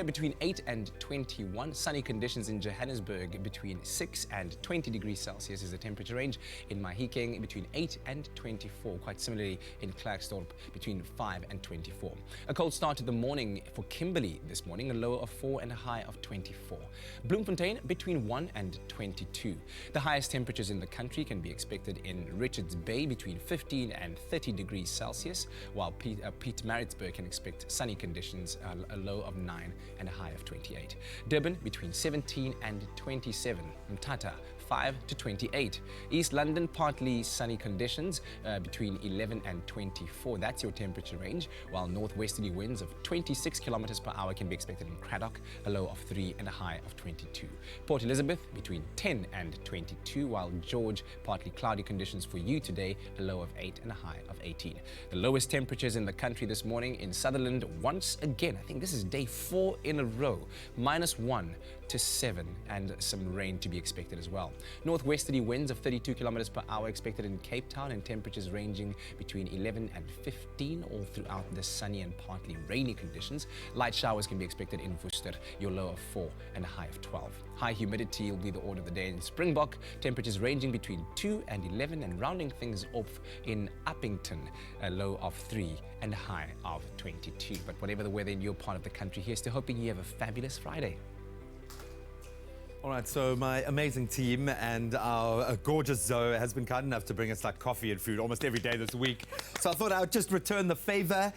between 8 and 21. Sunny conditions in Johannesburg between 6 and 20 degrees Celsius is the temperature range. In Mahikeng between 8 and 24. Quite similarly in Klerksdorp between 5 and 24. A cold start to the morning for Kimberley this morning, a low of 4 and a high of 24. Bloemfontein between 1 and 22. The highest temperatures in the country can be expected in Richards Bay between 15 and 30 degrees Celsius, while Pietermaritzburg can expect sunny conditions, a low of 9 and a high of 28. Durban between 17 and 27. Mthatha 5 to 28. East London, partly sunny conditions between 11 and 24. That's your temperature range, while northwesterly winds of 26 kilometers per hour can be expected in Craddock, a low of 3 and a high of 22. Port Elizabeth between 10 and 22, while George, partly cloudy conditions for you today, a low of 8 and a high of 18. The lowest temperatures in the country this morning in Sutherland, once again, I think this is day 4 in a row, -1 to 7, and some rain to be expected as well. Northwesterly winds of 32 kilometers per hour expected in Cape Town, and temperatures ranging between 11 and 15 all throughout the sunny and partly rainy conditions. Light showers can be expected in Worcester, your low of 4 and a high of 12. High humidity will be the order of the day in Springbok, temperatures ranging between 2 and 11, and rounding things off in Uppington, a low of 3 and a high of 22. But whatever the weather in your part of the country, here's to hoping you have a fabulous Friday. All right, so my amazing team and our gorgeous Zoe has been kind enough to bring us like coffee and food almost every day this week. So I thought I would just return the favor.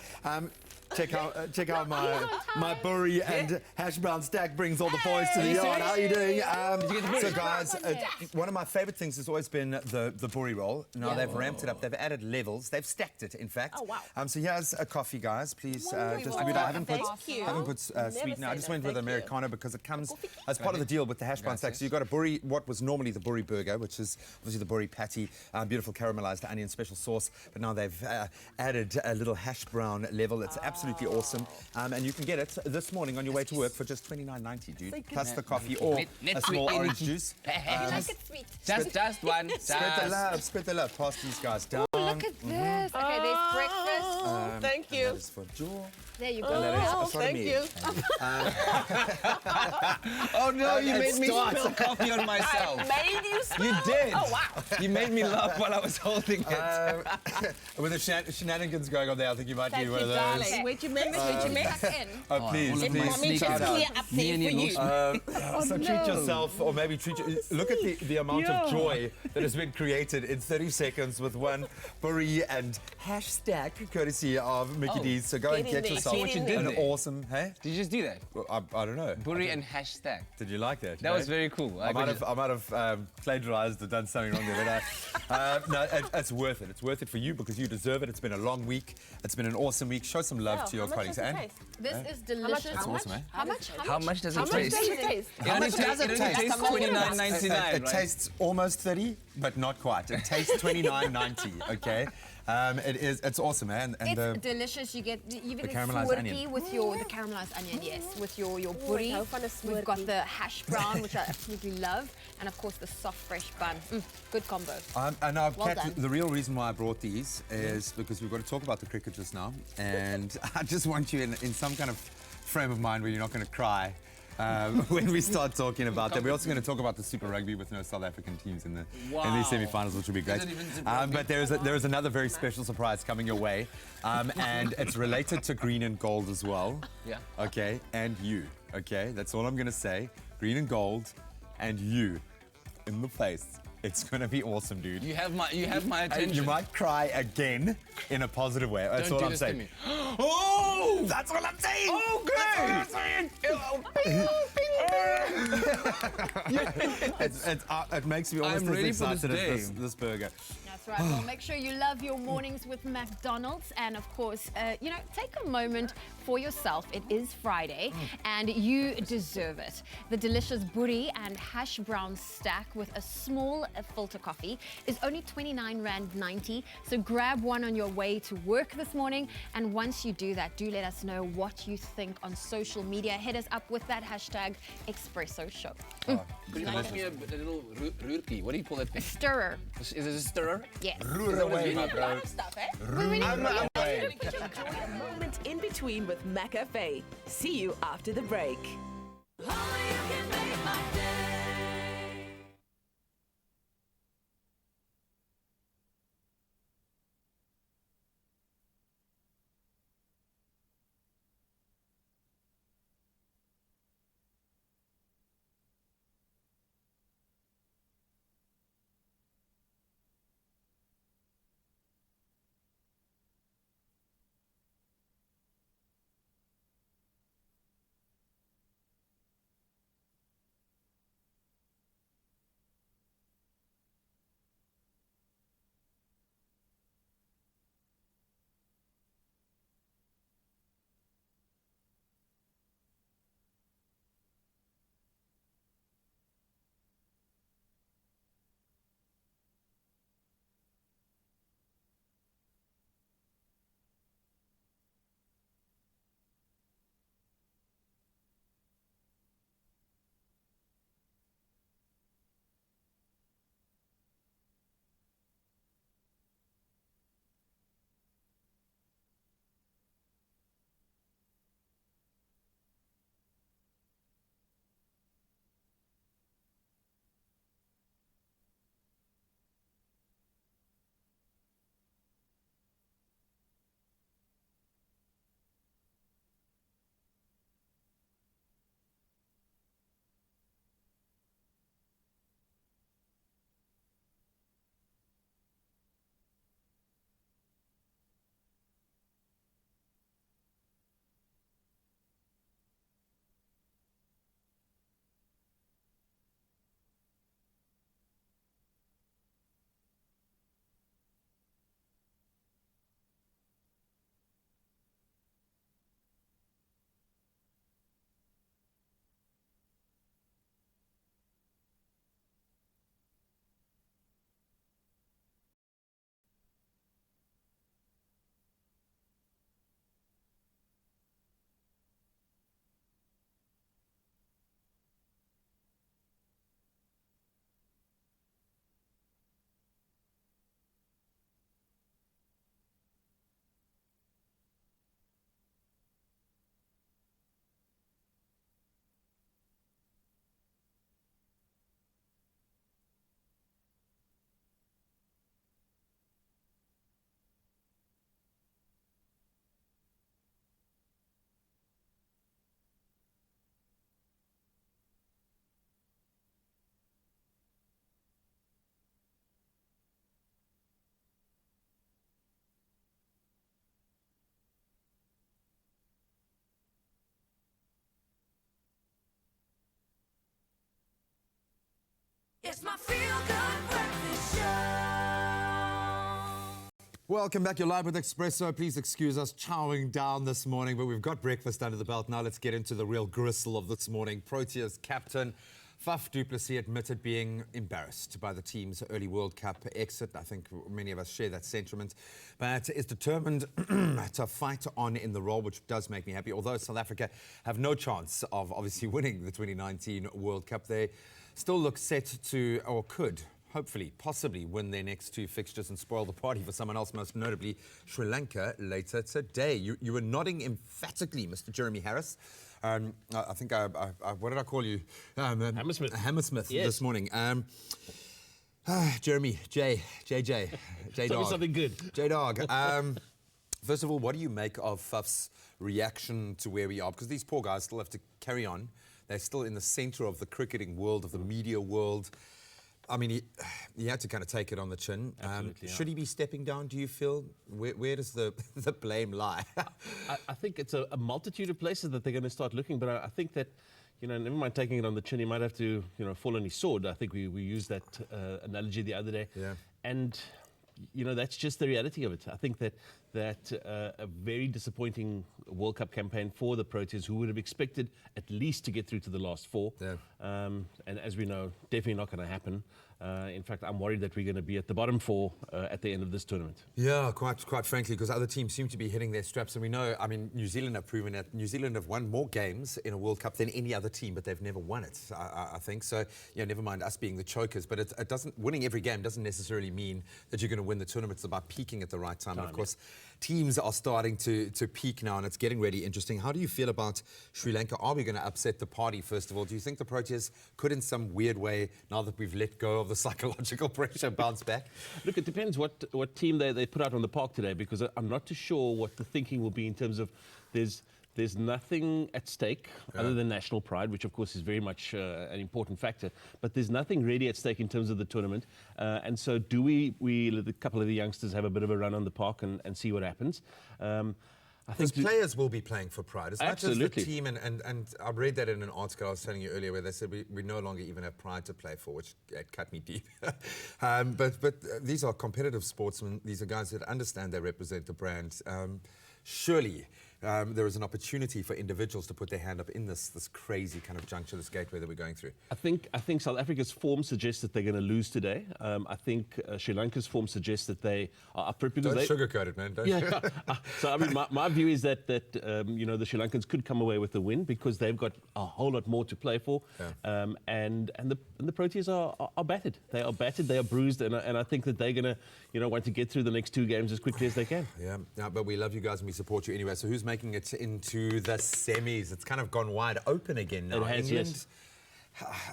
Check out my burry and hash brown stack brings all the boys to the yard. How are you doing? So guys, one of my favorite things has always been the burry roll. Now they've ramped it up. They've added levels. They've stacked it, in fact. Oh, wow. So here's a coffee, guys. Please distribute. I haven't put sweetener. I just went with Americano because it comes as part of the deal with the hash brown stack. So you've got a burry, what was normally the burry burger, which is obviously the burry patty, beautiful caramelized onion special sauce. But now they've added a little hash brown level. It's absolutely awesome, and you can get it this morning on your way to work for just $29.90, dude. Plus the coffee or a small orange juice. Make it sweet. Just one. Spread the love. Pass these guys down. Oh, look at this. Okay, there's breakfast. Thank you. That is for Joe. There you go. And that is Thank you. Oh no, you made me spill coffee on myself. I made you spill? You did. Oh, wow. You made me laugh while I was holding it. With the shenanigans going on there, I think you might need one of those. Darling. Where'd you mix? Where'd you mix? Oh, please, Let please. mommy just clear up there for you. So treat yourself, or maybe look at the amount of joy that has been created in 30 seconds with one burry and hash stack, courtesy of Mickey D's. So go and get yourself an awesome, hey? Did you just do that? Well, I don't know. Burry and hash stack. Did you like that? That was very cool. I might have plagiarized or done something wrong there, but no, it's worth it. It's worth it for you because you deserve it. It's been a long week. It's been an awesome week. Show some love to your colleagues. And This is delicious. it's awesome, eh? How much? How much does it How much taste? does it taste? It only tastes $29.99, It tastes almost 30, but not quite. It tastes $29.90. Okay. It's awesome, man. And It's delicious. You get even the caramelized onion. with the caramelized onion, yes, with your burry. We've got the hash brown, which I absolutely love, and of course the soft fresh bun. Good combo. And now, Well Kat, done. the real reason why I brought these is because we've got to talk about the cricket just now, and I just want you in some kind of frame of mind where you're not going to cry. When we start talking about that. We're also going to talk about the Super Rugby with no South African teams in these semi-finals, which will be great. But there is another very special surprise coming your way, and it's related to green and gold as well. Yeah. Okay, and you. Okay, that's all I'm going to say. Green and gold, and you in the face. It's going to be awesome, dude. You have my attention. And you might cry again in a positive way. That's all I'm saying. Oh! That's what I'm saying. Oh, great! It makes me almost I'm as ready for excited this as this burger. That's right. Well, make sure you love your mornings with McDonald's, and of course, take a moment for yourself. It is Friday, and you deserve it. The delicious burry and hash brown stack with a small filter coffee is only R29.90. So grab one on your way to work this morning, and once you do that, do let us know what you think on social media. Hit us up with that hashtag Expresso show. Could you give me a little rurki? What do you call that thing? Stirrer. Is it a stirrer? Yes. A lot of stuff, eh? Enjoy a moment in between with McAfee. See you after the break. It's my feel-good breakfast show. Welcome back. You're live with Expresso. Please excuse us chowing down this morning, but we've got breakfast under the belt. Now let's get into the real gristle of this morning. Proteas captain Faf du Plessis admitted being embarrassed by the team's early World Cup exit. I think many of us share that sentiment, but is determined to fight on in the role, which does make me happy. Although South Africa have no chance of obviously winning the 2019 World Cup, they still look set to, or could, hopefully, possibly win their next two fixtures and spoil the party for someone else, most notably Sri Lanka later today. You were nodding emphatically, Mr. Jeremy Harris. I think what did I call you? Hammersmith. Hammersmith Yes. this morning. Jeremy, J-Dog. Tell me something good. J-Dog. First of all, what do you make of Faf's reaction to where we are? Because these poor guys still have to carry on. They're still in the centre of the cricketing world, of the media world. I mean, he had to kind of take it on the chin. Absolutely, yeah. Should he be stepping down, do you feel? Where does the blame lie? I think it's a multitude of places that they're going to start looking, but I think that, never mind taking it on the chin, he might have to, fall on his sword. I think we used that analogy the other day. Yeah. And, that's just the reality of it. I think that that a very disappointing World Cup campaign for the Proteas, who would have expected at least to get through to the last 4. Yeah. And as we know, definitely not going to happen. In fact, I'm worried that we're going to be at the bottom 4 at the end of this tournament. Yeah, quite frankly, because other teams seem to be hitting their straps. And we know, I mean, New Zealand have proven that New Zealand have won more games in a World Cup than any other team, but they've never won it, I think. So, never mind us being the chokers, but it doesn't, winning every game doesn't necessarily mean that you're going to win the tournament. It's about peaking at the right time. And of course, teams are starting to peak now, and it's getting really interesting. How do you feel about Sri Lanka? Are we going to upset the party, first of all? Do you think the Proteas could, in some weird way, now that we've let go of the psychological pressure, bounce back? Look, it depends what team they put out on the park today, because I'm not too sure what the thinking will be in terms of there's nothing at stake other than national pride, which of course is very much an important factor, but there's nothing really at stake in terms of the tournament. And so do we let a couple of the youngsters have a bit of a run on the park and see what happens? I think players will be playing for pride. It's not just the Absolutely. team, and I read that in an article I was telling you earlier where they said we no longer even have pride to play for, which cut me deep. But these are competitive sportsmen. These are guys that understand they represent the brand. Surely there is an opportunity for individuals to put their hand up in this crazy kind of juncture, this gateway that we're going through. I think South Africa's form suggests that they're going to lose today. I think Sri Lanka's form suggests that they are up for it because Don't sugarcoat it, man. Don't So I mean, my view is that the Sri Lankans could come away with the win because they've got a whole lot more to play for. Yeah. And the Proteas are battered. They are battered. They are bruised, and I think that they're going to want to get through the next 2 games as quickly as they can. Yeah, but we love you guys and we support you anyway. So who's making it into the semis? It's kind of gone wide open again now. It has, England, yes.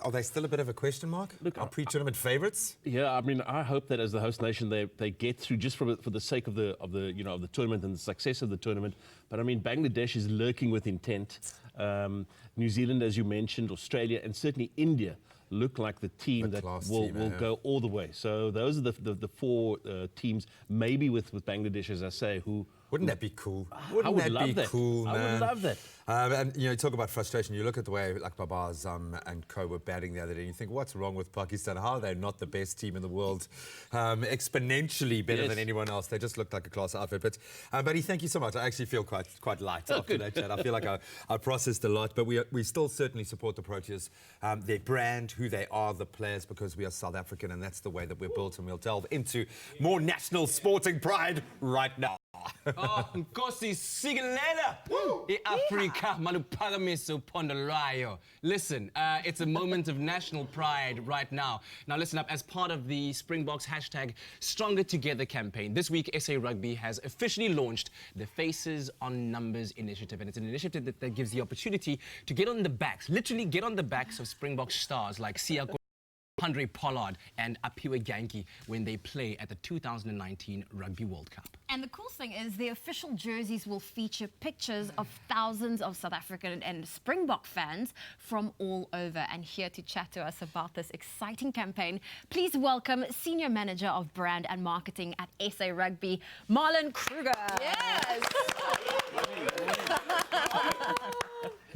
Are they still a bit of a question mark? Look, our pre-tournament favourites? Yeah, I mean, I hope that as the host nation, they get through just for the sake of the tournament and the success of the tournament. But I mean, Bangladesh is lurking with intent. New Zealand, as you mentioned, Australia, and certainly India look like the team that will go all the way. So those are the 4 teams, maybe with Bangladesh, as I say, who. Wouldn't that be cool? I would love that. Cool, man? I would love that. And talk about frustration. You look at the way like Babar Azam and co were batting the other day, and you think, what's wrong with Pakistan? How are they not the best team in the world? Exponentially better than anyone else. They just looked like a class outfit. But Buddy, thank you so much. I actually feel quite light after that chat. I feel like I processed a lot, but we still certainly support the Proteas, their brand, who they are, the players, because we are South African, and that's the way that we're built. And we'll delve into more national sporting pride right now. Oh, Nkosi Sigilela i-Afrika maluphakamiso uphondo lwayo. Listen, it's a moment of national pride right now. Now listen up, as part of the Springboks hashtag Stronger Together campaign, this week SA Rugby has officially launched the Faces on Numbers initiative, and it's an initiative that gives the opportunity to get on the backs, literally get on the backs of Springbok stars like Siya Andre Pollard and Apiwe Genki when they play at the 2019 Rugby World Cup. And the cool thing is the official jerseys will feature pictures of thousands of South African and Springbok fans from all over. And here to chat to us about this exciting campaign, please welcome Senior Manager of Brand and Marketing at SA Rugby, Marlon Kruger. Yes.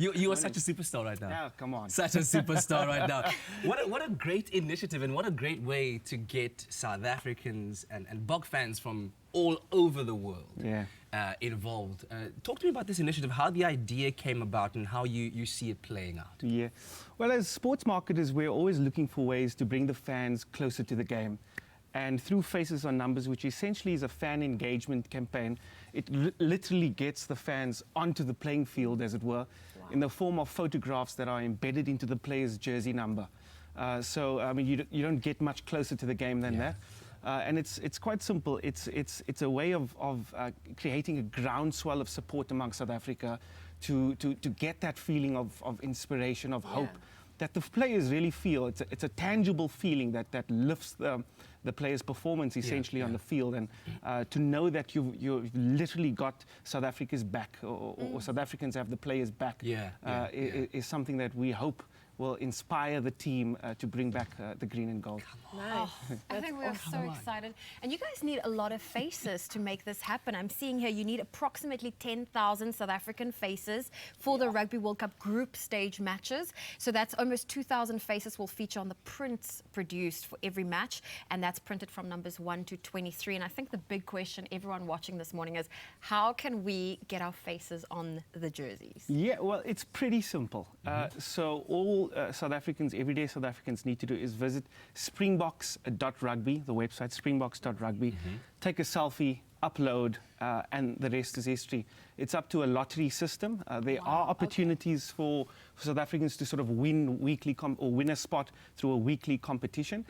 You are such a superstar right now. Yeah, come on. Such a superstar right now. What a great initiative, and what a great way to get South Africans and Bok fans from all over the world involved. Talk to me about this initiative, how the idea came about and how you see it playing out. Yeah. Well, as sports marketers, we're always looking for ways to bring the fans closer to the game. And through Faces on Numbers, which essentially is a fan engagement campaign, it literally gets the fans onto the playing field, as it were, in the form of photographs that are embedded into the player's jersey number. So, I mean, you don't get much closer to the game than that. And it's quite simple. It's a way of creating a groundswell of support among South Africa to get that feeling of inspiration, of hope, that the players really feel. It's a tangible feeling that lifts the players' performance essentially on the field, and to know that you've literally got South Africa's back, or South Africans have the players' back, is something that we hope will inspire the team to bring back the green and gold. Nice. I think we're so excited. And you guys need a lot of faces to make this happen. I'm seeing here you need approximately 10,000 South African faces for the Rugby World Cup group stage matches. So that's almost 2,000 faces will feature on the prints produced for every match. And that's printed from numbers 1 to 23. And I think the big question everyone watching this morning is, how can we get our faces on the jerseys? Yeah, well, it's pretty simple. So all South Africans, everyday South Africans need to do is visit springboks.rugby, the website springboks.rugby, take a selfie, upload, and the rest is history. It's up to a lottery system. There are opportunities for South Africans to sort of win weekly or win a spot through a weekly competition.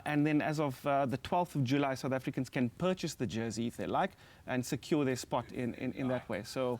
And then as of the 12th of July, South Africans can purchase the jersey if they like and secure their spot in that way. So,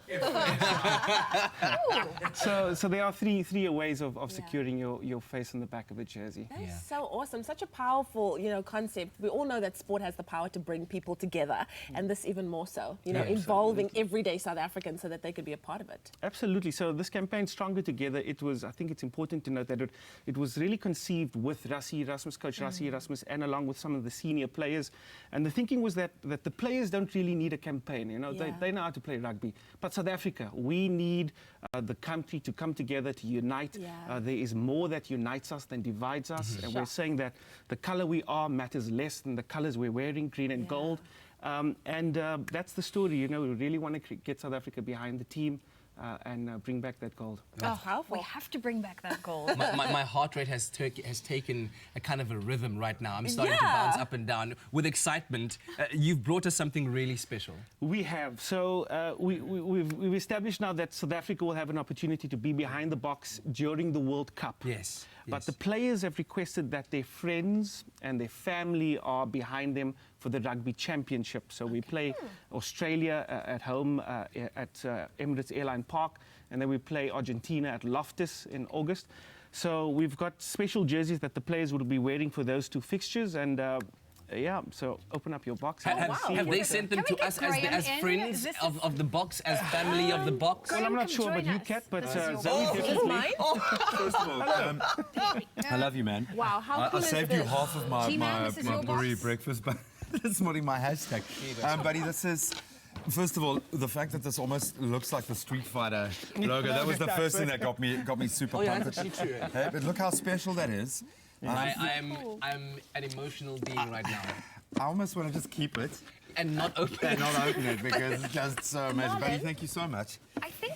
so there are three ways of securing your face in the back of the jersey. That's so awesome. Such a powerful, concept. We all know that sport has the power to bring people together, and this even more so, involving everyday South Africans so that they could be a part of it. Absolutely. So this campaign, Stronger Together, I think it's important to note that it was really conceived with Rassie Erasmus, Coach Rassie Erasmus, and along with some of the senior players. And the thinking was that the players don't really need a campaign. They know how to play rugby. But South Africa, we need the country to come together, to unite. There is more that unites us than divides us. And we're saying that the color we are matters less than the colors we're wearing, green and gold. And that's the story. We really want to get South Africa behind the team and bring back that gold. That's powerful. We have to bring back that gold. My heart rate has taken a kind of a rhythm right now. I'm starting to bounce up and down with excitement. You've brought us something really special. We have. So we've established now that South Africa will have an opportunity to be behind the box during the World Cup. Yes. But the players have requested that their friends and their family are behind them for the Rugby Championship. So we play Australia at home at Emirates Airline Park, and then we play Argentina at Loftus in August. So we've got special jerseys that the players will be wearing for those two fixtures, and so open up your box. Have they sent them to us as friends of the box, as family of the box? Well, I'm not sure about you, Kat, but Zoe Is mine? First of all, I love you, man. Wow, how cool I is saved this? you half of my G-Man, this is your Burry box. breakfast, but this morning my hashtag. Buddy, this is... First of all, the fact that this almost looks like the Street Fighter logo, that was the first thing that got me super pumped. Hey, but look how special that is. I'm an emotional being right now. I almost want to just keep it. And not open it. And not open it because it's just so amazing. Buddy, thank you so much. I think,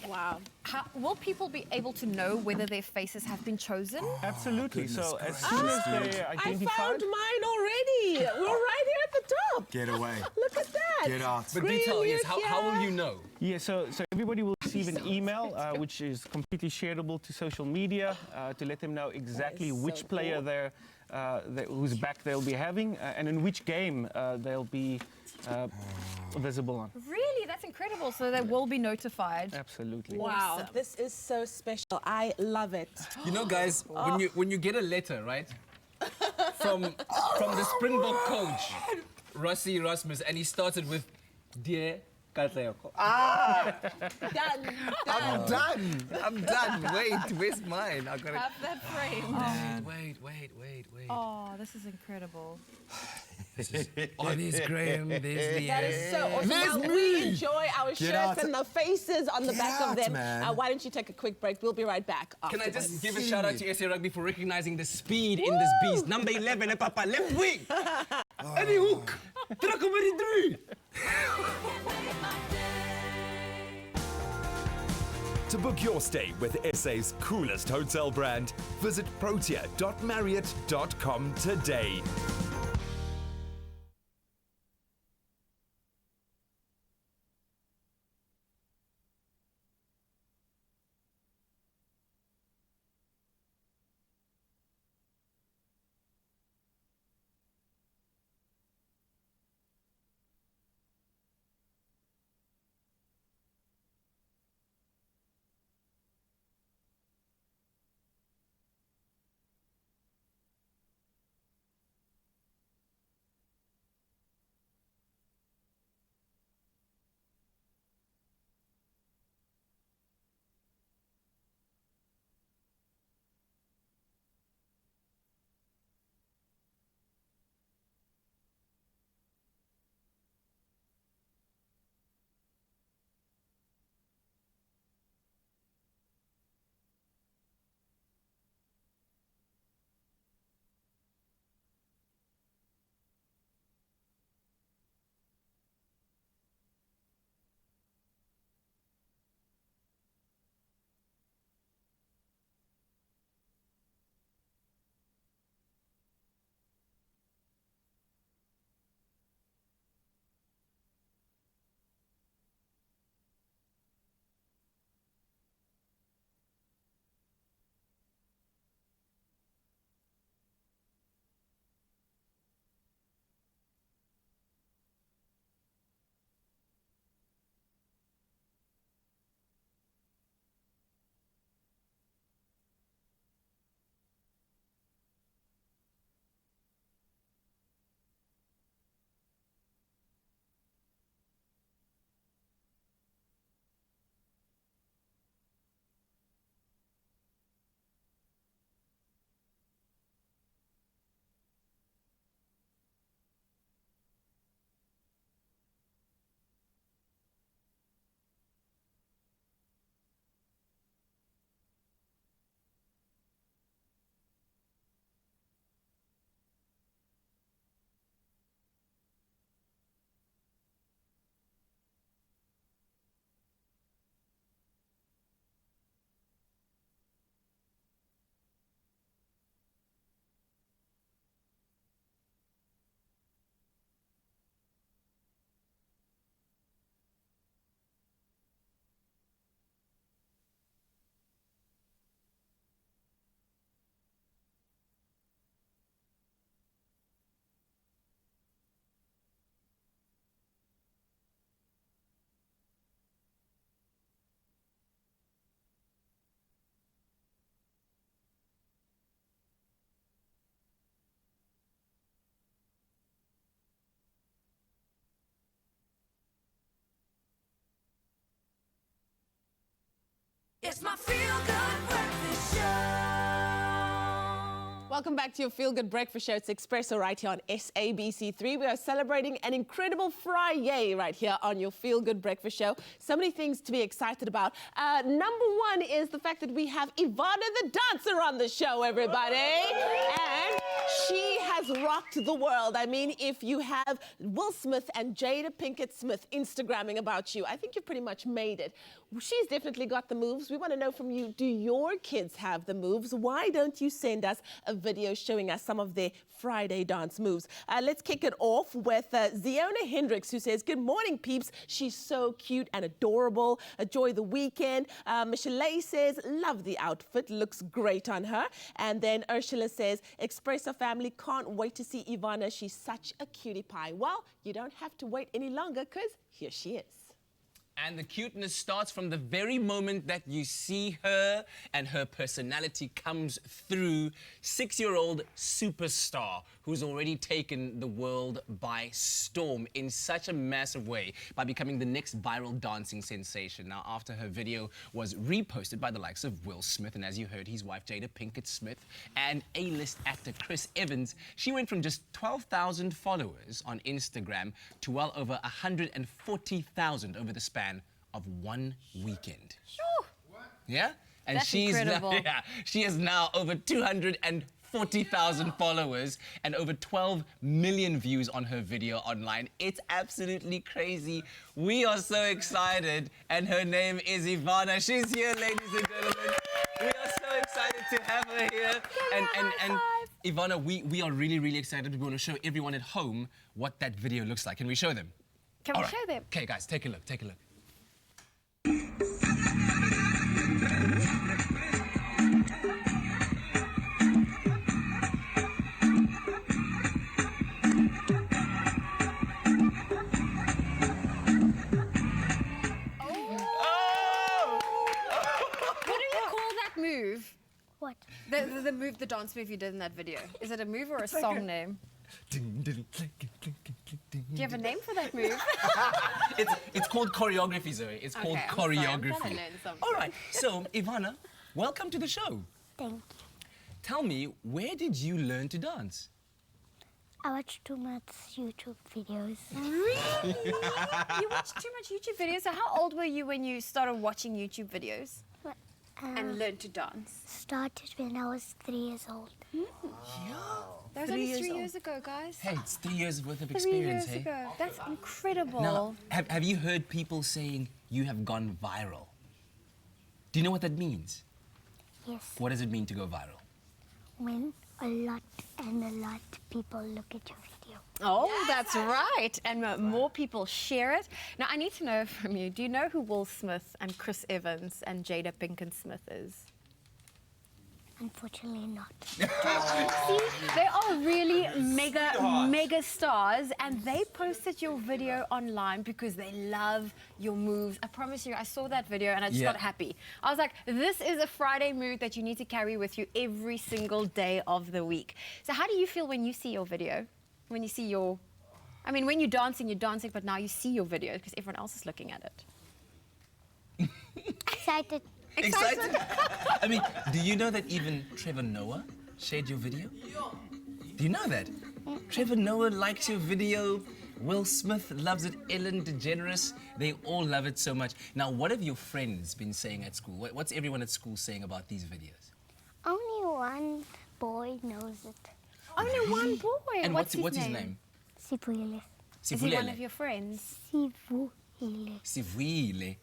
will people be able to know whether their faces have been chosen? Absolutely. goodness So as gracious, soon as dude. they're I identified... found mine already. We're right here at the top. Get away. Look at that. Get out. But do tell, yes, how will you know? Yeah, so everybody will receive an email, which is completely shareable to social media, to let them know exactly which so player whose back they'll be having, and in which game they'll be visible on. Really? That's incredible. So they will be notified. Absolutely. Wow, Awesome. this is so special. I love it. You know, guys, when you get a letter, right, from the Springbok coach, Rassie Erasmus, and he started with "Dear Katlego." Done. I'm done. Wait, where's mine? I gotta. Have that frame. Wait. Oh, this is incredible. Oh, there's Graham. There's Leanne. That is so awesome. There's Well, me. we enjoy our Get shirts out. and the faces on the Get back of out, them. man. Why don't you take a quick break? We'll be right back. Can I afterwards. just give a shout out to SA Rugby for recognizing the speed in this beast? Number 11, Papa, left wing. Eddie Hook. Trakomari 3. To book your stay with SA's coolest hotel brand, visit protea.marriott.com today. It's my feel-good breakfast show. Welcome back to your Feel Good Breakfast Show. It's Expresso right here on SABC3. We are celebrating an incredible Friday right here on your Feel Good Breakfast Show. So many things to be excited about. Number one is the fact that we have Ivana the dancer on the show, everybody. And she has rocked the world. I mean, if you have Will Smith and Jada Pinkett Smith Instagramming about you, I think you've pretty much made it. She's definitely got the moves. We want to know from you, do your kids have the moves? Why don't you send us a video showing us some of their Friday dance moves? Let's kick it off with Ziona Hendricks, who says, good morning, peeps. She's so cute and adorable. Enjoy the weekend. Michelle says, love the outfit. Looks great on her. And then Ursula says, Expresso family, can't wait to see Ivana. She's such a cutie pie. Well, you don't have to wait any longer because here she is. And the cuteness starts from the very moment that you see her and her personality comes through. 6-year-old superstar who's already taken the world by storm in such a massive way by becoming the next viral dancing sensation. Now, after her video was reposted by the likes of Will Smith and, as you heard, his wife Jada Pinkett Smith and A-list actor Chris Evans, she went from just 12,000 followers on Instagram to well over 140,000 over the span of one weekend. Sure. Yeah? And That's incredible. She has now over 240,000 followers and over 12 million views on her video online. It's absolutely crazy. We are so excited, and her name is Ivana. She's here, ladies and gentlemen. We are so excited to have her here. And Ivana, we are really, really excited. We want to show everyone at home what that video looks like. Can we show them? Can we show them? Okay, guys, take a look, take a look. Move? What? The move, the dance move you did in that video. Is it a move or a song name? Do you have a name for that move? It's called choreography, Zoe. It's called choreography. All right, so Ivana, welcome to the show. Thank you. Tell me, where did you learn to dance? I watch too much YouTube videos. Really? You watch too much YouTube videos? So how old were you when you started watching YouTube videos? And learned to dance? Started when I was 3 years old. Yeah. That was only 3 years ago, guys. Hey, it's 3 years worth of experience, 3 years hey? ago. That's incredible. Now, have you heard people saying you have gone viral? Do you know what that means? Yes. What does it mean to go viral? When a lot people look at your video. Oh, that's right. And more people share it. Now, I need to know from you, do you know who Will Smith and Chris Evans and Jada Pinkett Smith is? Unfortunately not. See, they are really mega stars, and they posted your video online because they love your moves. I promise you, I saw that video and I just got happy. I was like, this is a Friday move that you need to carry with you every single day of the week. So how do you feel when you see your video? When you see your... I mean, when you're dancing, but now you see your video because everyone else is looking at it. Excited. Excited? I mean, do you know that even Trevor Noah shared your video? Do you know that? Trevor Noah likes your video. Will Smith loves it. Ellen DeGeneres, they all love it so much. Now, what have your friends been saying at school? What's everyone at school saying about these videos? Only one boy knows it. Only one boy? And what's his name? Sipuyele. Is he one of your friends? Sipuyele. Sivuile.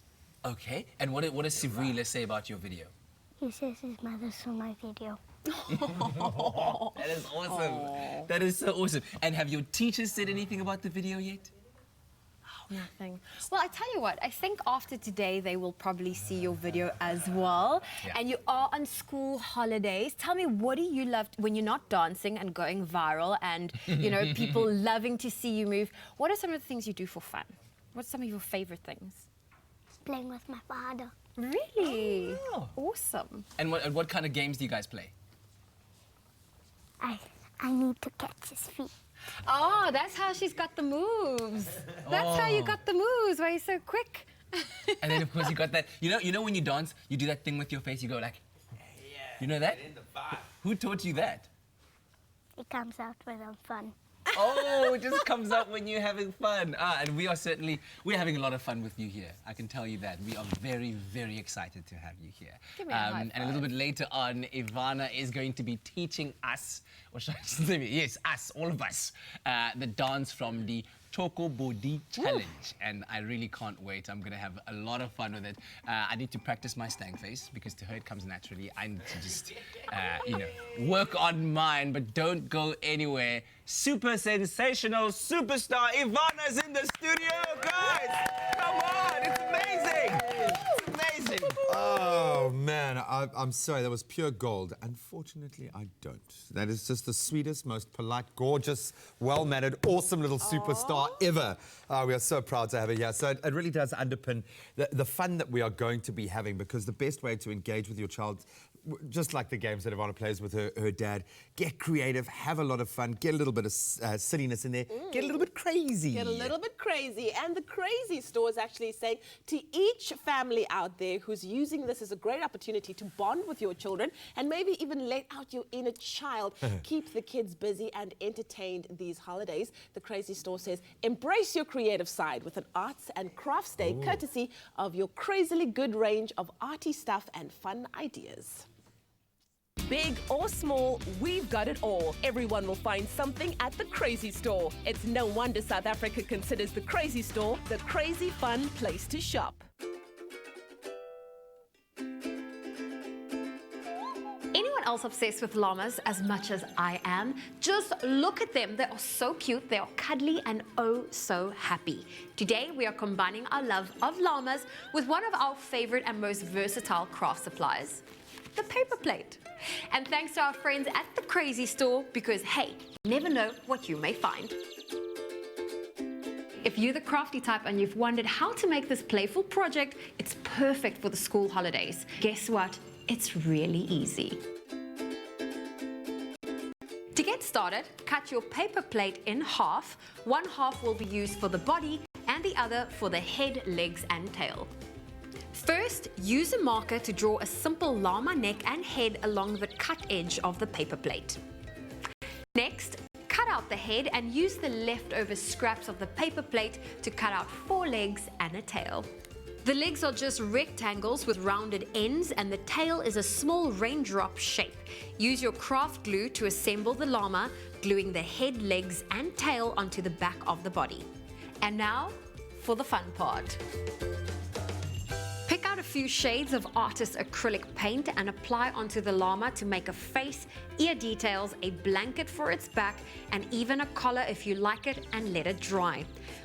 Okay. And what does Sivuile say about your video? He says his mother saw my video. That is awesome. Aww. That is so awesome. And have your teachers said anything about the video yet? Nothing. Well, I tell you what, I think after today they will probably see your video as well. Yeah. And you are on school holidays. Tell me, what do you love when you're not dancing and going viral and, you know, people loving to see you move? What are some of the things you do for fun? What's some of your favorite things? Playing with my father. Really? Oh. Awesome. And what kind of games do you guys play? I need to catch his feet. Oh, that's how she's got the moves. That's how you got the moves, why you're so quick And then of course you got that. You know when you dance, you do that thing with your face. You go like, yeah. You know that? Who taught you that? It comes out when I'm fun. Oh, it just comes up when you're having fun. And we're having a lot of fun with you here. I can tell you that. We are very, very excited to have you here. Give me a high five. And a little bit later on, Ivana is going to be teaching us, or should I say, yes, us, all of us, the dance from the Choco Body Challenge. And I really can't wait. I'm going to have a lot of fun with it. I need to practice my stank face because to her it comes naturally. I need to just, work on mine, but don't go anywhere. Super sensational superstar Ivana's in the studio, guys! Come on, it's amazing! It's amazing! Oh, man, I'm sorry, that was pure gold. Unfortunately, I don't. That is just the sweetest, most polite, gorgeous, well-mannered, awesome little superstar ever. We are so proud to have her here. So it really does underpin the fun that we are going to be having, because the best way to engage with your child, just like the games that Ivana plays with her dad, get creative, have a lot of fun, get a little bit of silliness in there, get a little bit crazy. Get a little bit crazy. And the Crazy Store is actually saying to each family out there who's using this as a great opportunity to bond with your children and maybe even let out your inner child, keep the kids busy and entertained these holidays. The Crazy Store says embrace your creative side with an arts and crafts day courtesy of your crazily good range of arty stuff and fun ideas. Big or small, we've got it all. Everyone will find something at the Crazy Store. It's no wonder South Africa considers the Crazy Store the crazy fun place to shop. Anyone else obsessed with llamas as much as I am? Just look at them. They are so cute, they are cuddly and oh so happy. Today we are combining our love of llamas with one of our favorite and most versatile craft supplies, the paper plate. And thanks to our friends at the Crazy Store, because hey, you never know what you may find. If you're the crafty type and you've wondered how to make this playful project, it's perfect for the school holidays. Guess what? It's really easy. To get started, cut your paper plate in half. One half will be used for the body and the other for the head, legs and tail. First, use a marker to draw a simple llama neck and head along the cut edge of the paper plate. Next, cut out the head and use the leftover scraps of the paper plate to cut out 4 legs and a tail. The legs are just rectangles with rounded ends and the tail is a small raindrop shape. Use your craft glue to assemble the llama, gluing the head, legs and tail onto the back of the body. And now, for the fun part. Pick out a few shades of artist acrylic paint and apply onto the llama to make a face, ear details, a blanket for its back, and even a collar if you like it, and let it dry.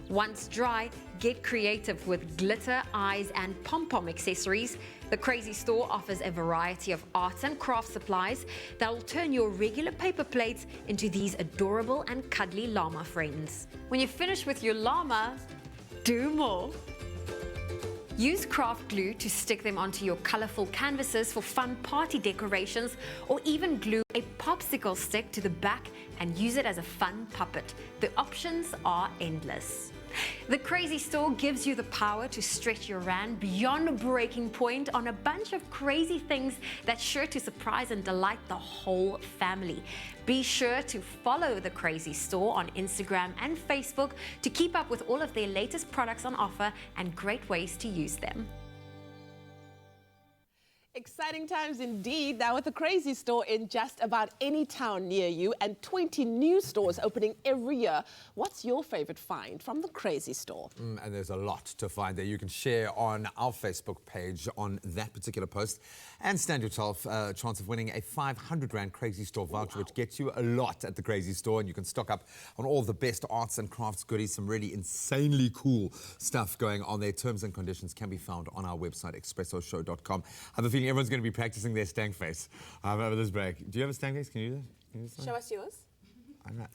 Once dry, get creative with glitter, eyes, and pom-pom accessories. The Crazy Store offers a variety of arts and craft supplies that will turn your regular paper plates into these adorable and cuddly llama friends. When you're finished with your llama, do more. Use craft glue to stick them onto your colorful canvases for fun party decorations, or even glue a popsicle stick to the back and use it as a fun puppet. The options are endless. The Crazy Store gives you the power to stretch your rand beyond breaking point on a bunch of crazy things that's sure to surprise and delight the whole family. Be sure to follow the Crazy Store on Instagram and Facebook to keep up with all of their latest products on offer and great ways to use them. Exciting times indeed. Now with the Crazy Store in just about any town near you and 20 new stores opening every year. What's your favorite find from the Crazy Store? And there's a lot to find there. You can share on our Facebook page on that particular post and stand yourself a chance of winning a 500 Rand Crazy Store voucher, which gets you a lot at the Crazy Store, and you can stock up on all the best arts and crafts goodies, some really insanely cool stuff going on there. Terms and conditions can be found on our website, expressoshow.com. I have a feeling everyone's going to be practicing their stank face over this break. Do you have a stank face? Can you do that? Can you do that? Show us yours. I'm not.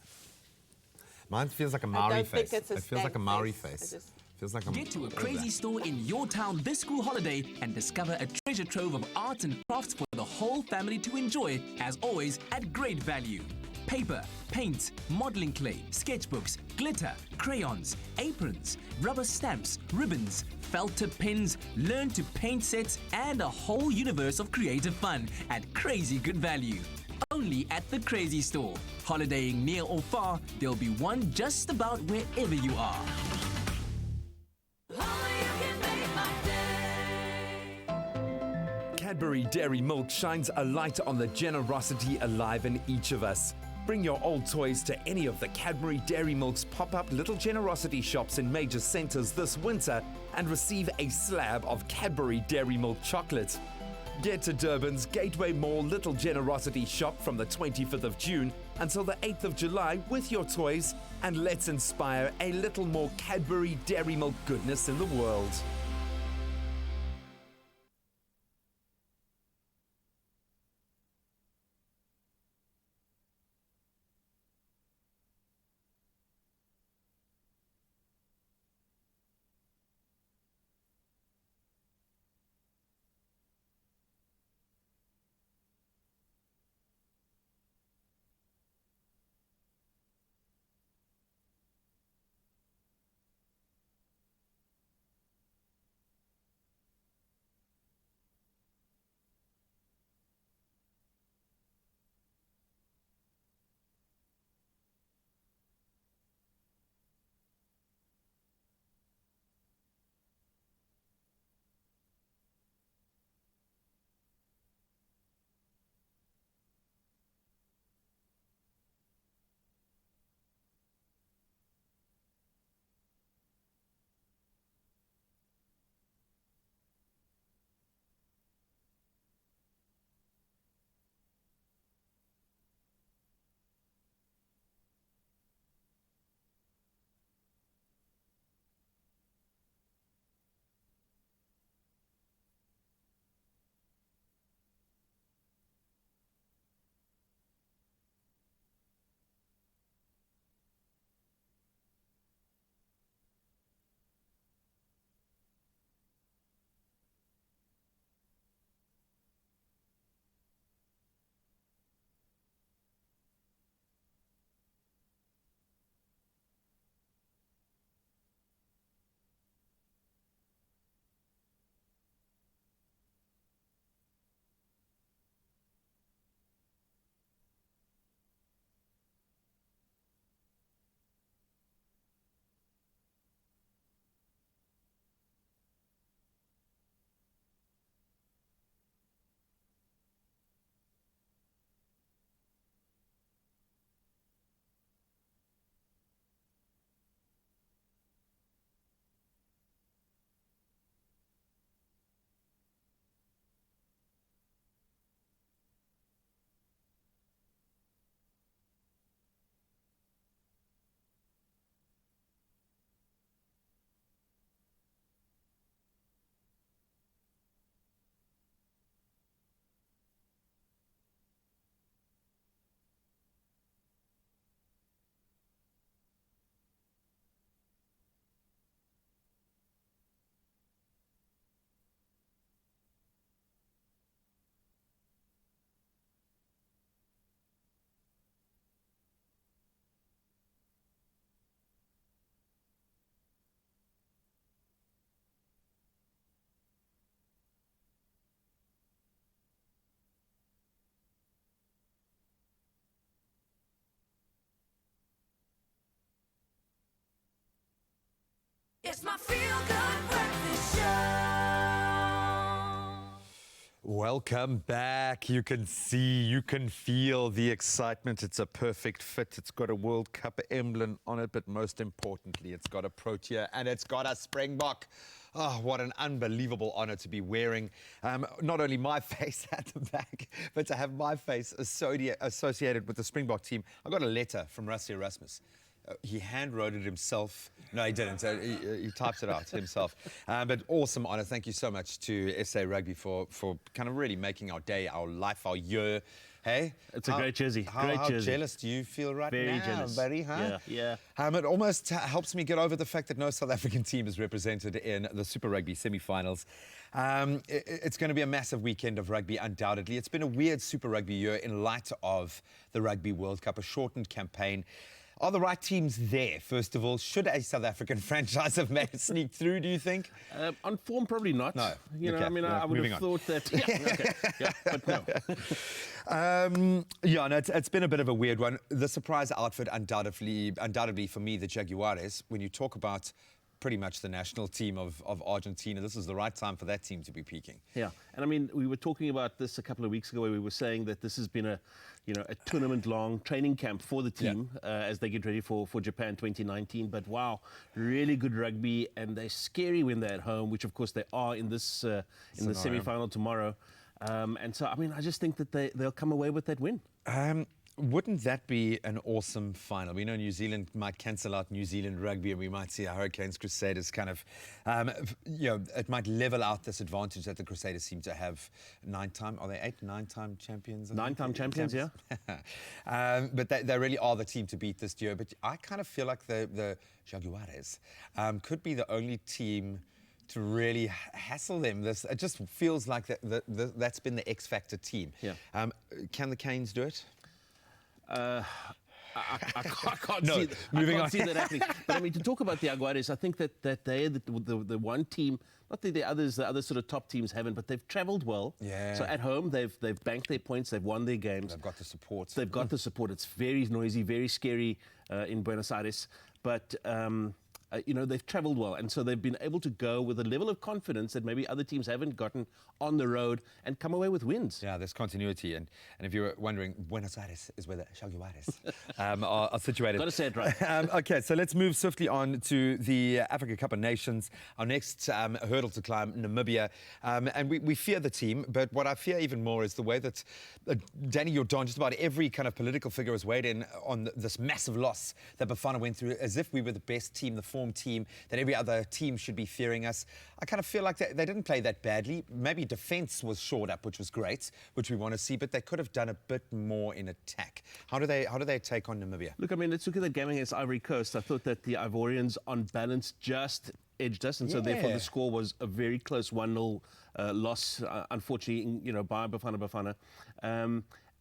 Mine feels like a Maori face. Think it's a it feels like a Maori face. face. Feels like Get to a Crazy Store in your town this school holiday and discover a treasure trove of arts and crafts for the whole family to enjoy, as always, at great value. paper, paint, modeling clay, sketchbooks, glitter, crayons, aprons, rubber stamps, ribbons, felt tip pens, learn to paint sets, and a whole universe of creative fun at crazy good value. Only at the Crazy Store. Holidaying near or far, there'll be one just about wherever you are. Cadbury Dairy Milk shines a light on the generosity alive in each of us. Bring your old toys to any of the Cadbury Dairy Milk's pop-up Little Generosity shops in major centres this winter and receive a slab of Cadbury Dairy Milk chocolate. Get to Durban's Gateway Mall Little Generosity shop from the 25th of June until the 8th of July with your toys, and let's inspire a little more Cadbury Dairy Milk goodness in the world. It's my feel-good breakfast show. Welcome back. You can see, you can feel the excitement. It's a perfect fit. It's got a World Cup emblem on it, but most importantly, it's got a Protea and it's got a Springbok. Oh, what an unbelievable honor to be wearing not only my face at the back, but to have my face associated with the Springbok team. I got a letter from Rusty Erasmus. He hand-wrote it himself. No, he didn't. He typed it out himself. But awesome honour. Thank you so much to SA Rugby for kind of really making our day, our life, our year. Hey? It's a great jersey. How jealous do you feel right Very now, jealous. buddy? Huh? Yeah. It almost helps me get over the fact that no South African team is represented in the Super Rugby semi-finals. It's going to be a massive weekend of rugby, undoubtedly. It's been a weird Super Rugby year in light of the Rugby World Cup, a shortened campaign. Are the right teams there, first of all? Should a South African franchise have made it sneak through, do you think? On form, probably not. No. You know, Okay. I mean, Yeah, I would moving have on. thought that. But no. It's been a bit of a weird one. The surprise outfit, undoubtedly for me, the Jaguares. When you talk about pretty much the national team of Argentina, this is the right time for that team to be peaking. Yeah, and I mean, we were talking about this a couple of weeks ago where we were saying that this has been a tournament-long training camp for the team as they get ready for Japan 2019. But wow, really good rugby, and they're scary when they're at home, which of course they are in this in the semi-final tomorrow. And so, I mean, I just think that they'll come away with that win. Wouldn't that be an awesome final? We know New Zealand might cancel out New Zealand rugby, and we might see our Hurricanes Crusaders kind of, it might level out this advantage that the Crusaders seem to have. Are they 9-time champions? Nine-time champions, yeah. But they really are the team to beat this year. But I kind of feel like the Jaguares could be the only team to really hassle them. It just feels like that's been the X Factor team. Yeah. Can the Canes do it? I can't No, see that. moving I can't on. see that happening. But I mean, to talk about the Jaguares, I think that they're the one team. Not that the other sort of top teams haven't, but they've travelled well. Yeah. So at home, they've banked their points, they've won their games. They've got the support. They've got the support. It's very noisy, very scary in Buenos Aires, but. They've travelled well, and so they've been able to go with a level of confidence that maybe other teams haven't gotten on the road and come away with wins. Yeah, there's continuity, and if you were wondering, Buenos Aires is where the Jaguares are situated. Got to say it right. Okay, so let's move swiftly on to the Africa Cup of Nations. Our next hurdle to climb, Namibia, and we fear the team, but what I fear even more is the way that Danny Jordan, just about every kind of political figure, has weighed in on this massive loss that Bafana went through, as if we were the best team, the form team, that every other team should be fearing us. I kind of feel like they didn't play that badly. Maybe defence was shored up, which was great, which we want to see, but they could have done a bit more in attack. How do they take on Namibia? Look, I mean, let's look at the game against Ivory Coast. I thought that the Ivorians, on balance, just edged us, and so therefore the score was a very close 1-0 loss, unfortunately, by Bafana.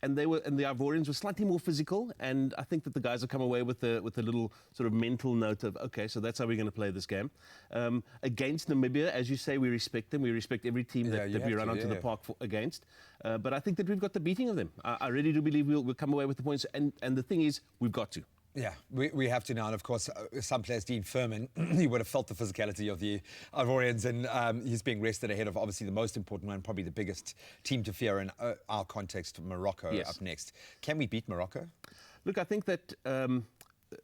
And the Ivorians were slightly more physical, and I think that the guys have come away with a little sort of mental note of, okay, so that's how we're going to play this game. Against Namibia, as you say, we respect them. We respect every team that we run onto the park against. But I think that we've got the beating of them. I really do believe we'll come away with the points. And the thing is, we've got to. Yeah, we have to now. And of course, some players, Dean Furman, he would have felt the physicality of the Ivorians, and he's being rested ahead of obviously the most important one, probably the biggest team to fear in our context, Morocco, up next. Can we beat Morocco? Look, I think that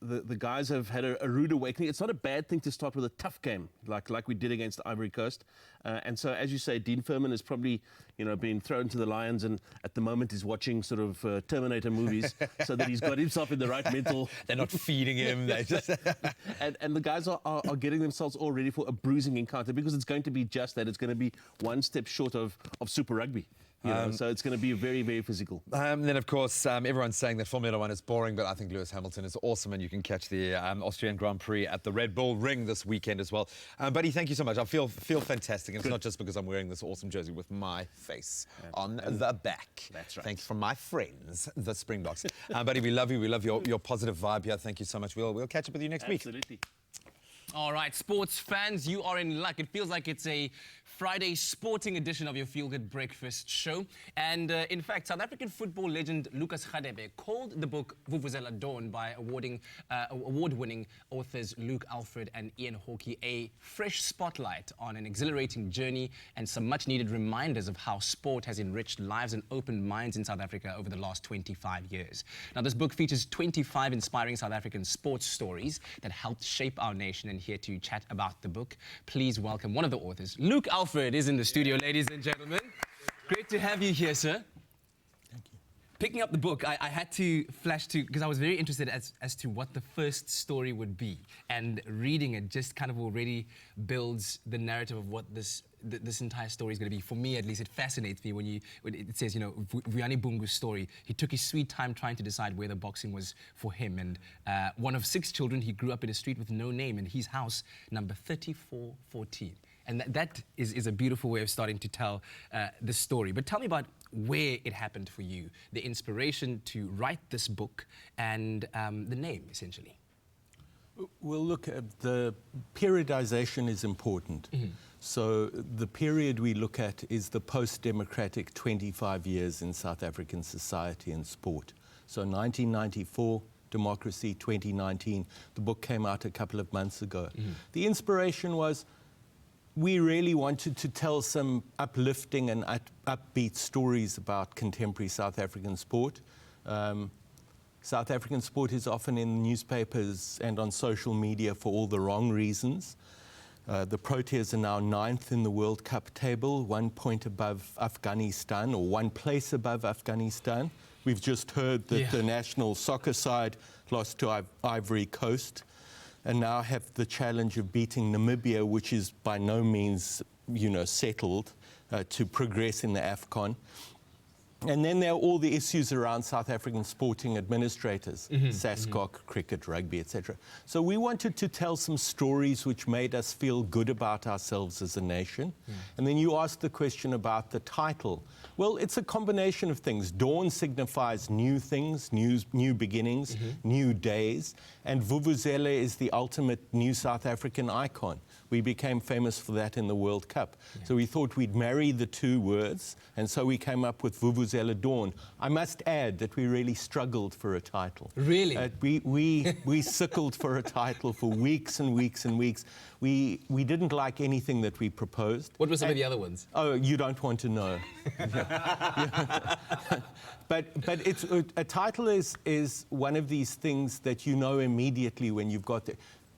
the guys have had a rude awakening. It's not a bad thing to start with a tough game like we did against Ivory Coast. And so, as you say, Dean Furman has probably been thrown to the lions, and at the moment is watching sort of Terminator movies so that he's got himself in the right mental. They're not feeding him. They just and the guys are getting themselves all ready for a bruising encounter, because it's going to be just that. It's going to be one step short of Super Rugby. So it's going to be very, very physical. Then, of course, everyone's saying that Formula One is boring, but I think Lewis Hamilton is awesome, and you can catch the Austrian Grand Prix at the Red Bull Ring this weekend as well. Buddy, thank you so much. I feel fantastic, and it's not just because I'm wearing this awesome jersey with my face on the back. That's right. Thanks from my friends, the Springboks. Buddy, we love you. We love your positive vibe here. Thank you so much. We'll catch up with you next week. Absolutely. All right, sports fans, you are in luck. It feels like it's a Friday sporting edition of your Feel Good Breakfast show. And in fact, South African football legend Lucas Radebe called the book Vuvuzela Dawn by award-winning authors Luke Alfred and Ian Hawkey a fresh spotlight on an exhilarating journey and some much-needed reminders of how sport has enriched lives and opened minds in South Africa over the last 25 years. Now, this book features 25 inspiring South African sports stories that helped shape our nation. And here to chat about the book, please welcome one of the authors. Luke Alfred is in the studio, ladies and gentlemen. Great to have you here, sir. Thank you. Picking up the book, I had to flash to, because I was very interested as to what the first story would be. And reading it just kind of already builds the narrative of what this entire story is going to be. For me, at least, it fascinates me when it says, you know, Vuyani Bungu's story. He took his sweet time trying to decide whether boxing was for him. And one of 6 children, he grew up in a street with no name in his house, number 3414. And that is a beautiful way of starting to tell the story. But tell me about where it happened for you, the inspiration to write this book and the name, essentially. Well, look, the periodization is important. So the period we look at is the post-democratic 25 years in South African society and sport. So 1994, democracy, 2019. The book came out a couple of months ago. The inspiration was we really wanted to tell some uplifting and upbeat stories about contemporary South African sport. South African sport is often in newspapers and on social media for all the wrong reasons. The Proteas are now 9th in the World Cup table, 1 point above Afghanistan, or 1 place above Afghanistan. We've just heard that the national soccer side lost to Ivory Coast, and now have the challenge of beating Namibia, which is by no means, you know, settled to progress in the AFCON. And then there are all the issues around South African sporting administrators, SASCOC, cricket, rugby, etc. So we wanted to tell some stories which made us feel good about ourselves as a nation. And then you asked the question about the title. Well, it's a combination of things. Dawn signifies new things, new beginnings, new days. And Vuvuzela is the ultimate new South African icon. We became famous for that in the World Cup. So we thought we'd marry the 2 words, and so we came up with Vuvuzela Dawn. I must add that we really struggled for a title. Really? We sickled for a title for weeks and weeks and weeks. We didn't like anything that we proposed. What were some of the other ones? Oh, you don't want to know. But it's, a title is one of these things that you know immediately when you've got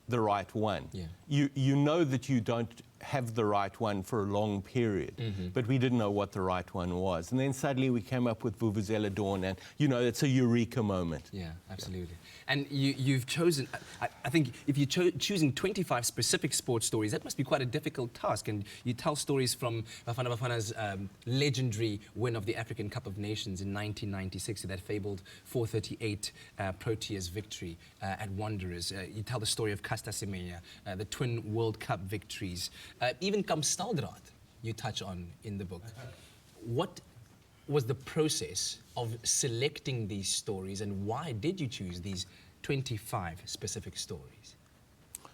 the right one. You know that you don't have the right one for a long period, but we didn't know what the right one was. And then suddenly we came up with Vuvuzela Dawn, and, you know, it's a eureka moment. Yeah, absolutely. And you've chosen, I think if you're choosing 25 specific sports stories, that must be quite a difficult task. And you tell stories from Bafana Bafana's legendary win of the African Cup of Nations in 1996, that fabled 438 Proteas victory at Wanderers. You tell the story of Caster Semenya, the twin World Cup victories. Even Kamstaldraad you touch on in the book. What was the process of selecting these stories, and why did you choose these 25 specific stories?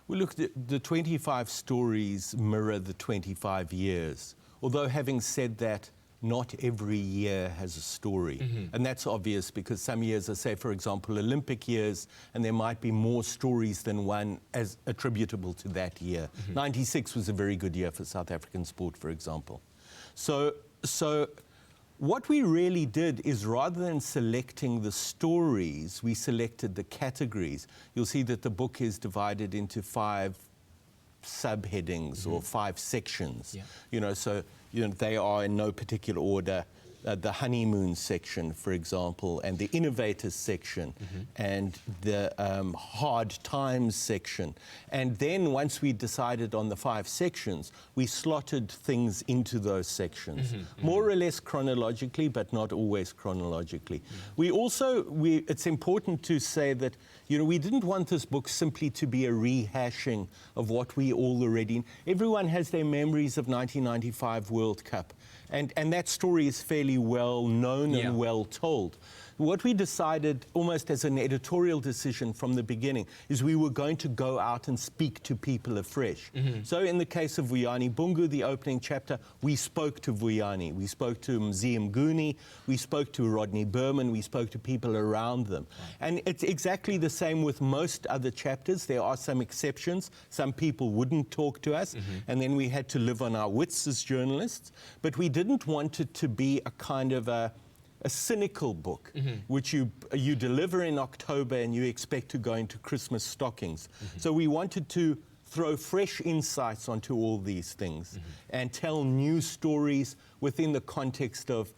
Well, look, the 25 stories mirror the 25 years. Although having said that, not every year has a story. And that's obvious because some years are, say, for example, Olympic years, and there might be more stories than one as attributable to that year. 96 was a very good year for South African sport, for example. So what we really did is, rather than selecting the stories, we selected the categories. You'll see that the book is divided into 5 subheadings or 5 sections. You know, so they are in no particular order. The honeymoon section, for example, and the innovators section, and the hard times section. And then once we decided on the 5 sections, we slotted things into those sections, more or less chronologically, but not always chronologically. We also, it's important to say that, you know, we didn't want this book simply to be a rehashing of what we all already... Everyone has their memories of 1995 World Cup. And that story is fairly well known and well told. What we decided, almost as an editorial decision from the beginning, is we were going to go out and speak to people afresh. So in the case of Vuyani Bungu, the opening chapter, we spoke to Vuyani, we spoke to Mzee Mguni, we spoke to Rodney Berman, we spoke to people around them. And it's exactly the same with most other chapters. There are some exceptions. Some people wouldn't talk to us, and then we had to live on our wits as journalists. But we didn't want it to be a kind of a cynical book, which you deliver in October and you expect to go into Christmas stockings. So we wanted to throw fresh insights onto all these things and tell new stories within the context of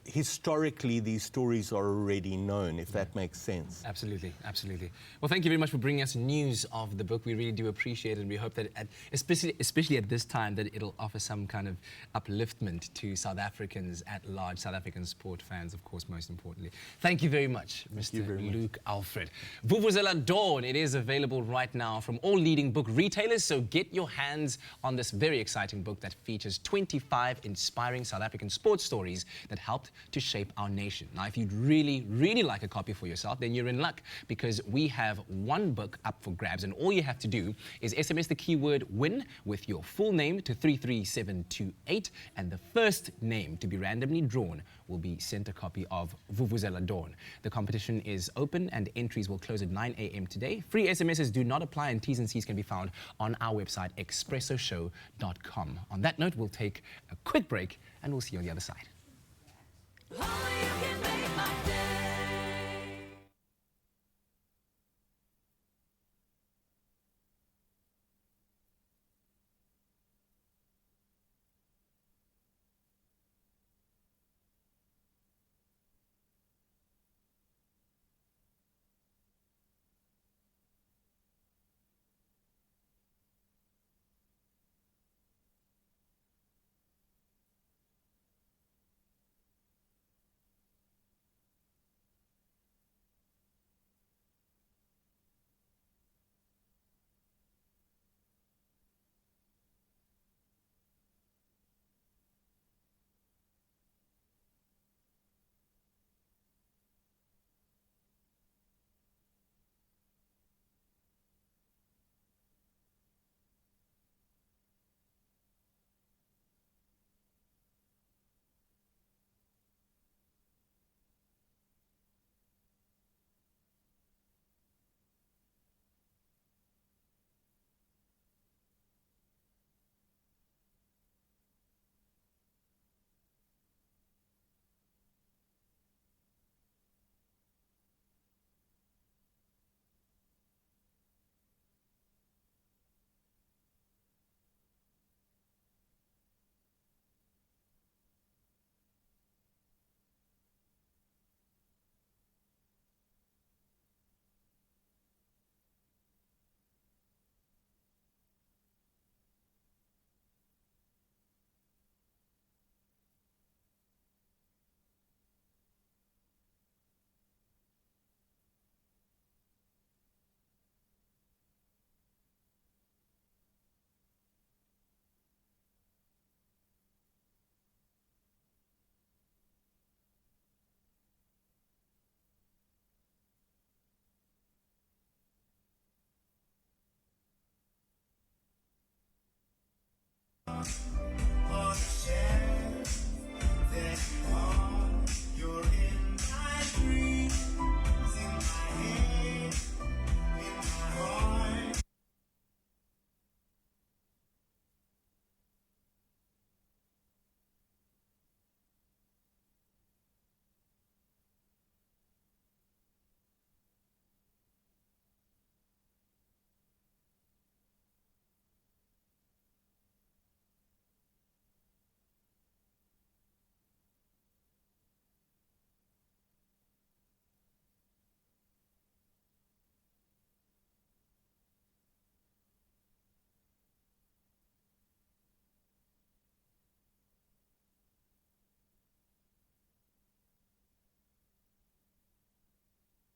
historically, these stories are already known, if that makes sense. Absolutely, absolutely. Well, thank you very much for bringing us news of the book. We really do appreciate it, and we hope that, especially at this time, that it'll offer some kind of upliftment to South Africans at large, South African sport fans, of course, most importantly. Thank you very much, Mr. Luke Alfred. Vuvuzela Dawn, it is available right now from all leading book retailers, so get your hands on this very exciting book that features 25 inspiring South African sports stories that helped to shape our nation. Now, if you'd really, really like a copy for yourself, then you're in luck, because we have one book up for grabs, and all you have to do is SMS the keyword WIN with your full name to 33728, and the first name to be randomly drawn will be sent a copy of Vuvuzela Dawn. The competition is open and entries will close at 9 a.m. today. Free SMSs do not apply, and T's and C's can be found on our website, expressoshow.com. On that note, we'll take a quick break and we'll see you on the other side.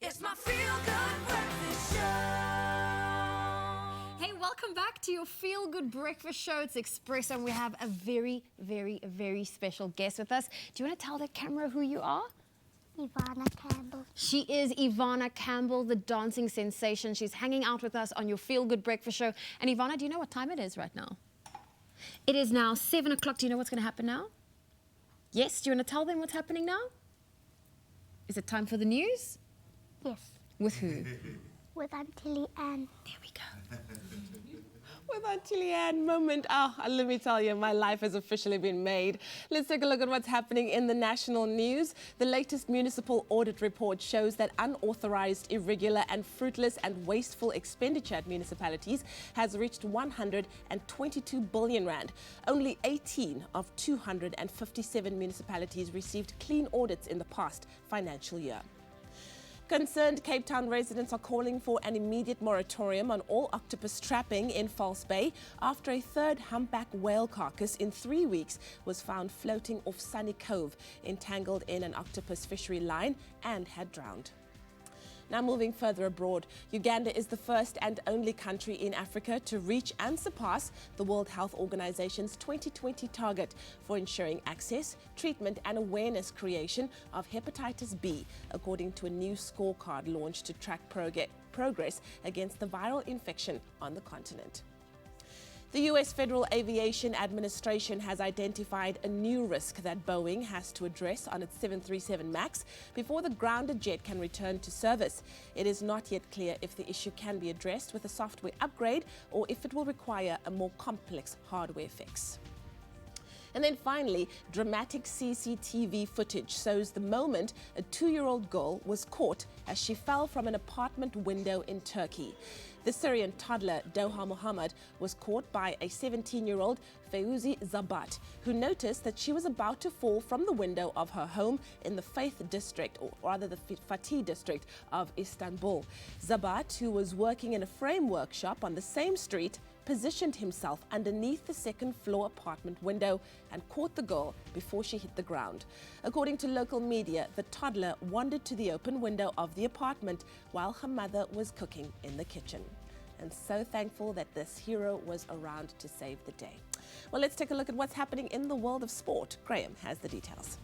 It's my feel-good breakfast show. Hey, welcome back to your Feel Good Breakfast Show. It's Expresso, and we have a very, very, very special guest with us. Do you want to tell the camera who you are? Ivana Campbell. She is Ivana Campbell, the dancing sensation. She's hanging out with us on your Feel Good Breakfast Show. And Ivana, do you know what time it is right now? It is now 7 o'clock. Do you know what's going to happen now? Yes? Do you want to tell them what's happening now? Is it time for the news? Yes. With who? With Auntie Anne. There we go. With Auntie Leanne moment. Oh, let me tell you, my life has officially been made. Let's take a look at what's happening in the national news. The latest municipal audit report shows that unauthorized, irregular and fruitless and wasteful expenditure at municipalities has reached 122 billion rand. Only 18 of 257 municipalities received clean audits in the past financial year. Concerned Cape Town residents are calling for an immediate moratorium on all octopus trapping in False Bay after a third humpback whale carcass in 3 weeks was found floating off Sunny Cove, entangled in an octopus fishery line and had drowned. Now moving further abroad, Uganda is the first and only country in Africa to reach and surpass the World Health Organization's 2020 target for ensuring access, treatment and awareness creation of hepatitis B, according to a new scorecard launched to track progress against the viral infection on the continent. The U.S. Federal Aviation Administration has identified a new risk that Boeing has to address on its 737 MAX before the grounded jet can return to service. It is not yet clear if the issue can be addressed with a software upgrade or if it will require a more complex hardware fix. And then finally, dramatic CCTV footage shows the moment a 2-year-old girl was caught as she fell from an apartment window in Turkey. The Syrian toddler Doha Mohammed was caught by a 17-year-old Feyuzi Zabat, who noticed that she was about to fall from the window of her home in the Faith district, or rather the Fatih district of Istanbul. Zabat, who was working in a frame workshop on the same street, positioned himself underneath the second-floor apartment window and caught the girl before she hit the ground. According to local media, the toddler wandered to the open window of the apartment while her mother was cooking in the kitchen. And so thankful that this hero was around to save the day. Well, let's take a look at what's happening in the world of sport. Graham has the details.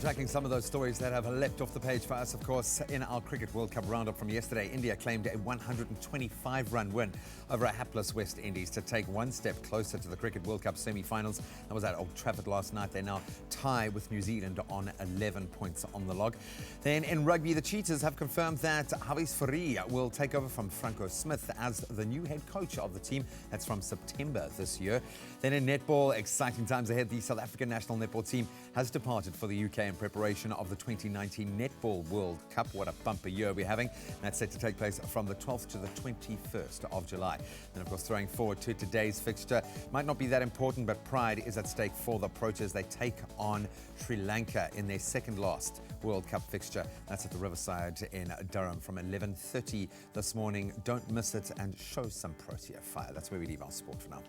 Tracking some of those stories that have leapt off the page for us, of course, in our Cricket World Cup roundup from yesterday. India claimed a 125-run win over a hapless West Indies to take one step closer to the Cricket World Cup semi-finals. That was at Old Trafford last night. They now tie with New Zealand on 11 points on the log. Then in rugby, the Cheetahs have confirmed that Hafiz Fourie will take over from Franco Smith as the new head coach of the team. That's from September this year. Then in netball, exciting times ahead. The South African national netball team has departed for the UK in preparation of the 2019 Netball World Cup. What a bumper year we're having. That's set to take place from the 12th to the 21st of July. And of course, throwing forward to today's fixture, might not be that important, but pride is at stake for the Proteas. They take on Sri Lanka in their second last World Cup fixture. That's at the Riverside in Durham from 11:30 this morning. Don't miss it and show some Protea fire. That's where we leave our sport for now.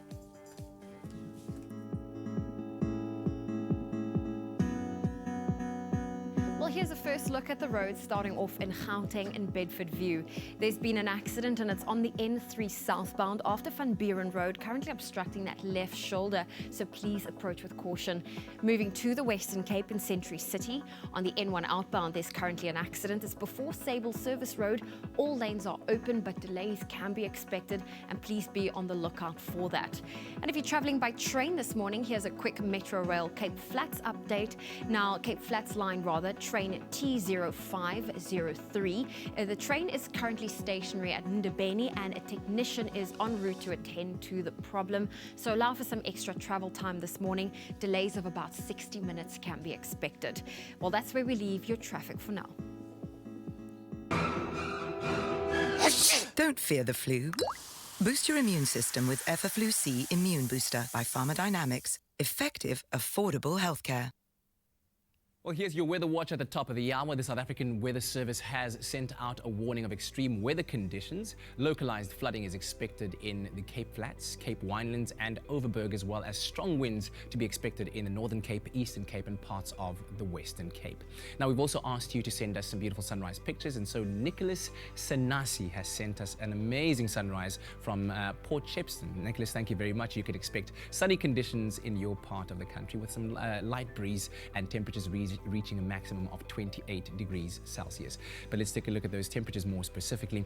Well, here's a first look at the roads starting off in Gauteng and Bedford View. There's been an accident and it's on the N3 southbound after Van Buren Road, currently obstructing that left shoulder, so please approach with caution. Moving to the Western Cape in Century City, on the N1 outbound there's currently an accident. It's before Sable Service Road. All lanes are open but delays can be expected and please be on the lookout for that. And if you're travelling by train this morning, here's a quick Metro Rail Cape Flats update. Now, Cape Flats line rather, train T0503. The train is currently stationary at Ndebeni and a technician is en route to attend to the problem. So allow for some extra travel time this morning. Delays of about 60 minutes can be expected. Well, that's where we leave your traffic for now. Don't fear the flu. Boost your immune system with Effaflu C Immune Booster by Pharmadynamics. Effective, affordable healthcare. Well, here's your weather watch at the top of the hour. The South African Weather Service has sent out a warning of extreme weather conditions. Localized flooding is expected in the Cape Flats, Cape Winelands and Overberg, as well as strong winds to be expected in the Northern Cape, Eastern Cape and parts of the Western Cape. Now, we've also asked you to send us some beautiful sunrise pictures, and so Nicholas Sanasi has sent us an amazing sunrise from Port Shepstone. Nicholas, thank you very much. You could expect sunny conditions in your part of the country with some light breeze and temperatures reaching reaching a maximum of 28 degrees Celsius. But let's take a look at those temperatures more specifically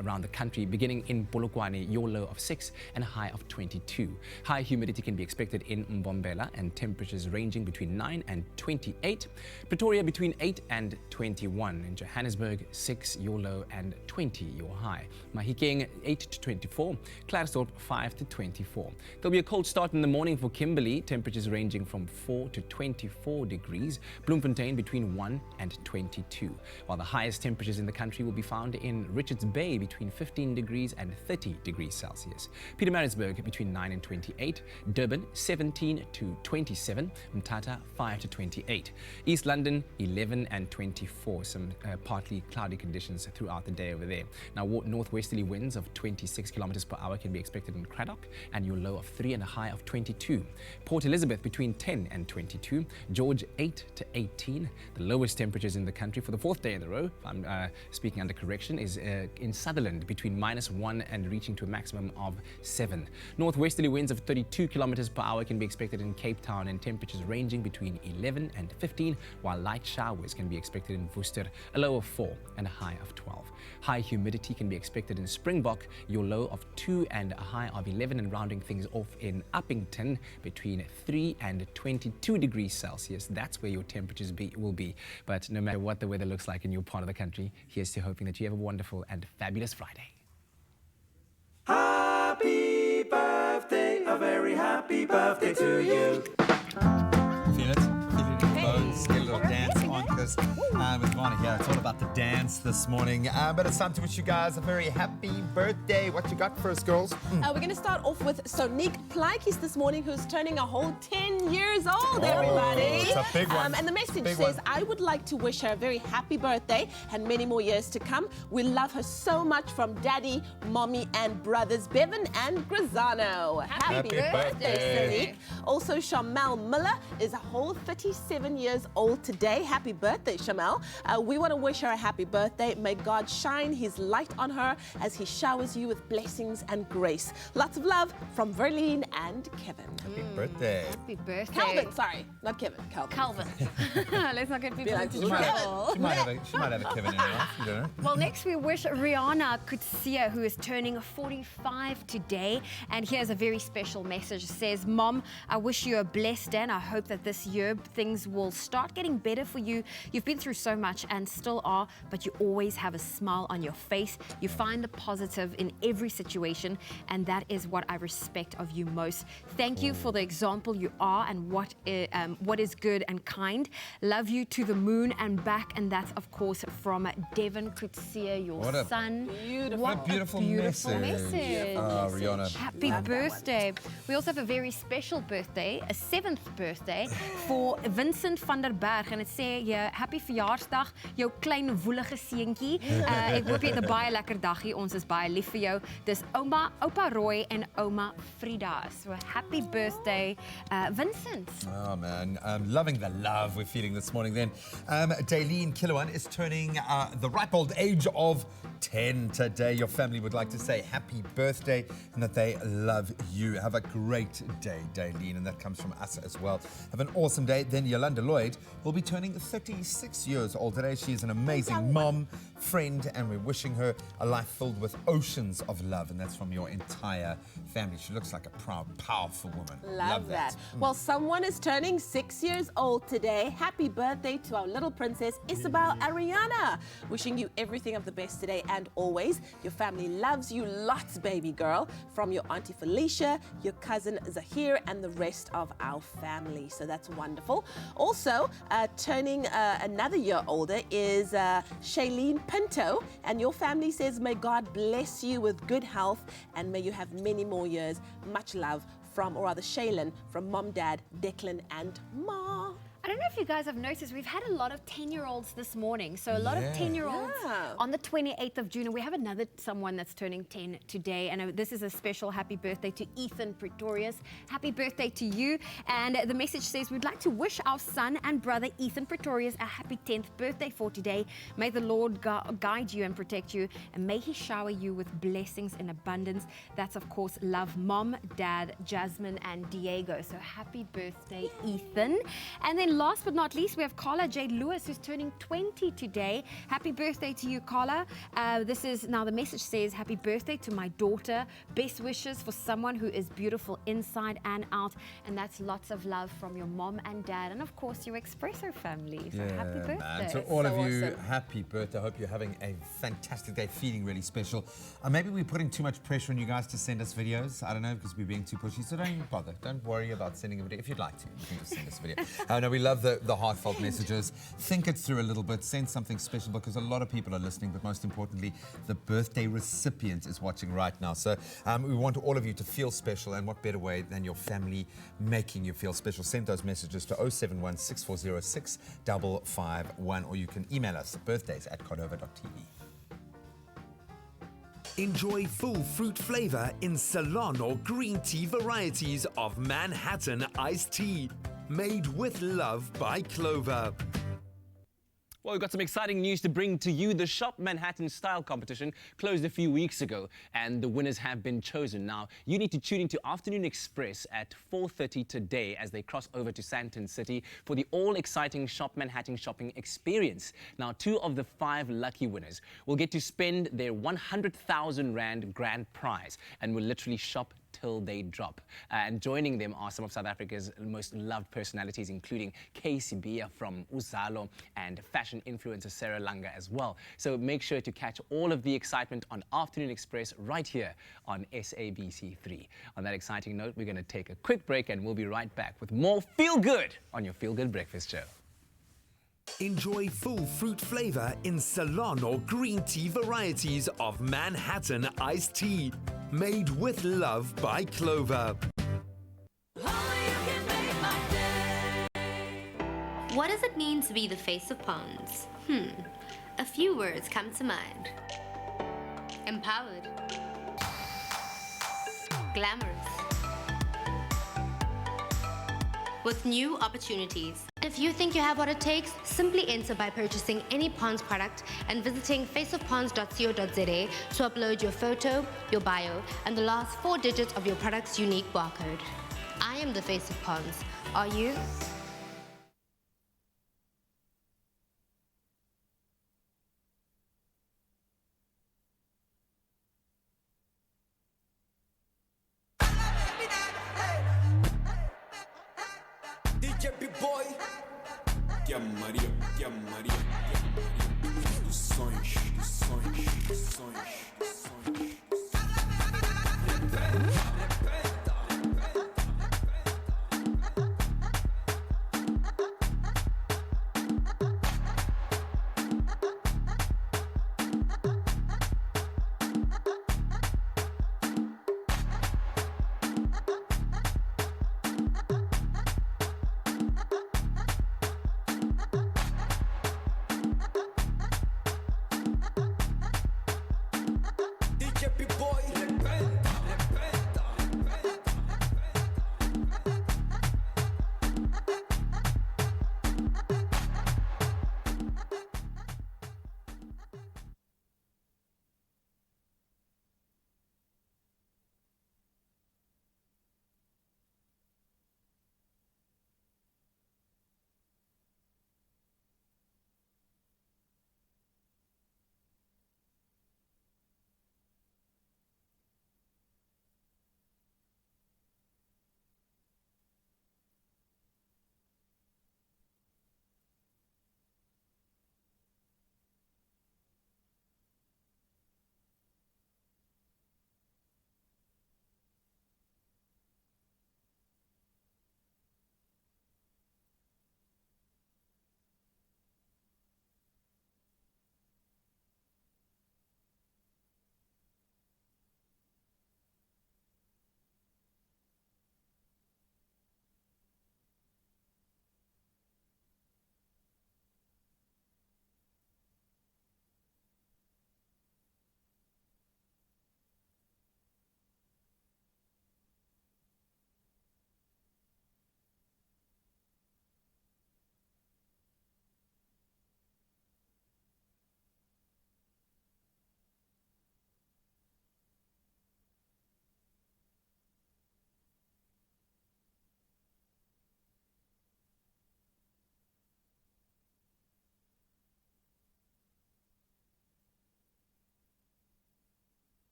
around the country, beginning in Polokwane, your low of 6 and a high of 22. High humidity can be expected in Mbombela and temperatures ranging between 9 and 28. Pretoria between 8 and 21. In Johannesburg, 6 your low and 20 your high. Mahikeng 8 to 24. Klerksdorp 5 to 24. There'll be a cold start in the morning for Kimberley, temperatures ranging from 4 to 24 degrees. Bloemfontein between 1 and 22. While the highest temperatures in the country will be found in Richards Bay between 15 degrees and 30 degrees Celsius. Pietermaritzburg between 9 and 28. Durban 17 to 27. Mthatha 5 to 28. East London 11 and 24. Some partly cloudy conditions throughout the day over there. Now northwesterly winds of 26 kilometers per hour can be expected in Craddock, and your low of 3 and a high of 22. Port Elizabeth between 10 and 22. George 8 to 18. The lowest temperatures in the country for the fourth day in a row, if I'm speaking under correction, is in Sutherland between -1 and reaching to a maximum of 7. Northwesterly winds of 32 kilometers per hour can be expected in Cape Town, and temperatures ranging between 11 and 15, while light showers can be expected in Worcester, a low of 4 and a high of 12. High humidity can be expected in Springbok, your low of 2 and a high of 11, and rounding things off in Uppington between 3 and 22 degrees Celsius. That's where your temperatures will be. But no matter what the weather looks like in your part of the country, here's to hoping that you have a wonderful and fabulous Friday. Happy birthday, a very happy birthday to you. Feel it? Feel it in your bones? Get a little dance on, because with Ivana here, it's all about the dance this morning. But it's time to wish you guys a very happy birthday. What you got for us, girls? We're going to start off with Sonique Plaatjes this morning, who's turning a whole 10 years old, everybody. It's a big one. And the message says, I would like to wish her a very happy birthday and many more years to come. We love her so much, from Daddy, Mommy, and brothers Bevan and Grisano. Happy birthday, Sonique. Also, Shamel Miller is a whole 37 years old today. Happy birthday, Shamel. We want to wish her a happy birthday. May God shine his light on her as he showers you with blessings and grace. Lots of love from Verlene and Kevin. Happy birthday. Happy birthday. Calvin, sorry. Not Kevin. Calvin. Let's not get people like, into She might trouble. have a Kevin in her life. You don't know. Well, next we wish Rihanna Kutsia, who is turning 45 today. And here's a very special message. It says, Mom, I wish you a blessed day, and I hope that this year things will start getting better for you. You've been through so much and still are, but you always have a smile on your face. You find the positive in every situation, and that is what I respect of you most. Thank you for the example you are and what is good and kind. Love you to the moon and back, and that's of course from Devon Kutsia, your son. What a beautiful message. Oh, Rihanna. Happy birthday. We also have a very special birthday, a 7th birthday for Vincent van der Berg, and it sê happy verjaarsdag, jou klein woelige seentjie. Ek hoop jy het 'n baie lekker dagie. Ons is baie lief vir jou. Dis Oupa Roy en Ouma Frida. So happy birthday, Vincent. Oh man, loving the love we're feeling this morning then. Daleen Kilowan is turning the ripe old age of 10 today. Your family would like to say happy birthday and that they love you. Have a great day, Daleen, and that comes from us as well. Have an awesome day. Then Yolanda Lloyd will be turning 36 years old today. She is an amazing mom, friend, and we're wishing her a life filled with oceans of love, and that's from your entire family. She looks like a proud, powerful woman. Love that. Well, someone is turning 6 years old today. Happy birthday to our little princess, Isabel Ariana. Wishing you everything of the best today and always. Your family loves you lots, baby girl. From your auntie Felicia, your cousin Zahir, and the rest of our family. So that's wonderful. Also, turning another year older is Shailene Pinto, and your family says, may God bless you with good health and may you have many more years. Much love from, or rather Shailene, from Mom, Dad, Declan, and Ma. I don't know if you guys have noticed, we've had a lot of 10-year-olds this morning. So a lot of 10-year-olds on the 28th of June. And we have another someone that's turning 10 today. And this is a special happy birthday to Ethan Pretorius. Happy birthday to you. And the message says, we'd like to wish our son and brother Ethan Pretorius a happy 10th birthday for today. May the Lord guide you and protect you. And may he shower you with blessings in abundance. That's, of course, love, Mom, Dad, Jasmine, and Diego. So happy birthday, Ethan. And then last but not least, we have Carla Jade Lewis, who's turning 20 today. Happy birthday to you, Carla. This is, now the message says, happy birthday to my daughter. Best wishes for someone who is beautiful inside and out. And that's lots of love from your mom and dad, and of course your Expresso family. So happy birthday. Man. To all of you, happy birthday. I hope you're having a fantastic day, feeling really special. Maybe we're putting too much pressure on you guys to send us videos. I don't know, because we're being too pushy. So don't bother. Don't worry about sending a video. If you'd like to, you can just send us a video. No, we love the heartfelt messages. Think it through a little bit. Send something special, because a lot of people are listening, but most importantly, the birthday recipient is watching right now. So we want all of you to feel special, and what better way than your family making you feel special. Send those messages to 071 6406 551, or you can email us at birthdays@cordova.tv. Enjoy full fruit flavor in Ceylon or green tea varieties of Manhattan iced tea. Made with love by Clover. Well, we've got some exciting news to bring to you. The Shop Manhattan Style competition closed a few weeks ago, and the winners have been chosen. Now, you need to tune into Afternoon Express at 4:30 today as they cross over to Sandton City for the all-exciting Shop Manhattan shopping experience. Now, 2 of the 5 lucky winners will get to spend their 100,000 Rand grand prize and will literally shop till they drop. And joining them are some of South Africa's most loved personalities, including KCB from Uzalo and fashion influencer Sarah Langa as well. So make sure to catch all of the excitement on Afternoon Express right here on SABC3. On that exciting note, we're going to take a quick break, and we'll be right back with more Feel Good on your Feel Good Breakfast Show. Enjoy full fruit flavor in Ceylon or green tea varieties of Manhattan iced tea. Made with love by Clover. What does it mean to be the face of Ponds? A few words come to mind. Empowered. Glamorous. With new opportunities. If you think you have what it takes, simply enter by purchasing any Ponds product and visiting faceofponds.co.za to upload your photo, your bio, and the last 4 digits of your product's unique barcode. I am the face of Ponds. Are you?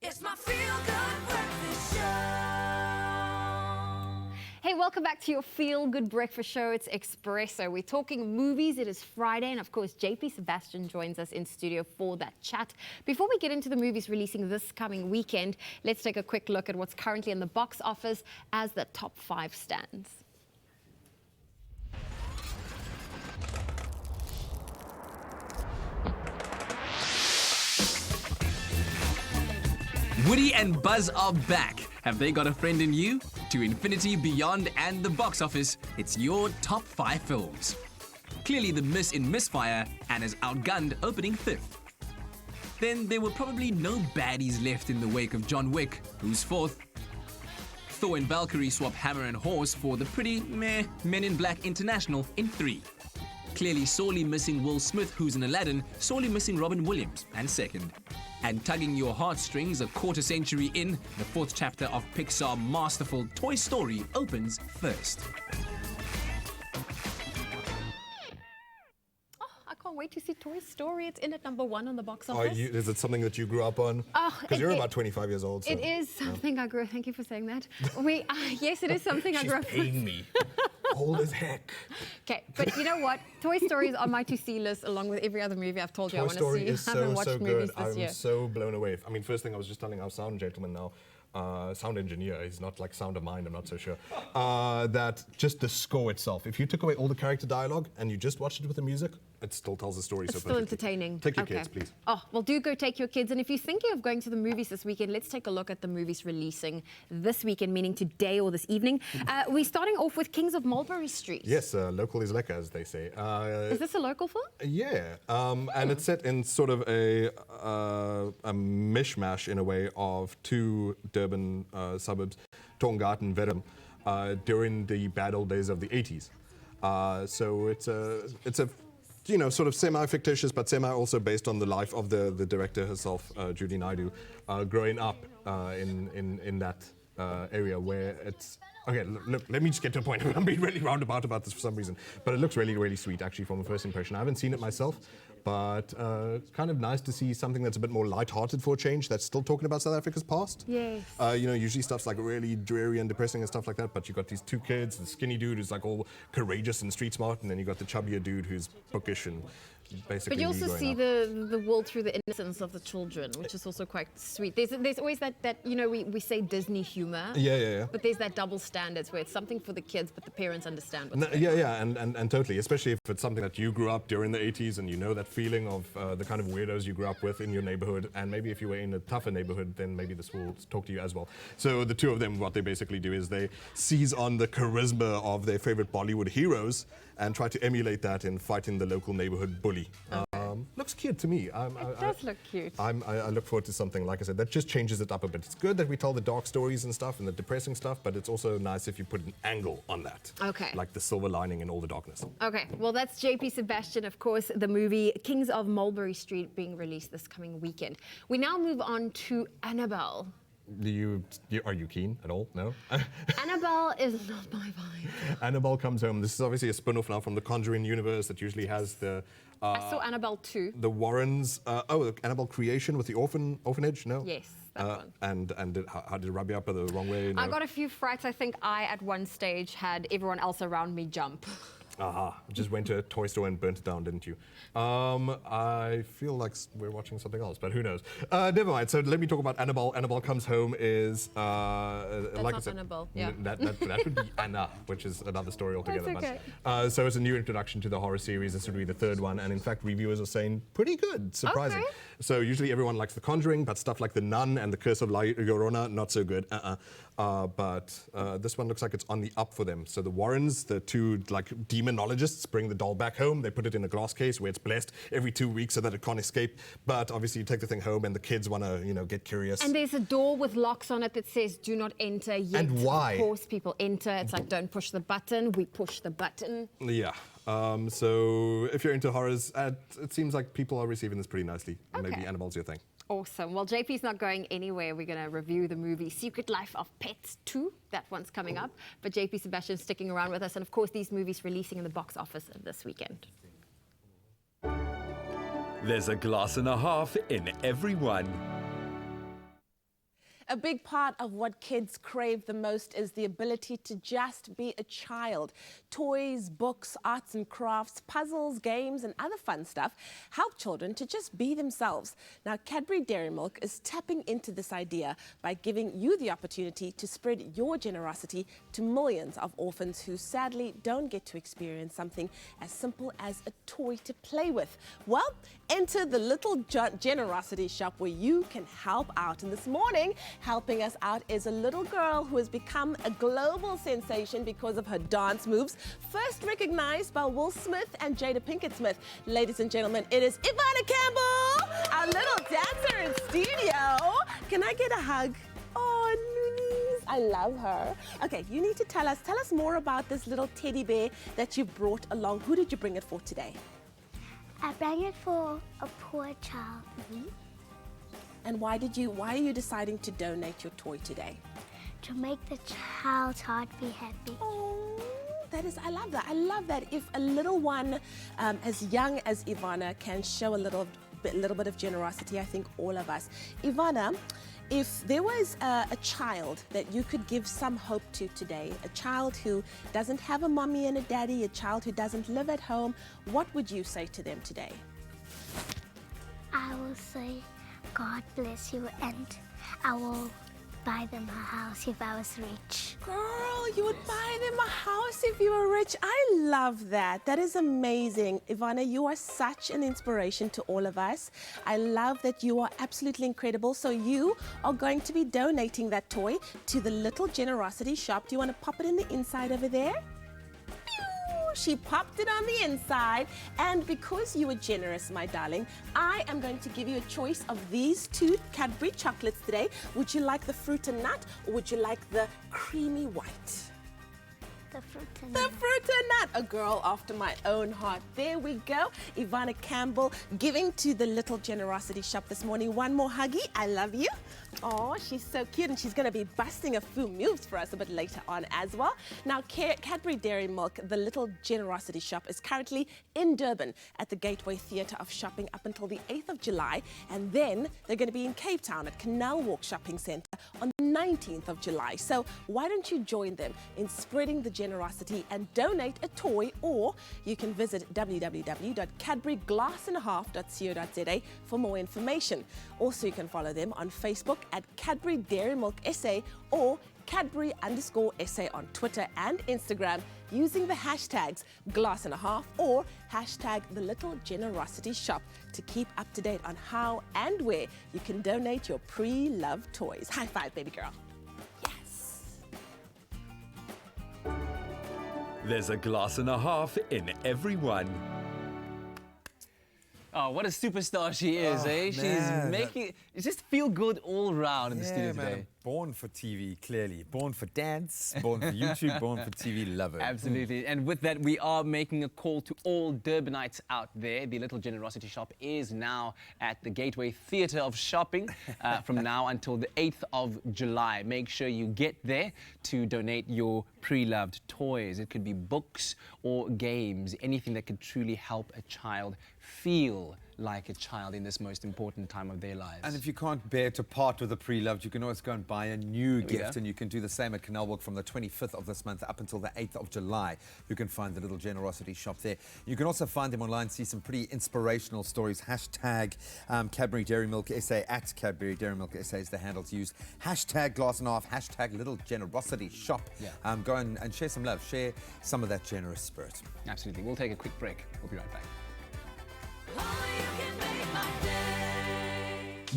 It's my feel-good breakfast show. Hey, welcome back to your Feel Good Breakfast Show. It's Expresso. We're talking movies. It is Friday, and of course, JP Sebastian joins us in studio for that chat. Before we get into the movies releasing this coming weekend, let's take a quick look at what's currently in the box office as the top 5 stands. Woody and Buzz are back. Have they got a friend in you? To infinity, beyond, and the box office, it's your top 5 films. Clearly the miss in Misfire and has outgunned opening 5th. Then there were probably no baddies left in the wake of John Wick, who's 4th. Thor and Valkyrie swap hammer and horse for the pretty meh Men in Black International in 3. Clearly sorely missing Will Smith, who's in Aladdin, sorely missing Robin Williams, and 2nd. And tugging your heartstrings a quarter century in, the 4th chapter of Pixar's masterful Toy Story opens first. Oh, I can't wait to see Toy Story. It's in at number 1 on the box office. Is it something that you grew up on? Because you're about 25 years old. So. It is something I grew up. Thank you for saying that. Yes, it is something I grew up. She's paying me. Old as heck. Okay, but you know what? Toy Story is on my to-see list along with every other movie I've told you I want to see. Toy Story is I haven't watched so movies good. this year. I'm so blown away. I mean, first thing I was just telling our sound gentleman now, sound engineer, he's not like sound of mind, I'm not so sure, that just the score itself, if you took away all the character dialogue and you just watched it with the music, it still tells the story It's so still perfectly. entertaining. Take your kids, please. Oh, well, do go take your kids. And if you're thinking of going to the movies this weekend, let's take a look at the movies releasing this weekend, meaning today or this evening. We're starting off with Kings of Mulberry Street. Yes, local is lekker, as they say. Is this a local film? Yeah, and it's set in sort of a mishmash in a way of 2 Durban suburbs, Tongaat and Verum, during the bad old days of the 80s. So it's a sort of semi-fictitious, but semi-also based on the life of the director herself, Judy Naidu, growing up in that area where it's... Okay, look, let me just get to a point. I'm being really roundabout about this for some reason. But it looks really, really sweet, actually, from a first impression. I haven't seen it myself, but kind of nice to see something that's a bit more lighthearted for a change, that's still talking about South Africa's past. Yes. Usually stuff's like really dreary and depressing and stuff like that, but you got these 2 kids, the skinny dude who's like all courageous and street smart, and then you got the chubbier dude who's bookish and basically. But you also see the world through the innocence of the children, which is also quite sweet. There's always that we say Disney humor. Yeah. But there's that double standards where it's something for the kids, but the parents understand what's and totally, especially if it's something that you grew up during the 80s and you know that feeling of the kind of weirdos you grew up with in your neighborhood, and maybe if you were in a tougher neighborhood, then maybe this will talk to you as well. So the 2 of them, what they basically do is they seize on the charisma of their favorite Bollywood heroes and try to emulate that in fighting the local neighborhood bully. Looks cute to me. It does look cute. I look forward to something, like I said, that just changes it up a bit. It's good that we tell the dark stories and stuff and the depressing stuff, but it's also nice if you put an angle on that. Okay. Like the silver lining in all the darkness. Okay, well, that's JP Sebastian, of course, the movie Kings of Mulberry Street being released this coming weekend. We now move on to Annabelle. Are you keen at all? No? Annabelle is not my vibe. Annabelle Comes Home. This is obviously a spin-off now from the Conjuring universe that usually has the... I saw Annabelle 2. The Warrens. Annabelle Creation with the orphanage, no? Yes, that one. And how did it rub you up the wrong way? No? I got a few frights. I think I, at one stage, had everyone else around me jump. Aha, just went to a toy store and burnt it down, didn't you? I feel like we're watching something else, but who knows? Never mind. So let me talk about Annabelle. Annabelle Comes Home is, That's like not I said, Annabelle, yeah. That would be Anna, which is another story altogether. That's okay. But, so it's a new introduction to the horror series. This would be the 3rd one, and in fact, reviewers are saying pretty good, surprising. Okay. So usually everyone likes The Conjuring, but stuff like The Nun and The Curse of La Llorona, not so good. But this one looks like it's on the up for them. So the Warrens, the 2 like demonologists, bring the doll back home. They put it in a glass case where it's blessed every 2 weeks so that it can't escape. But obviously you take the thing home and the kids want to, get curious. And there's a door with locks on it that says "Do not enter." Yet, and why? Of course, people enter. It's like, don't push the button. We push the button. Yeah. So if you're into horrors, it seems like people are receiving this pretty nicely. Okay. Maybe Annabelle's your thing. Awesome. Well, JP's not going anywhere. We're going to review the movie Secret Life of Pets 2. That one's coming up. But JP Sebastian's sticking around with us. And, of course, these movies releasing in the box office this weekend. There's a glass and a half in every one. A big part of what kids crave the most is the ability to just be a child. Toys, books, arts and crafts, puzzles, games, and other fun stuff help children to just be themselves. Now, Cadbury Dairy Milk is tapping into this idea by giving you the opportunity to spread your generosity to millions of orphans who sadly don't get to experience something as simple as a toy to play with. Well, enter the little generosity shop where you can help out. And this morning, helping us out is a little girl who has become a global sensation because of her dance moves, first recognized by Will Smith and Jada Pinkett Smith. Ladies and gentlemen, it is Ivana Campbell, our little dancer in studio. Can I get a hug? Oh, Noonies, I love her. Okay, you need to tell us more about this little teddy bear that you brought along. Who did you bring it for today? I bring it for a poor child. And why are you deciding to donate your toy today? To make the child's heart be happy. Oh, I love that. I love that. If a little one as young as Ivana can show a little bit of generosity, I think all of us. Ivana, if there was a child that you could give some hope to today, a child who doesn't have a mommy and a daddy, a child who doesn't live at home, what would you say to them today? I will say, God bless you, and I will buy them a house if I was rich. Girl, you would buy them a house if you were rich. I love that. That is amazing. Ivana, you are such an inspiration to all of us. I love that you are absolutely incredible. So you are going to be donating that toy to the Little Generosity Shop. Do you want to pop it in the inside over there? She popped it on the inside, and because you were generous, my darling, I am going to give you a choice of these two Cadbury chocolates today. Would you like the fruit and nut, or would you like the creamy white? The fruit and nut. The fruit and nut. A girl after my own heart. There we go. Ivana Campbell giving to the Little Generosity Shop this morning. One more huggy. I love you. Oh, she's so cute, and she's going to be busting a few moves for us a bit later on as well. Now, Cadbury Dairy Milk, the Little Generosity Shop, is currently in Durban at the Gateway Theatre of Shopping up until the 8th of July, and then they're going to be in Cape Town at Canal Walk Shopping Centre on the 19th of July. So why don't you join them in spreading the generosity and donate a toy, or you can visit www.cadburyglassandhalf.co.za for more information. Also, you can follow them on Facebook at Cadbury Dairy Milk SA or Cadbury_SA on Twitter and Instagram using the hashtags #glass&a_half or hashtag the Little Generosity Shop to keep up to date on how and where you can donate your pre-loved toys. High five, baby girl. Yes. There's a glass and a half in everyone. Oh, what a superstar she is, eh? Man, She's making it just feel good all around in the studio today. Man, born for TV, clearly. Born for dance, born for YouTube, born for TV, love her. Absolutely. And with that, we are making a call to all Durbanites out there. The Little Generosity Shop is now at the Gateway Theatre of Shopping from now until the 8th of July. Make sure you get there to donate your pre-loved toys. It could be books or games, anything that could truly help a child feel like a child in this most important time of their lives. And if you can't bear to part with the pre-loved, you can always go and buy a new gift, and you can do the same at Canal Walk from the 25th of this month up until the 8th of July. You can find the Little Generosity Shop there. You can also find them online, see some pretty inspirational stories. Hashtag Cadbury Dairy Milk SA, at Cadbury Dairy Milk SA is the handle to use. Hashtag glass and a half, hashtag Little Generosity Shop. Go and share some love, share some of that generous spirit. Absolutely. We'll take a quick break. We'll be right back.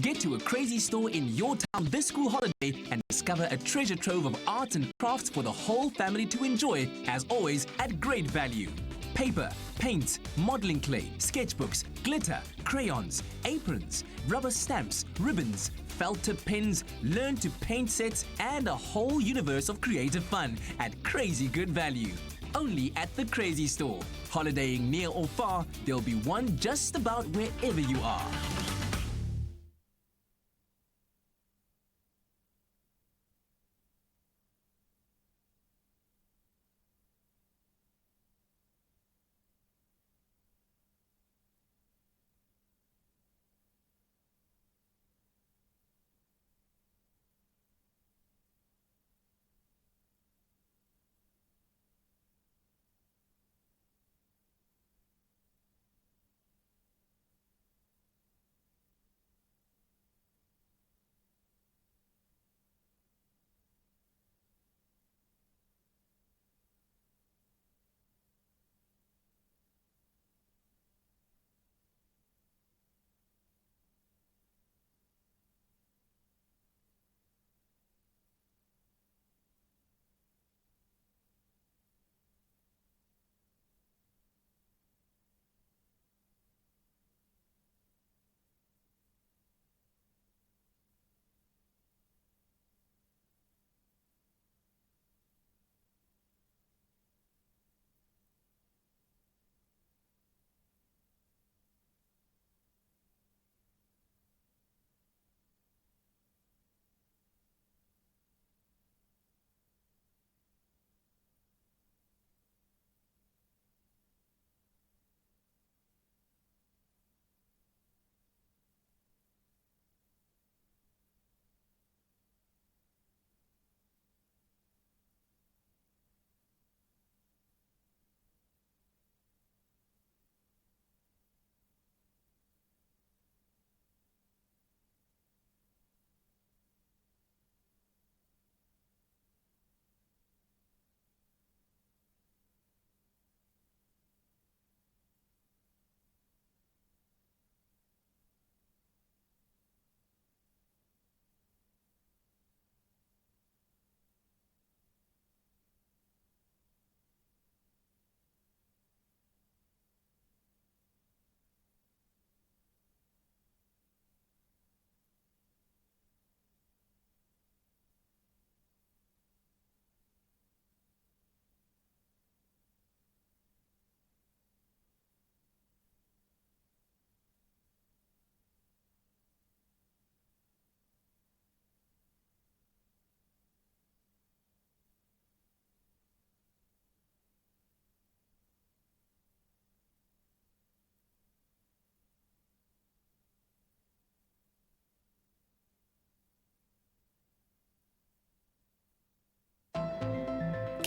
Get to a crazy store in your town this school holiday and discover a treasure trove of arts and crafts for the whole family to enjoy, as always, at great value. Paper, paints, modeling clay, sketchbooks, glitter, crayons, aprons, rubber stamps, ribbons, felt tip pens, learn to paint sets, and a whole universe of creative fun at crazy good value. Only at the Crazy Store. Holidaying near or far, there'll be one just about wherever you are.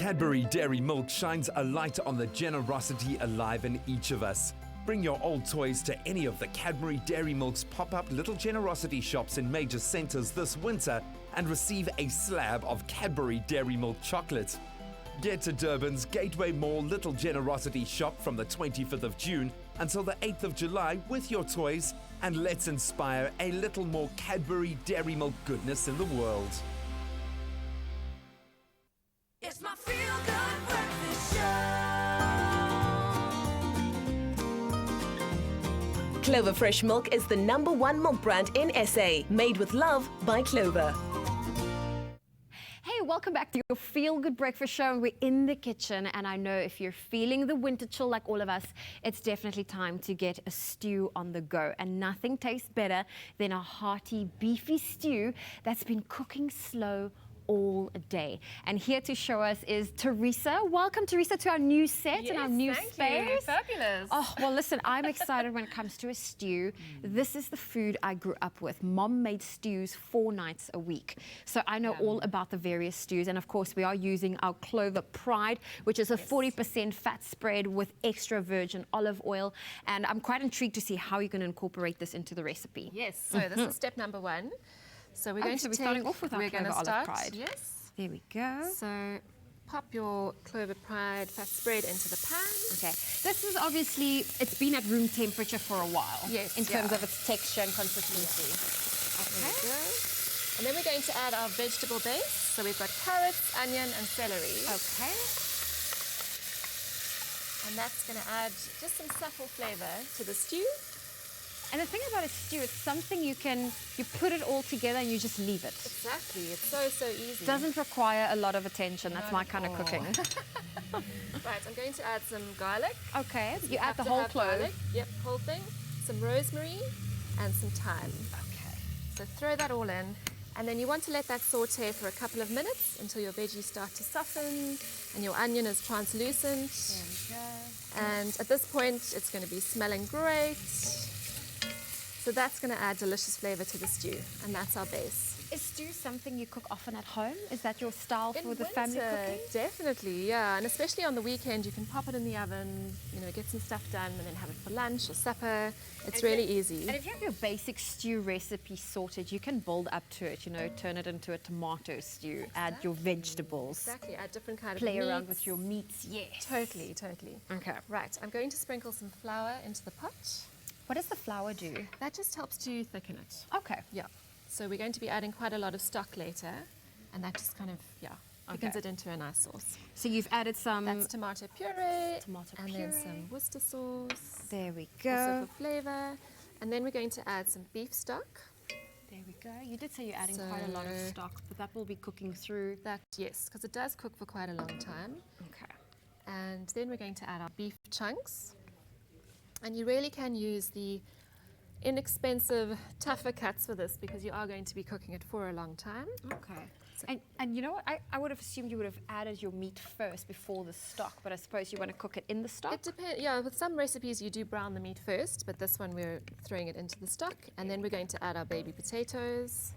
Cadbury Dairy Milk shines a light on the generosity alive in each of us. Bring your old toys to any of the Cadbury Dairy Milk's pop-up little generosity shops in major centres this winter and receive a slab of Cadbury Dairy Milk chocolate. Get to Durban's Gateway Mall Little Generosity Shop from the 25th of June until the 8th of July with your toys, and let's inspire a little more Cadbury Dairy Milk goodness in the world. It's my feel-good breakfast show. Clover Fresh Milk is the #1 milk brand in SA, made with love by Clover. Hey, welcome back to your Feel Good Breakfast Show. We're in the kitchen, and I know if you're feeling the winter chill like all of us, it's definitely time to get a stew on the go. And nothing tastes better than a hearty, beefy stew that's been cooking slow all day. And here to show us is Teresa. Welcome, Teresa, to our new set and our new space. You. Fabulous. Oh, well, listen, I'm excited when it comes to a stew. This is the food I grew up with. Mom made stews 4 nights a week. So I know all about the various stews. And of course, we are using our Clover Pride, which is a 40% fat spread with extra virgin olive oil. And I'm quite intrigued to see how you're going to incorporate this into the recipe. Yes, so this is step number 1. So we're going to starting off with our Clover Olive Pride. Yes. There we go. So pop your Clover Pride fat spread into the pan. Okay. This is obviously, it's been at room temperature for a while. Yes. In terms of its texture and consistency. Okay. There we go. And then we're going to add our vegetable base. So we've got carrots, onion, and celery. Okay. And that's going to add just some subtle flavour to the stew. And the thing about a stew, it's something you put it all together and you just leave it. Exactly, it's so easy. Doesn't require a lot of attention. That's my kind of cooking. Right, I'm going to add some garlic. Okay, So you add the whole clove. Garlic. Yep, whole thing. Some rosemary and some thyme. Okay. So throw that all in. And then you want to let that saute for a couple of minutes until your veggies start to soften and your onion is translucent. There we go. And at this point, it's going to be smelling great. So that's going to add delicious flavour to the stew, and that's our base. Is stew something you cook often at home? Is that your style for the winter, family cooking? Definitely, yeah. And especially on the weekend, you can pop it in the oven, get some stuff done, and then have it for lunch or supper. It's really easy. And if you have your basic stew recipe sorted, you can build up to it, turn it into a tomato stew, add your vegetables. Exactly, add different kind of Play meats. around with your meats, yes. Totally. Okay. Right, I'm going to sprinkle some flour into the pot. What does the flour do? That just helps to thicken it. Okay. Yeah. So we're going to be adding quite a lot of stock later, and that just kind of, thickens it into a nice sauce. So you've added some... That's tomato puree, and then some Worcester sauce. There we go. Also for flavour. And then we're going to add some beef stock. There we go. You did say you're adding quite a lot of stock, but that will be cooking through... Yes, because it does cook for quite a long time. Okay. And then we're going to add our beef chunks. And you really can use the inexpensive, tougher cuts for this because you are going to be cooking it for a long time. Okay. And you know what? I would have assumed you would have added your meat first before the stock, but I suppose you want to cook it in the stock? It depends. Yeah, with some recipes you do brown the meat first, but this one we're throwing it into the stock. And then we're going to add our baby potatoes.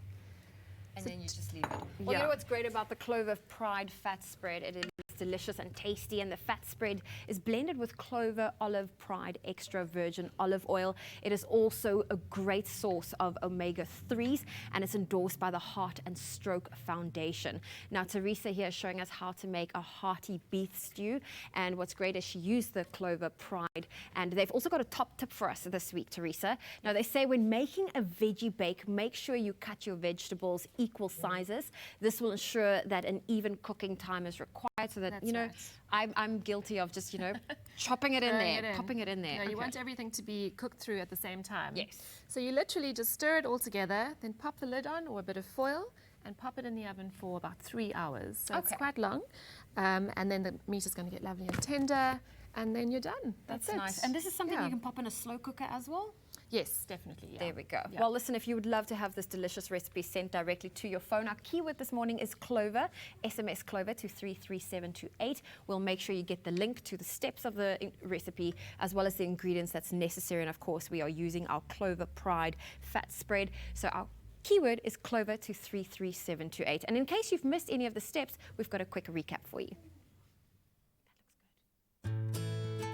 And then you just leave it. Well, you know what's great about the Clover Pride fat spread? It is delicious and tasty, and the fat spread is blended with Clover Olive Pride extra virgin olive oil. It is also a great source of omega-3s, and it's endorsed by the Heart and Stroke Foundation. Now, Teresa here is showing us how to make a hearty beef stew, and what's great is she used the Clover Pride, and they've also got a top tip for us this week, Teresa. Now, they say when making a veggie bake, make sure you cut your vegetables equal sizes. This will ensure that an even cooking time is required, so that, I'm guilty of just, chopping it in there, popping it in there. No, you want everything to be cooked through at the same time. Yes. So you literally just stir it all together, then pop the lid on or a bit of foil and pop it in the oven for about 3 hours. So it's quite long. And then the meat is going to get lovely and tender, and then you're done. That's it. Nice. And this is something you can pop in a slow cooker as well? Yes, definitely. Yeah. There we go. Yeah. Well, listen, if you would love to have this delicious recipe sent directly to your phone, our keyword this morning is Clover. SMS Clover to 33728. We'll make sure you get the link to the steps of the recipe as well as the ingredients that's necessary. And of course, we are using our Clover Pride fat spread. So our keyword is Clover to 33728. And in case you've missed any of the steps, we've got a quick recap for you.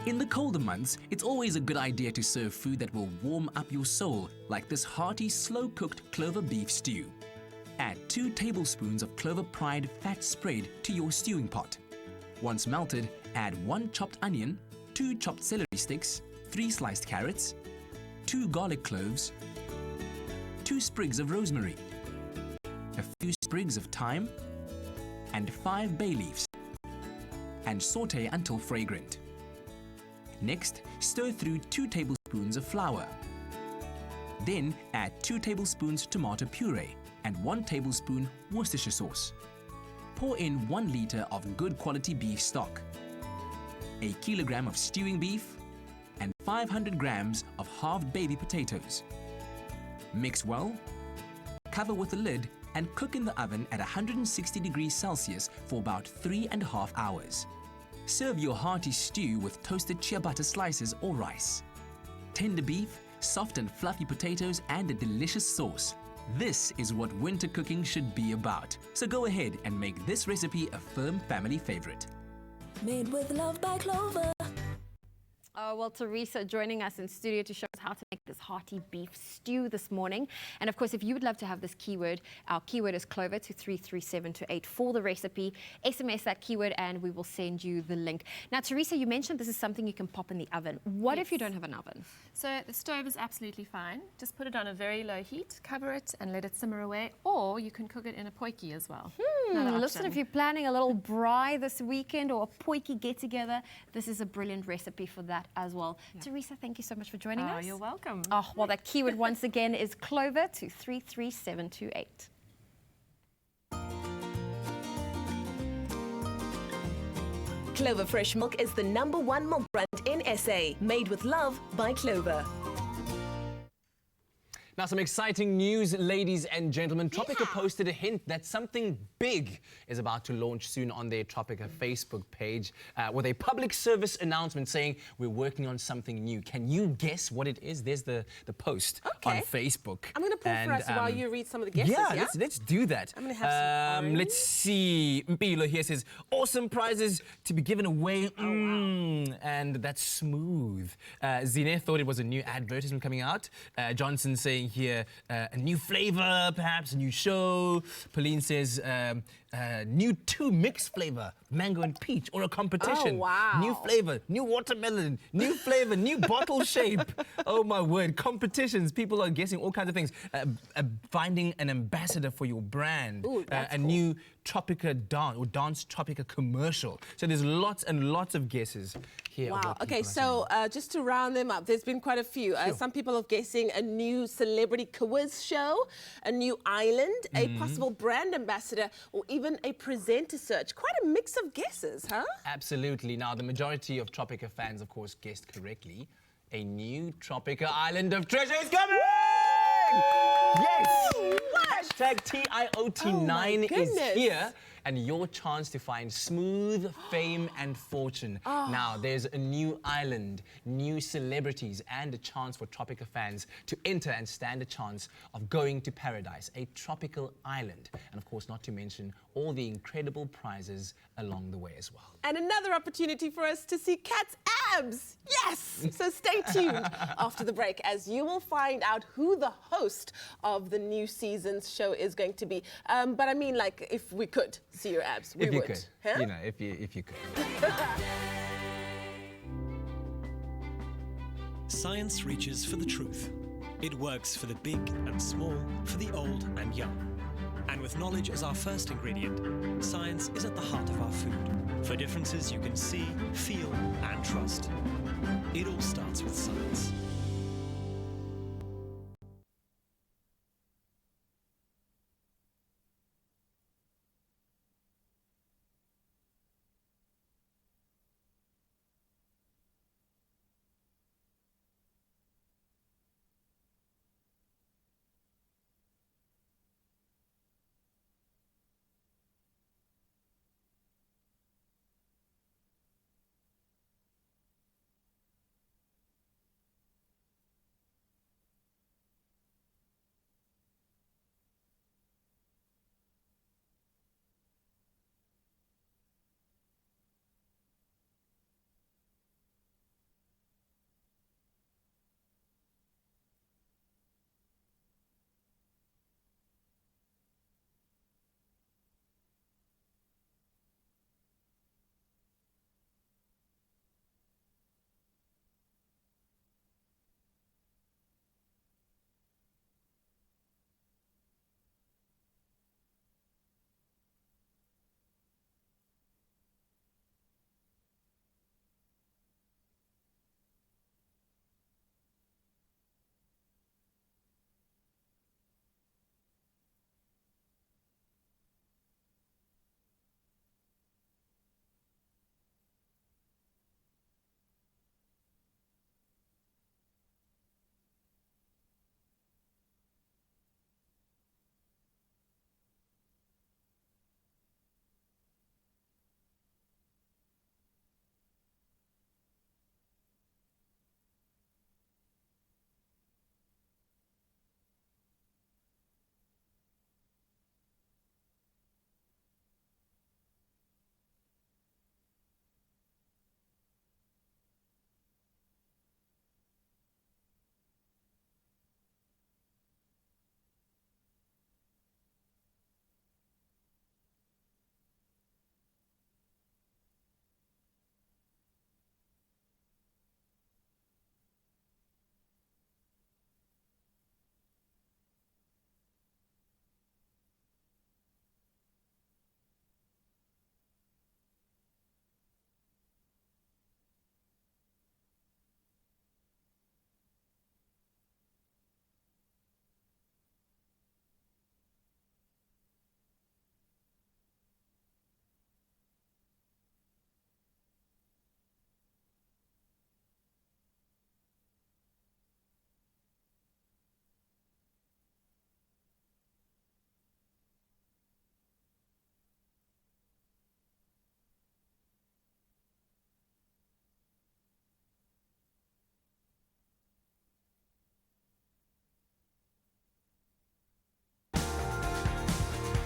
In the colder months, it's always a good idea to serve food that will warm up your soul, like this hearty, slow-cooked clover beef stew. Add 2 tablespoons of Clover Pride fat spread to your stewing pot. Once melted, add 1 chopped onion, 2 chopped celery sticks, 3 sliced carrots, 2 garlic cloves, 2 sprigs of rosemary, a few sprigs of thyme, and 5 bay leaves, and saute until fragrant. Next, stir through 2 tablespoons of flour. Then add 2 tablespoons tomato puree and 1 tablespoon Worcestershire sauce. Pour in 1 liter of good quality beef stock, a kilogram of stewing beef, and 500 grams of halved baby potatoes. Mix well, cover with a lid, and cook in the oven at 160 degrees Celsius for about 3.5 hours. Serve your hearty stew with toasted chia butter slices or rice. Tender beef, soft and fluffy potatoes, and a delicious sauce. This is what winter cooking should be about. So go ahead and make this recipe a firm family favorite. Made with love by Clover. Well, Teresa joining us in studio to show us how to make this hearty beef stew this morning. And of course, if you would love to have this keyword, our keyword is Clover to 33728 for the recipe. SMS that keyword and we will send you the link. Now, Teresa, you mentioned this is something you can pop in the oven. What if you don't have an oven? So the stove is absolutely fine. Just put it on a very low heat, cover it and let it simmer away. Or you can cook it in a potjie as well. Listen, if you're planning a little braai this weekend or a potjie get-together, this is a brilliant recipe for that as well. Yeah. Teresa, thank you so much for joining us. You're welcome. Oh, well, that keyword once again is Clover to 33728. Clover Fresh Milk is the #1 milk brand in SA, made with love by Clover. Now, some exciting news, ladies and gentlemen. Tropica posted a hint that something big is about to launch soon on their Tropica Facebook page with a public service announcement saying we're working on something new. Can you guess what it is? There's the post on Facebook. I'm going to pull for us while you read some of the guesses. Yeah, let's do that. I'm going to have some let's see. Mpilo here says, awesome prizes to be given away. And that's smooth. Zine thought it was a new advertisement coming out. Johnson saying here, a new flavor, perhaps a new show. Pauline says, new 2 mixed flavor, mango and peach, or a competition. Oh, wow. New flavor, new watermelon, new flavor, new bottle shape. Oh my word, competitions. People are guessing all kinds of things. Finding an ambassador for your brand. Ooh, that's a cool. new Tropica dance or Dance Tropica commercial. So there's lots and lots of guesses here. Wow. Okay, so just to round them up, there's been quite a few. Some people are guessing a new celebrity quiz show, a new island, a possible brand ambassador, or even a presenter search. Quite a mix of guesses, huh? Absolutely. Now, the majority of Tropica fans, of course, guessed correctly. A new Tropica Island of Treasure is coming! Yes! Hashtag TIOT9 is here. And your chance to find smooth fame and fortune. Now, there's a new island, new celebrities, and a chance for Tropica fans to enter and stand a chance of going to paradise, a tropical island. And of course, not to mention all the incredible prizes along the way as well. And another opportunity for us to see Kat's abs. Yes! So stay tuned after the break as you will find out who the host of the new season's show is going to be. But I mean, like, if we could see your abs, we would. If you could, huh? you know, if you could. Science reaches for the truth. It works for the big and small, for the old and young. And with knowledge as our first ingredient, science is at the heart of our food. For differences you can see, feel, and trust. It all starts with science.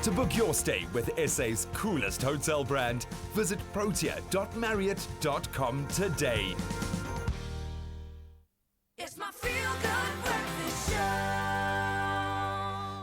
To book your stay with SA's coolest hotel brand, visit protea.marriott.com today. It's my feel-good breakfast show.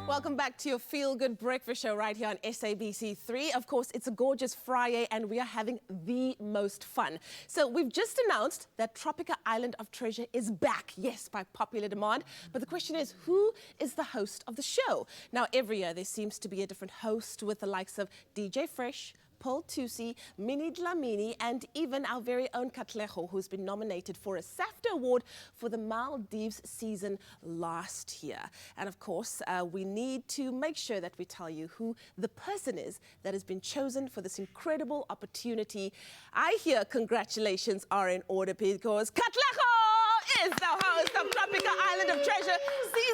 Welcome back to your Feel Good Breakfast Show right here on SABC3. Of course, it's a gorgeous Friday and we are having the most fun. So we've just announced that Tropica Island of Treasure is back, yes, by popular demand. But the question is, who is the host of the show? Now, every year there seems to be a different host with the likes of DJ Fresh, Paul Tusi, Minnie Dlamini, and even our very own Katlego, who's been nominated for a SAFTA Award for the Maldives season last year. And of course, we need to make sure that we tell you who the person is that has been chosen for this incredible opportunity. I hear congratulations are in order because Katlego is the host of Tropica Island of Treasure Season 9,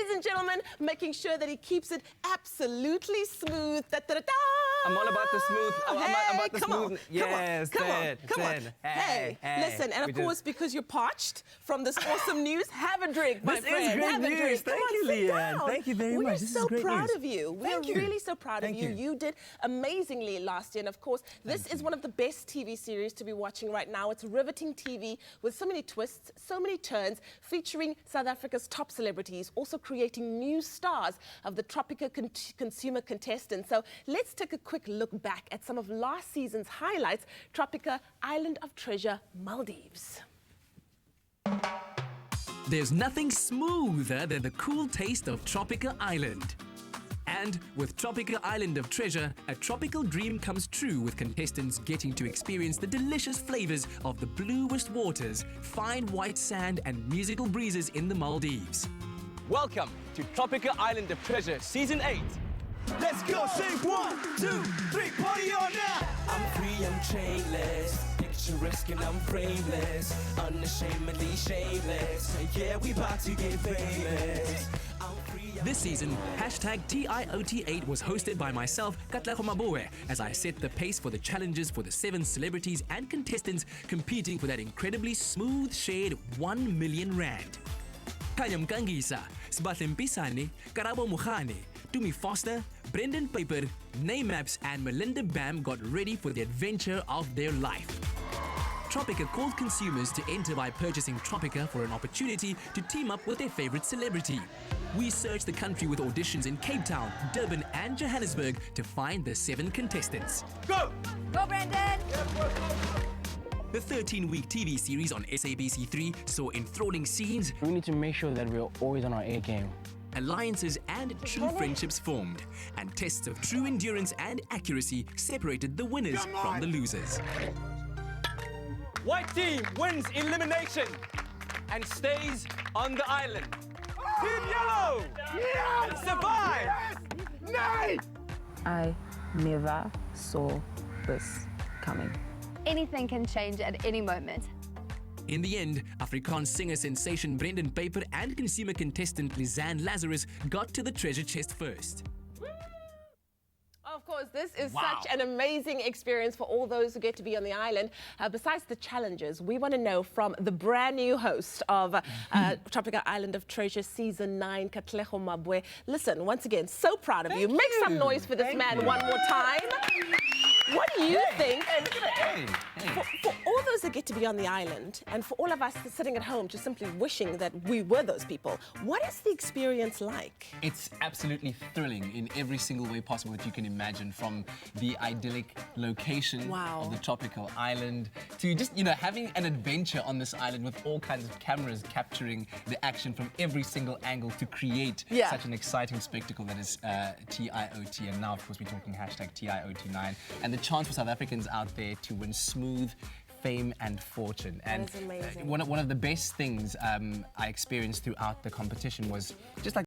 ladies and gentlemen, making sure that he keeps it absolutely smooth. Da-da-da-da. I'm all about the smooth. I'm about the come smooth. on, Yes, come on, Ted, come on. Ted. Hey, listen, and of course, because you're parched from this awesome news, have a drink, my This is friend. great Have a news. drink. Thank Come you, on, sit Leanne. down. Thank you very We much. are This is so great proud news. of you. We Thank are you. really so proud of Thank you. you. You did amazingly last year, and of course, this is one of the best TV series to be watching right now. It's riveting TV with so many twists, so many turns, featuring South Africa's top celebrities, also creating new stars of the Tropica consumer contestants. So let's take a quick look back at some of last season's highlights, Tropica Island of Treasure, Maldives. There's nothing smoother than the cool taste of Tropica Island. And with Tropica Island of Treasure, a tropical dream comes true with contestants getting to experience the delicious flavors of the bluest waters, fine white sand and musical breezes in the Maldives. Welcome to Tropica Island of Treasure Season 8. Let's go, sing 1, 2, 3, party on now! I'm free, I'm chainless, picturesque and I'm frameless, unashamedly shameless. Yeah, we about to get famous. This season, #TIOT8 was hosted by myself, Katlego Maboe, as I set the pace for the challenges for the 7 celebrities and contestants competing for that incredibly smooth shared 1 million rand. Kanyam Kangisa, Sbatlem Pisani, Karabo Mukhane, Tumi Foster, Brendan Piper, Naymaps and Melinda Bam got ready for the adventure of their life. Tropica called consumers to enter by purchasing Tropica for an opportunity to team up with their favorite celebrity. We searched the country with auditions in Cape Town, Durban and Johannesburg to find the 7 contestants. Go! Go, Brendan! The 13-week TV series on SABC3 saw enthralling scenes. We need to make sure that we're always on our A game. Alliances and true friendships formed, and tests of true endurance and accuracy separated the winners from the losers. White team wins elimination and stays on the island. Team Yellow! Yes! Survive! Yes! Nay! I never saw this coming. Anything can change at any moment. In the end, Afrikaans singer sensation Brendan Piper and consumer contestant Lizanne Lazarus got to the treasure chest first. Of course, this is such an amazing experience for all those who get to be on the island. Besides the challenges, we want to know from the brand new host of Tropica Island of Treasure Season 9, Katlego Maboe. Listen, once again, so proud of you. Make some noise for this man one more time. What do you think? For all those that get to be on the island, and for all of us sitting at home just simply wishing that we were those people, what is the experience like? It's absolutely thrilling in every single way possible that you can imagine, from the idyllic location of the tropical island to just, you know, having an adventure on this island with all kinds of cameras capturing the action from every single angle to create such an exciting spectacle that is TIOT. And now, of course, we're talking #TIOT9. And the chance for South Africans out there to win smooth fame and fortune. And that is amazing. One of the best things I experienced throughout the competition was just like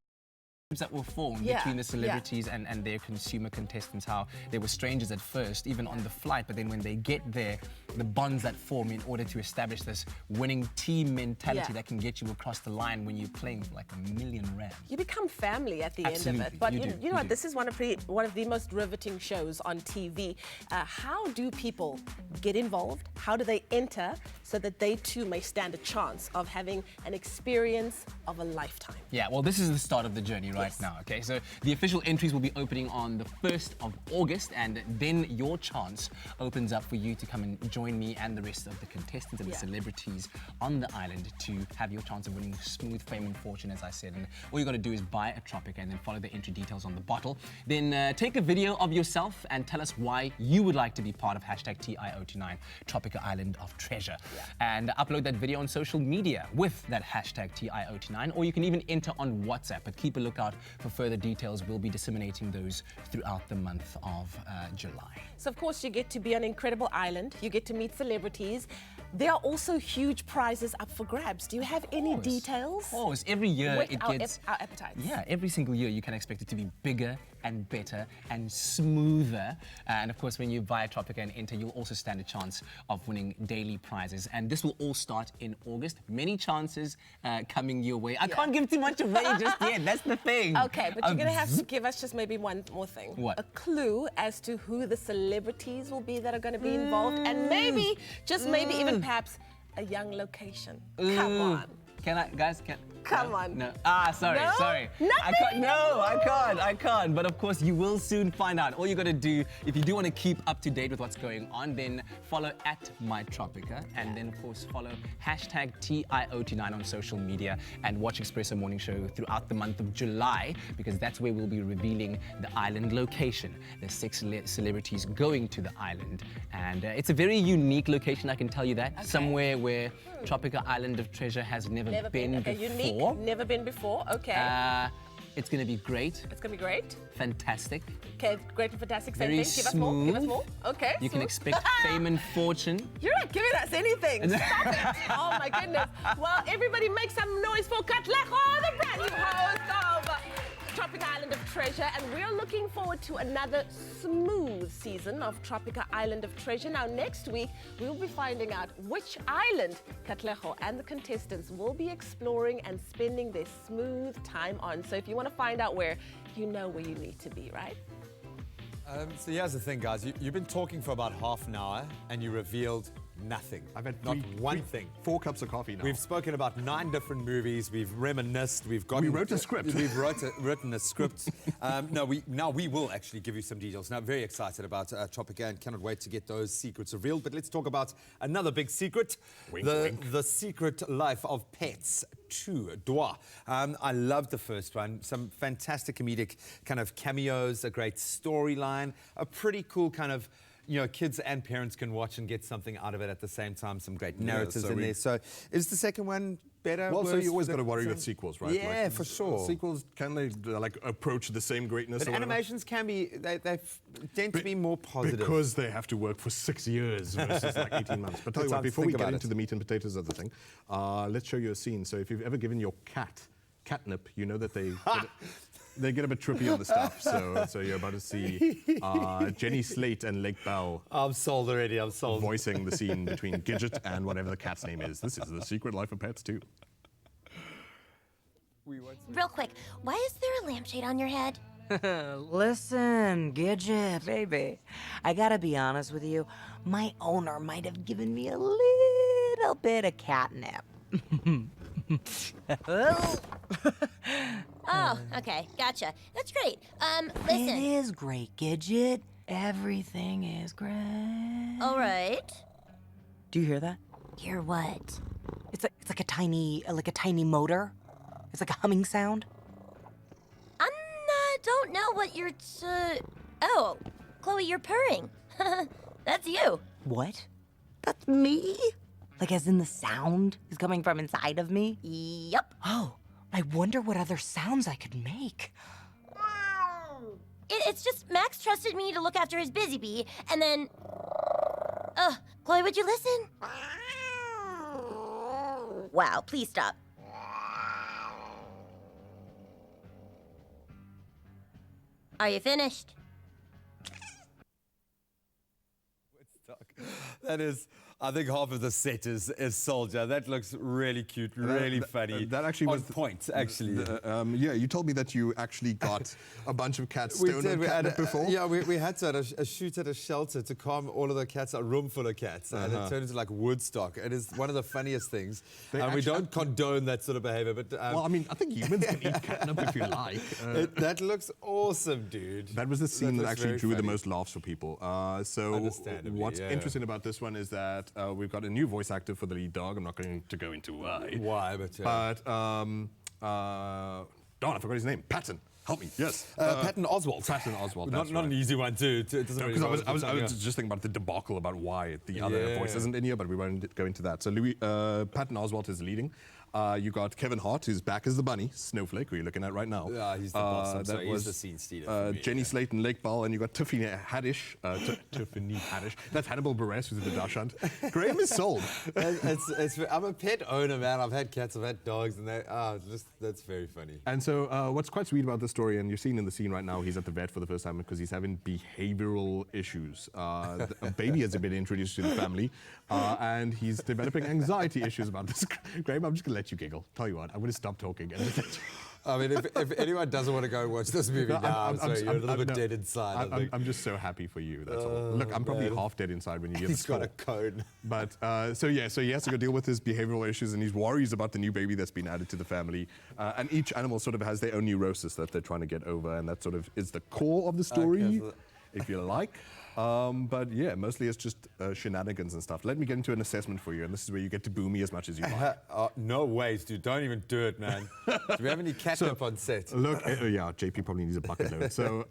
that were formed between the celebrities and their consumer contestants, how they were strangers at first, even on the flight, but then when they get there, the bonds that form in order to establish this winning team mentality that can get you across the line when you're playing for like #1 million rand. You become family at the end of it. But you know what, this is one of the most riveting shows on TV. How do people get involved? How do they enter so that they too may stand a chance of having an experience of a lifetime? Yeah, well, this is the start of the journey, right? right now. Okay, so the official entries will be opening on the 1st of August, and then your chance opens up for you to come and join me and the rest of the contestants and the celebrities on the island to have your chance of winning smooth fame and fortune, as I said. And all you got to do is buy a Tropica and then follow the entry details on the bottle. Then take a video of yourself and tell us why you would like to be part of hashtag TIO29 Tropica Island of Treasure. And upload that video on social media with that hashtag TIO29, or you can even enter on WhatsApp. But keep a lookout for further details. We'll be disseminating those throughout the month of July. So, of course, you get to be on an incredible island. You get to meet celebrities. There are also huge prizes up for grabs. Do you have any details? Of course, every year Whet it our gets... our appetites. Yeah, every single year you can expect it to be bigger and better and smoother. And of course, when you buy a Tropica and enter, you'll also stand a chance of winning daily prizes. And this will all start in August. Many chances coming your way. I can't give too much away just yet. That's the thing. Okay, but you're going to have to give us just maybe one more thing. What? A clue as to who the celebrities will be that are going to be involved. And maybe, just maybe even perhaps a young location. Come on. Can I, guys, Come on. No. Sorry. Nothing? I can't. But of course, you will soon find out. All you got to do, if you do want to keep up to date with what's going on, then follow @mytropica, and then of course follow hashtag TIO29 on social media, and watch Expresso Morning Show throughout the month of July, because that's where we'll be revealing the island location. There's 6 celebrities going to the island, and it's a very unique location, I can tell you that. Somewhere where Tropica Island of Treasure has never been before. Unique, never been before. Okay. It's going to be great. It's going to be great. Fantastic. Okay, great and fantastic. Same Very thing. Give us more. Give us smooth. more. Okay. You can expect fame and fortune. You're not giving us anything. Stop it. Oh my goodness. Well, everybody make some noise for Katlego, the brand new host of Tropica Island of Treasure, and we're looking forward to another smooth season of Tropica Island of Treasure. Now, next week, we'll be finding out which island Katlego and the contestants will be exploring and spending their smooth time on. So if you want to find out where, you know where you need to be, right? So here's the thing, guys. You've been talking for about half an hour, and you revealed nothing. I've had not one thing. 4 cups of coffee now. We've spoken about 9 different movies. We've reminisced. We wrote a script. We've written a script. Now we will actually give you some details. Now, I'm very excited about Tropica and cannot wait to get those secrets revealed. But let's talk about another big secret. Wink, wink. The Secret Life of Pets 2, Dwa. I loved the first one. Some fantastic comedic kind of cameos, a great storyline, a pretty cool kind of, you know, kids and parents can watch and get something out of it at the same time. Some great narratives in there. So is the second one better? Well, so worse? you always got to worry with sequels, right? Yeah, for sure. Sequels, can they like approach the same greatness? But or whatever? animations can be, they tend to be more positive. Because they have to work for 6 years versus like 18 months. But tell you what, before we get into the meat and potatoes of the thing, let's show you a scene. So if you've ever given your cat catnip, you know that they get a bit trippy on the stuff. So you're about to see Jenny Slate and Lake Bell. I'm sold already, I'm sold. Voicing the scene between Gidget and whatever the cat's name is. This is The Secret Life of Pets 2. Real quick, why is there a lampshade on your head? Listen, Gidget, baby. I gotta be honest with you. My owner might have given me a little bit of catnip. Oh, okay, gotcha. That's great. Listen. It is great, Gidget. Everything is great. All right. Do you hear that? Hear what? It's like a tiny motor. It's like a humming sound. Don't know what you're Oh, Chloe, you're purring. That's you. What? That's me? Like as in the sound is coming from inside of me? Yep. Oh, I wonder what other sounds I could make. It's just Max trusted me to look after his busy bee, and then... Chloe, would you listen? Wow, please stop. Are you finished? That is, I think half of the set is Soldier. That looks really cute, really funny. That actually on was point, actually. Yeah, you told me that you actually got a bunch of cats stoned on catnip before. Yeah, we had to have a shoot at a shelter to calm all of the cats, a room full of cats, and it turned into like Woodstock. It is one of the funniest things. And we don't condone that sort of behavior, but well, I mean, I think humans can eat catnip if you like. That looks awesome, dude. That was the scene that actually drew the most laughs for people. So what's yeah. interesting about this one is that we've got a new voice actor for the lead dog. I'm not going to go into why. Why, but darn, I forgot his name. Patton. Help me. Yes. Patton Oswalt. Patton Oswalt. Not an easy one, too. Because I was just thinking about the debacle about why the other voice isn't in here, but we won't go into that. So Patton Oswalt is leading. You got Kevin Hart, who's back as the bunny, Snowflake, who you're looking at right now. Yeah, he's the boss. I'm sorry, he's the scene stealer. Jenny Slate and Lake Ball, and you got Tiffany Haddish. Tiffany Haddish. That's Hannibal Buress, who's in the Dash Hunt. Graham is sold. I'm a pet owner, man. I've had cats, I've had dogs, and that's very funny. And so what's quite sweet about this story, and you're seeing in the scene right now, he's at the vet for the first time because he's having behavioral issues. A baby has been introduced to the family, and he's developing anxiety issues about this. Graham, I'm just going to let you giggle. Tell you what, I'm going to stop talking. And just I mean, if anyone doesn't want to go watch this movie now, I'm sorry, you're a little bit dead inside. I'm just so happy for you. That's all. Look, I'm probably half dead inside when you hear this. He's got a cone. But so he has to go deal with his behavioral issues, and he's worries about the new baby that's been added to the family. And each animal sort of has their own neurosis that they're trying to get over, and that sort of is the core of the story, if you like. But yeah, mostly it's just shenanigans and stuff. Let me get into an assessment for you, and this is where you get to boo me as much as you like. No ways, dude. Don't even do it, man. Do we have any catnip on set? Look, yeah, JP probably needs a bucket load. So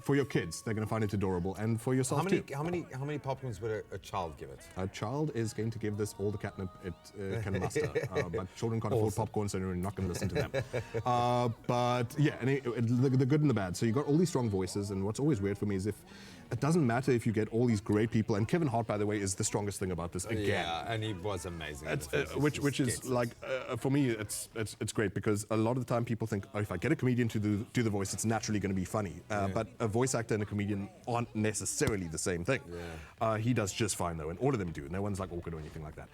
for your kids, they're going to find it adorable, and for yourself too. How many popcorns would a child give it? A child is going to give this all the catnip it can muster. But children can't afford popcorn, so you're not going to listen to them. But yeah, and the good and the bad. So you got all these strong voices, and what's always weird for me is if it doesn't matter if you get all these great people, and Kevin Hart, by the way, is the strongest thing about this again. Yeah, and he was amazing. Which is like, for me, it's great because a lot of the time people think, oh, if I get a comedian to do the voice, it's naturally going to be funny. But a voice actor and a comedian aren't necessarily the same thing. He does just fine though, and all of them do. No one's like awkward or anything like that.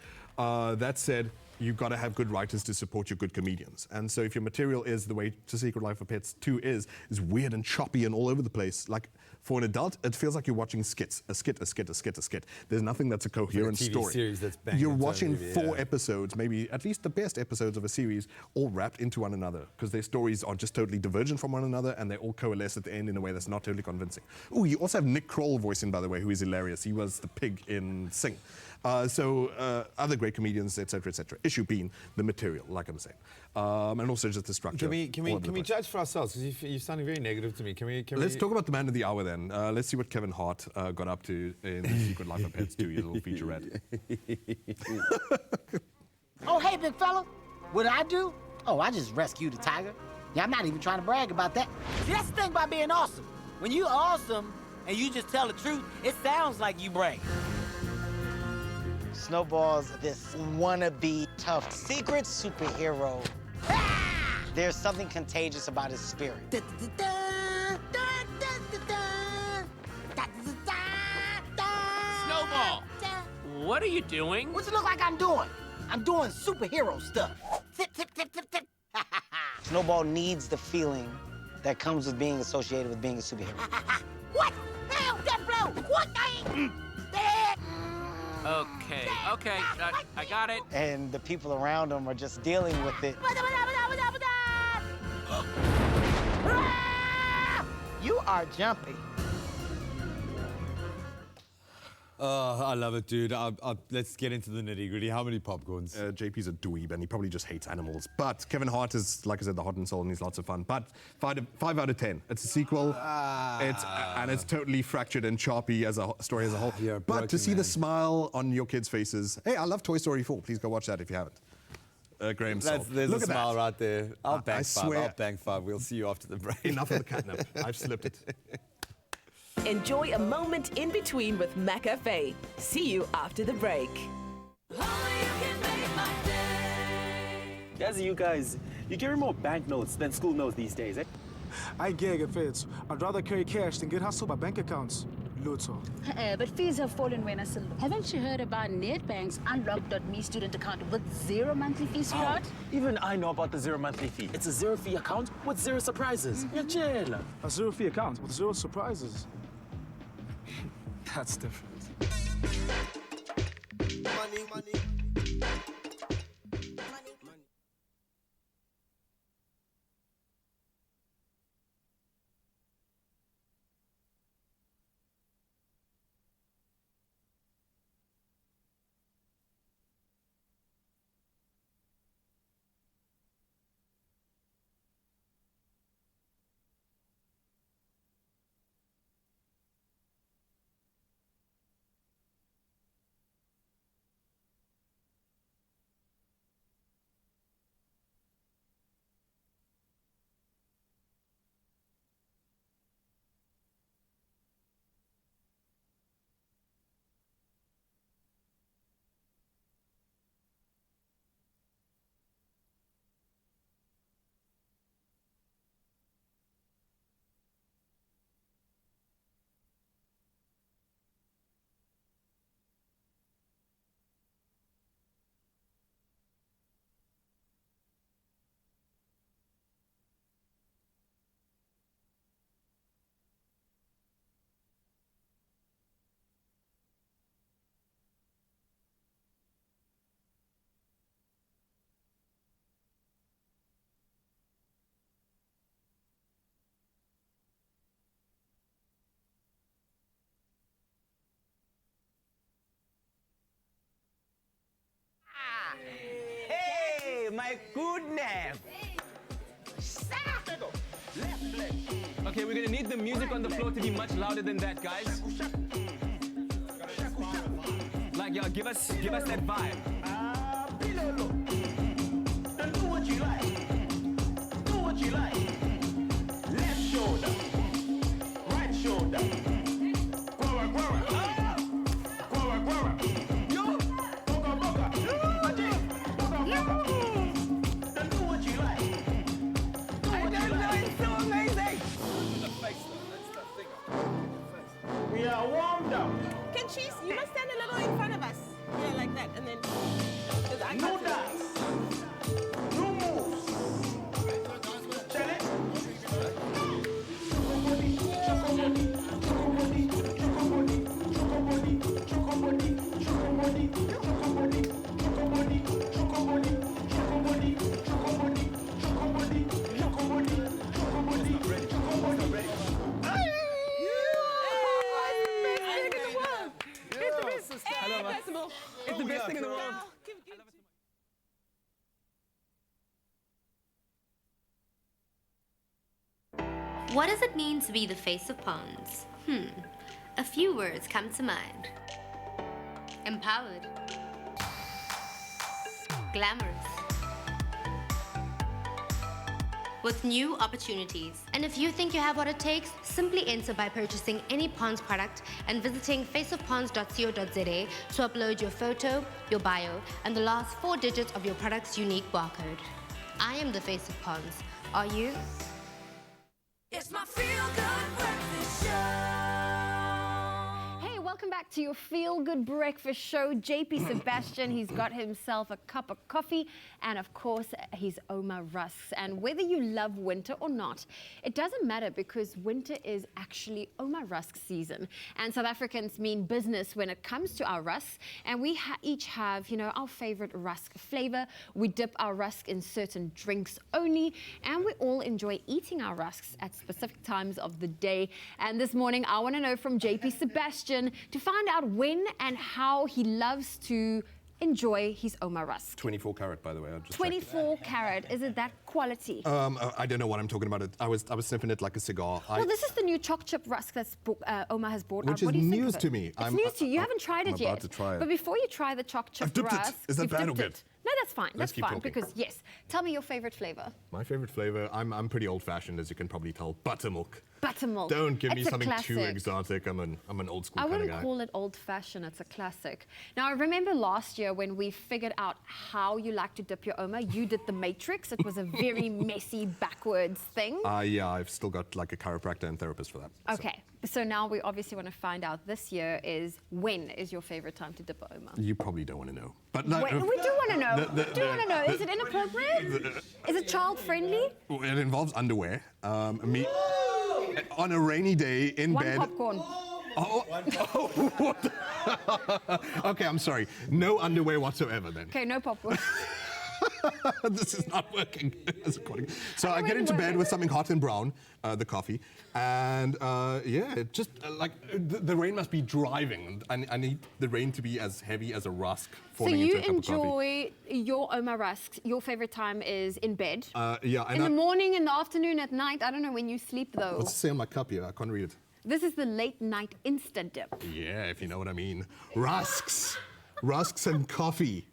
That said, you've got to have good writers to support your good comedians. And so if your material is the way To Secret Life of Pets 2 is weird and choppy and all over the place, like for an adult, it feels like you're watching skits. A skit. There's nothing that's a coherent TV story. Series that's banging you're into a watching movie, 4 episodes, maybe at least the best episodes of a series, all wrapped into one another because their stories are just totally divergent from one another and they all coalesce at the end in a way that's not totally convincing. Oh, you also have Nick Kroll voicing, by the way, who is hilarious. He was the pig in Sing. Other great comedians, etc., etc. Issue being the material, like I'm saying, and also just the structure. Can we judge for ourselves? Because you're sounding very negative to me. Let's talk about the man of the hour then. Let's see what Kevin Hart got up to in The Secret Life of Pets 2, his little featurette. Oh, hey, big fella. What did I do? Oh, I just rescued a tiger. Yeah, I'm not even trying to brag about that. See, that's the thing about being awesome. When you're awesome and you just tell the truth, it sounds like you brag. Snowball's this wannabe tough secret superhero. Ah! There's something contagious about his spirit. Snowball, what are you doing? What's it look like I'm doing? I'm doing superhero stuff. Tip, tip, tip, tip, tip. Snowball needs the feeling that comes with being associated with being a superhero. What? Hell, death blow! What? Okay, I got it. And the people around him are just dealing with it. You are jumpy. Oh, I love it, dude. Let's get into the nitty-gritty. How many popcorns? JP's a dweeb, and he probably just hates animals. But Kevin Hart is, like I said, the heart and soul, and he's lots of fun. But 5 out of 10. It's a sequel. It's totally fractured and choppy as a story as a whole. But to see the smile on your kids' faces. Hey, I love Toy Story 4. Please go watch that if you haven't. Graham sold. There's Look a smile that. right there. I'll bang I 5. swear. I'll bang 5. We'll see you after the break. Enough of the catnip. I've slipped it. Enjoy a moment in between with McAfee. See you after the break. As you guys, you carry more banknotes than school notes these days, eh? I gig if it's. I'd rather carry cash than get hustled by bank accounts. Lutho. But fees have fallen when I still look. Haven't you heard about Nedbank's Unlock.me student account with 0 monthly fees throughout? Even I know about the 0 monthly fee. It's a 0 fee account with 0 surprises. Yeah, A 0 fee account with 0 surprises. That's different. Money. Hey, my goodness! Okay, we're gonna need the music on the floor to be much louder than that, guys. Like, yeah, give us that vibe. Do what you like. Do what you like. Left shoulder. Right shoulder. Guara, guara. Guara, guara. Yo! Boga, boga. Boga, boga. Then do what you like. Do what you like. It's so amazing! We are warmed up. Can Cheese, you must stand a little in front of us. Yeah, like that, and then... No dance. No moves. Tell it. It's the best thing in the world. What does it mean to be the face of Ponds? A few words come to mind. Empowered. Glamorous. With new opportunities. And if you think you have what it takes, simply enter by purchasing any Ponds product and visiting faceofponds.co.za to upload your photo, your bio, and the last 4 digits of your product's unique barcode. I am the face of Ponds. Are you? It's my feel-good breakfast show. Hey, welcome back to your feel-good breakfast show. JP Sebastian, he's got himself a cup of coffee and, of course, his Ouma rusks. And whether you love winter or not, it doesn't matter because winter is actually Ouma rusk season. And South Africans mean business when it comes to our rusks. And we each have, you know, our favorite rusk flavor. We dip our rusk in certain drinks only. And we all enjoy eating our rusks at specific times of the day. And this morning, I want to know from JP Sebastian to find out when and how he loves to enjoy his Ouma rusk. 24 carat, by the way. 24 carat. Is it that quality? I don't know what I'm talking about. I was sniffing it like a cigar. Well, this is the new choc chip rusk that's Ouma has brought out. Which is what do you think news of it? to me. It's news to you. You haven't tried it I'm yet. about to try it. But before you try the choc chip I've dipped it. rusk, Is that you've bad or dipped good? it. No, that's fine. Let's That's keep fine talking. because yes. Tell me your favorite flavor. My favorite flavor, I'm pretty old-fashioned, as you can probably tell. Buttermilk. buttermilk. Don't give me It's a something too classic. exotic. I'm an old school I kind of wouldn't guy. call it old-fashioned. It's a classic. Now, I remember last year when we figured out how you like to dip your Ouma, you did the matrix. It was a very messy, backwards thing. Yeah, I've still got like a chiropractor and therapist for that. Okay, so now we obviously want to find out this year is when is your favorite time to dip a Ouma? You probably don't want to know. But We do want to know. We do want to know. Is it inappropriate? Is it child-friendly? It involves underwear. Me on a rainy day in One bed. popcorn. What? Okay, I'm sorry. No underwear whatsoever then. Okay, no popcorn. This is not working. So I get into bed with something hot and brown, the coffee, and yeah, it just like the rain must be driving. I need the rain to be as heavy as a rusk So falling you into a cup of coffee. enjoy your Ouma rusks. Your favorite time is in bed. Yeah, In the morning, in the afternoon, at night. I don't know when you sleep though. What's it say on my cup here? I can't read it. This is the late night Insta dip. Yeah, if you know what I mean. Rusks. Rusks and coffee.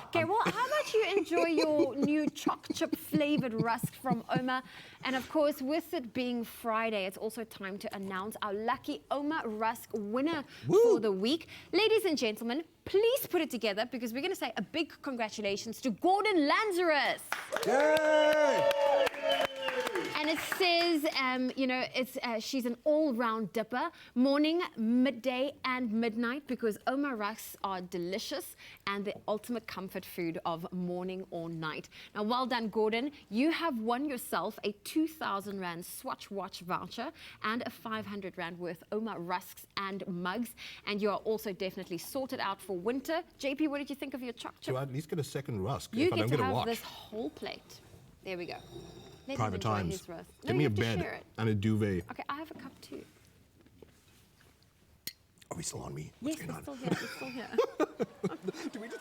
Okay, well, how about you enjoy your new choc chip flavored rusk from Ouma? And of course, with it being Friday, it's also time to announce our lucky Ouma rusk winner for the week. Ladies and gentlemen, please put it together because we're going to say a big congratulations to Gordon Lazarus. Yay! And it says, you know, she's an all-round dipper, morning, midday, and midnight, because Ouma rusks are delicious and the ultimate comfort food of morning or night. Now, well done, Gordon. You have won yourself a 2,000 Rand Swatch Watch voucher and a 500 Rand worth Ouma rusks and mugs. And you are also definitely sorted out for winter. JP, what did you think of your choc chip? So I at least get a second rusk You if I get don't to get a have watch. this whole plate. There we go. Let him Private enjoy times. his roast. No, Get me you a have to bed share it. and a duvet. Okay, I have a cup too. Are we still on me? Yes, What's going we're on? still here. We're still here.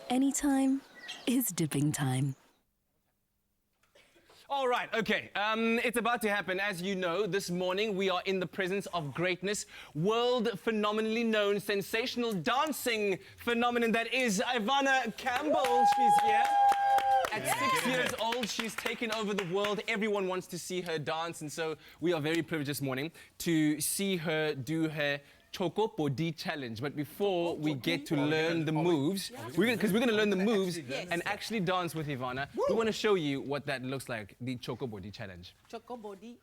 Anytime is dipping time. All right, okay. It's about to happen. As you know, this morning we are in the presence of greatness, world phenomenally known, sensational dancing phenomenon that is Ivana Campbell. She's here. At 6 years old, she's taken over the world. Everyone wants to see her dance, and so we are very privileged this morning to see her do her Choco Body Challenge. But before we get to learn the moves, because we're going to learn the moves and actually dance with Ivana, we want to show you what that looks like, the Choco Body Challenge. Choco body.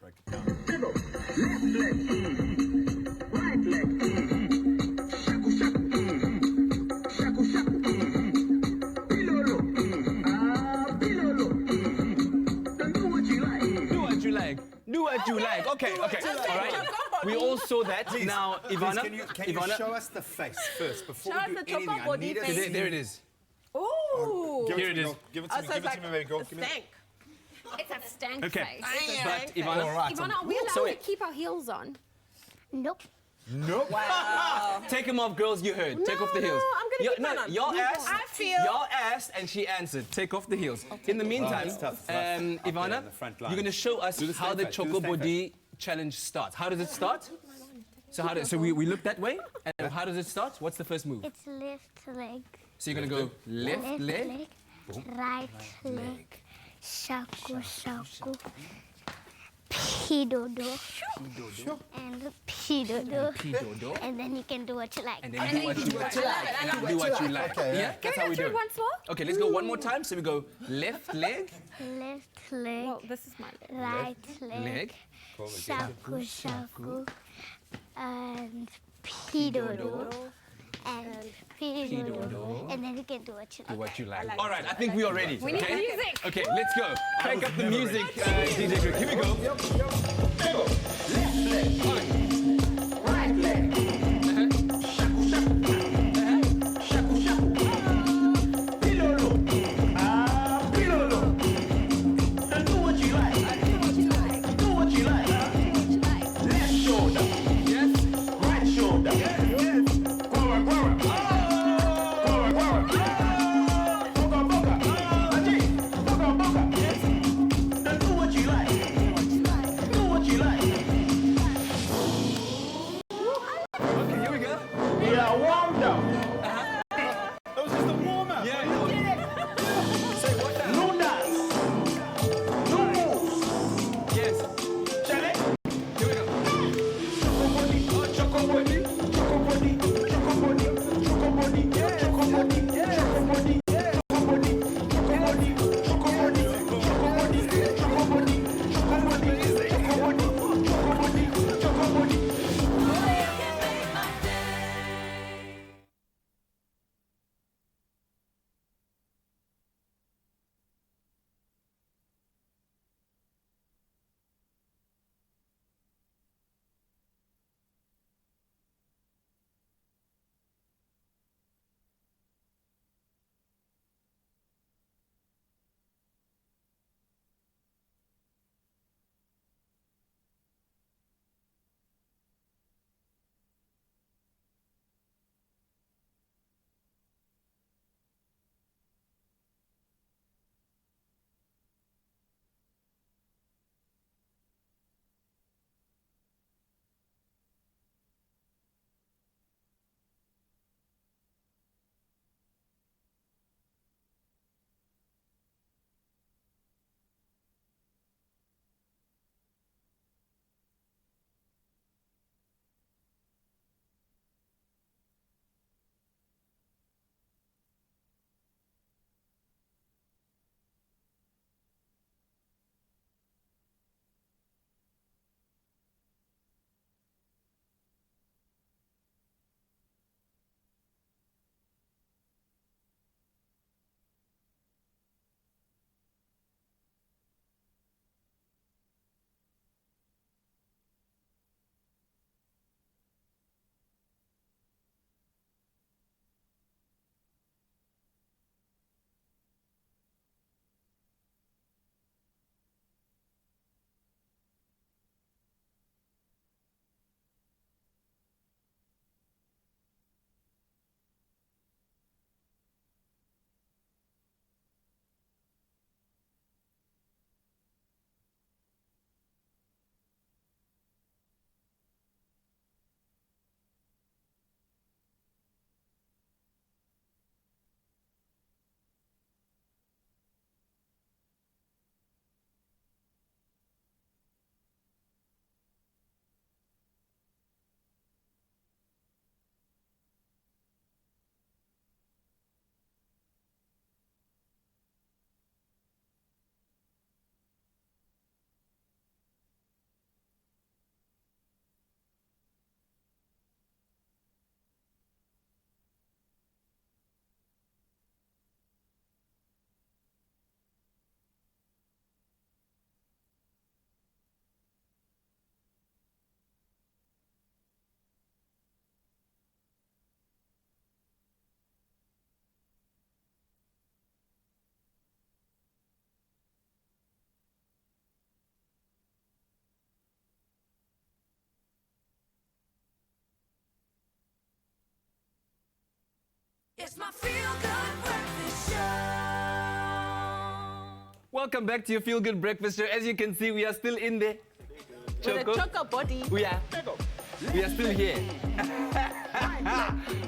Do what you like. Okay, okay. All right. We all saw that. Please, now, Ivana, can you Ivana, show us the face first before Show we us do the anything? Choco Body I need to face. see. there it is. Ooh. Give Here it it to me, is. girl. Give it to me. Give it to me, baby. Go. Give me that. Stank. It's a stank Okay, face. but Ivana, All right. Ivana, are we allowed So to wait. keep our heels on? Nope. Nope. Wow. take them off, girls. You heard. Take off the heels. I'm gonna keep mine on. Y'all You asked. go. I feel- Y'all asked, and she answered. Take off the heels. In the meantime, that's tough. Up there Ivana, in the front line. you're going to show us Do the how stand the face, do the Choco stand Body Challenge starts. How does it start? So we look that way, and how does it start? What's the first move? It's left leg. So you're going to go left leg. Right leg. Shaku shaku. Pidodo. And pidodo. Pidodo. And then you can do what you like. And then do what you like. And do what you like. Okay, Yeah, Can that's we how go we through do it it. once more? Okay, let's go one more time. So we go left leg, Left leg. Well, this is my Right leg. leg. Shaku shaku. And pidodo. And pidodo. And then you can do what you Do like. what you like. All right, I think we are ready. We need okay? music. Okay, let's go. Crank up the music, DJ Greg. Here we go. Left leg. Right leg. Shaku shaku. Shaku shaku. Pilolo. Pilolo. And do what you like. Do what you like. Left shoulder. Yes. Right shoulder. Yes. It's my feel-good breakfast show. Welcome back to your Feel Good Breakfast Show. As you can see, we are still in there. With a choco body. We are still here.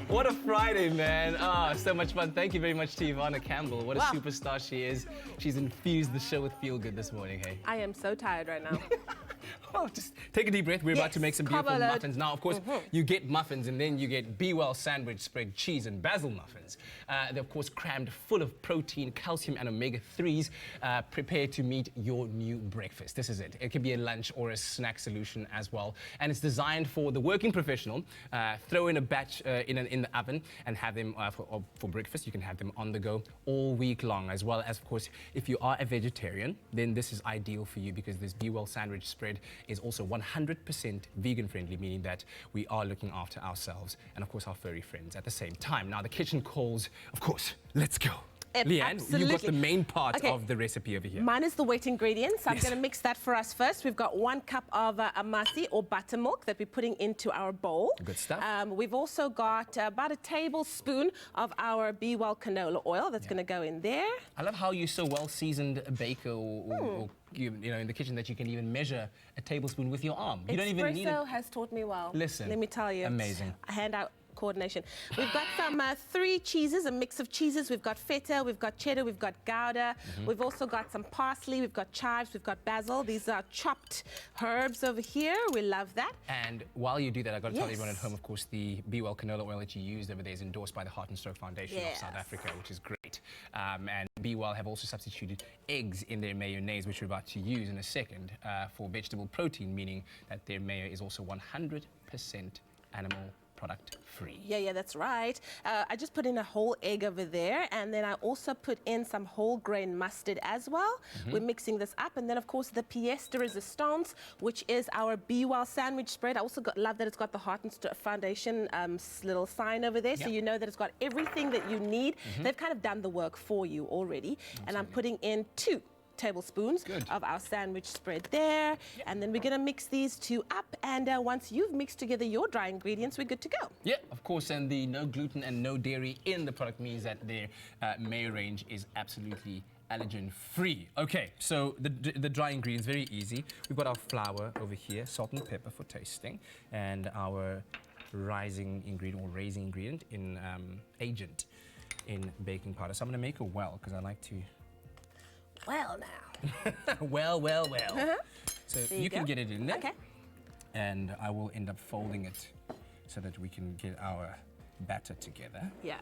What a Friday, man. So much fun. Thank you very much to Ivana Campbell. What a superstar she is. She's infused the show with Feel Good this morning, hey. I am so tired right now. Well, just take a deep breath. We're about to make some beautiful muffins. Now, of course, you get muffins and then you get Be Well sandwich spread cheese and basil muffins. They're, of course, crammed full of protein, calcium, and omega-3s, prepared to meet your new breakfast. This is it. It can be a lunch or a snack solution as well. And it's designed for the working professional. Throw in a batch in the oven and have them for breakfast. You can have them on the go all week long, as well as, of course, if you are a vegetarian, then this is ideal for you because this Be Well sandwich spread is also 100% vegan friendly, meaning that we are looking after ourselves and, of course, our furry friends at the same time. Now, the kitchen calls, of course, let's go. Leanne, you've got the main part of the recipe over here. Mine is the wet ingredients. I'm going to mix that for us first. We've got 1 cup of amasi or buttermilk that we're putting into our bowl. Good stuff. We've also got about a tablespoon of our Be Well canola oil that's going to go in there. I love how you're so well seasoned baker or you know, in the kitchen that you can even measure a tablespoon with your arm. You don't even need it. Expresso has taught me well. Listen, let me tell you. Amazing. Handout coordination. We've got some 3 cheeses, a mix of cheeses. We've got feta, we've got cheddar, we've got gouda. We've also got some parsley, we've got chives, we've got basil. These are chopped herbs over here. We love that. And while you do that, I've got to tell everyone at home, of course, the Be Well canola oil that you used over there is endorsed by the Heart and Stroke Foundation of South Africa, which is great. And Be Well have also substituted eggs in their mayonnaise, which we're about to use in a second, for vegetable protein, meaning that their mayo is also 100% animal product free. Yeah, that's right. I just put in a whole egg over there, and then I also put in some whole grain mustard as well. We're mixing this up, and then of course the pièce de résistance, which is our Be Well sandwich spread. I also love that it's got the Heart and Stroke Foundation little sign over there, so you know that it's got everything that you need. They've kind of done the work for you already. And I'm putting in 2 tablespoons of our sandwich spread there, and then we're going to mix these 2 up, and once you've mixed together your dry ingredients, we're good to go. Yeah, of course, and the no gluten and no dairy in the product means that their mayo range is absolutely allergen free. Okay, so the dry ingredients, very easy. We've got our flour over here, salt and pepper for tasting, and our rising ingredient or raising ingredient in agent in baking powder. So I'm going to make a well because I like to. Well now. well. So you can get it in there. Okay. And I will end up folding it so that we can get our batter together. Yeah.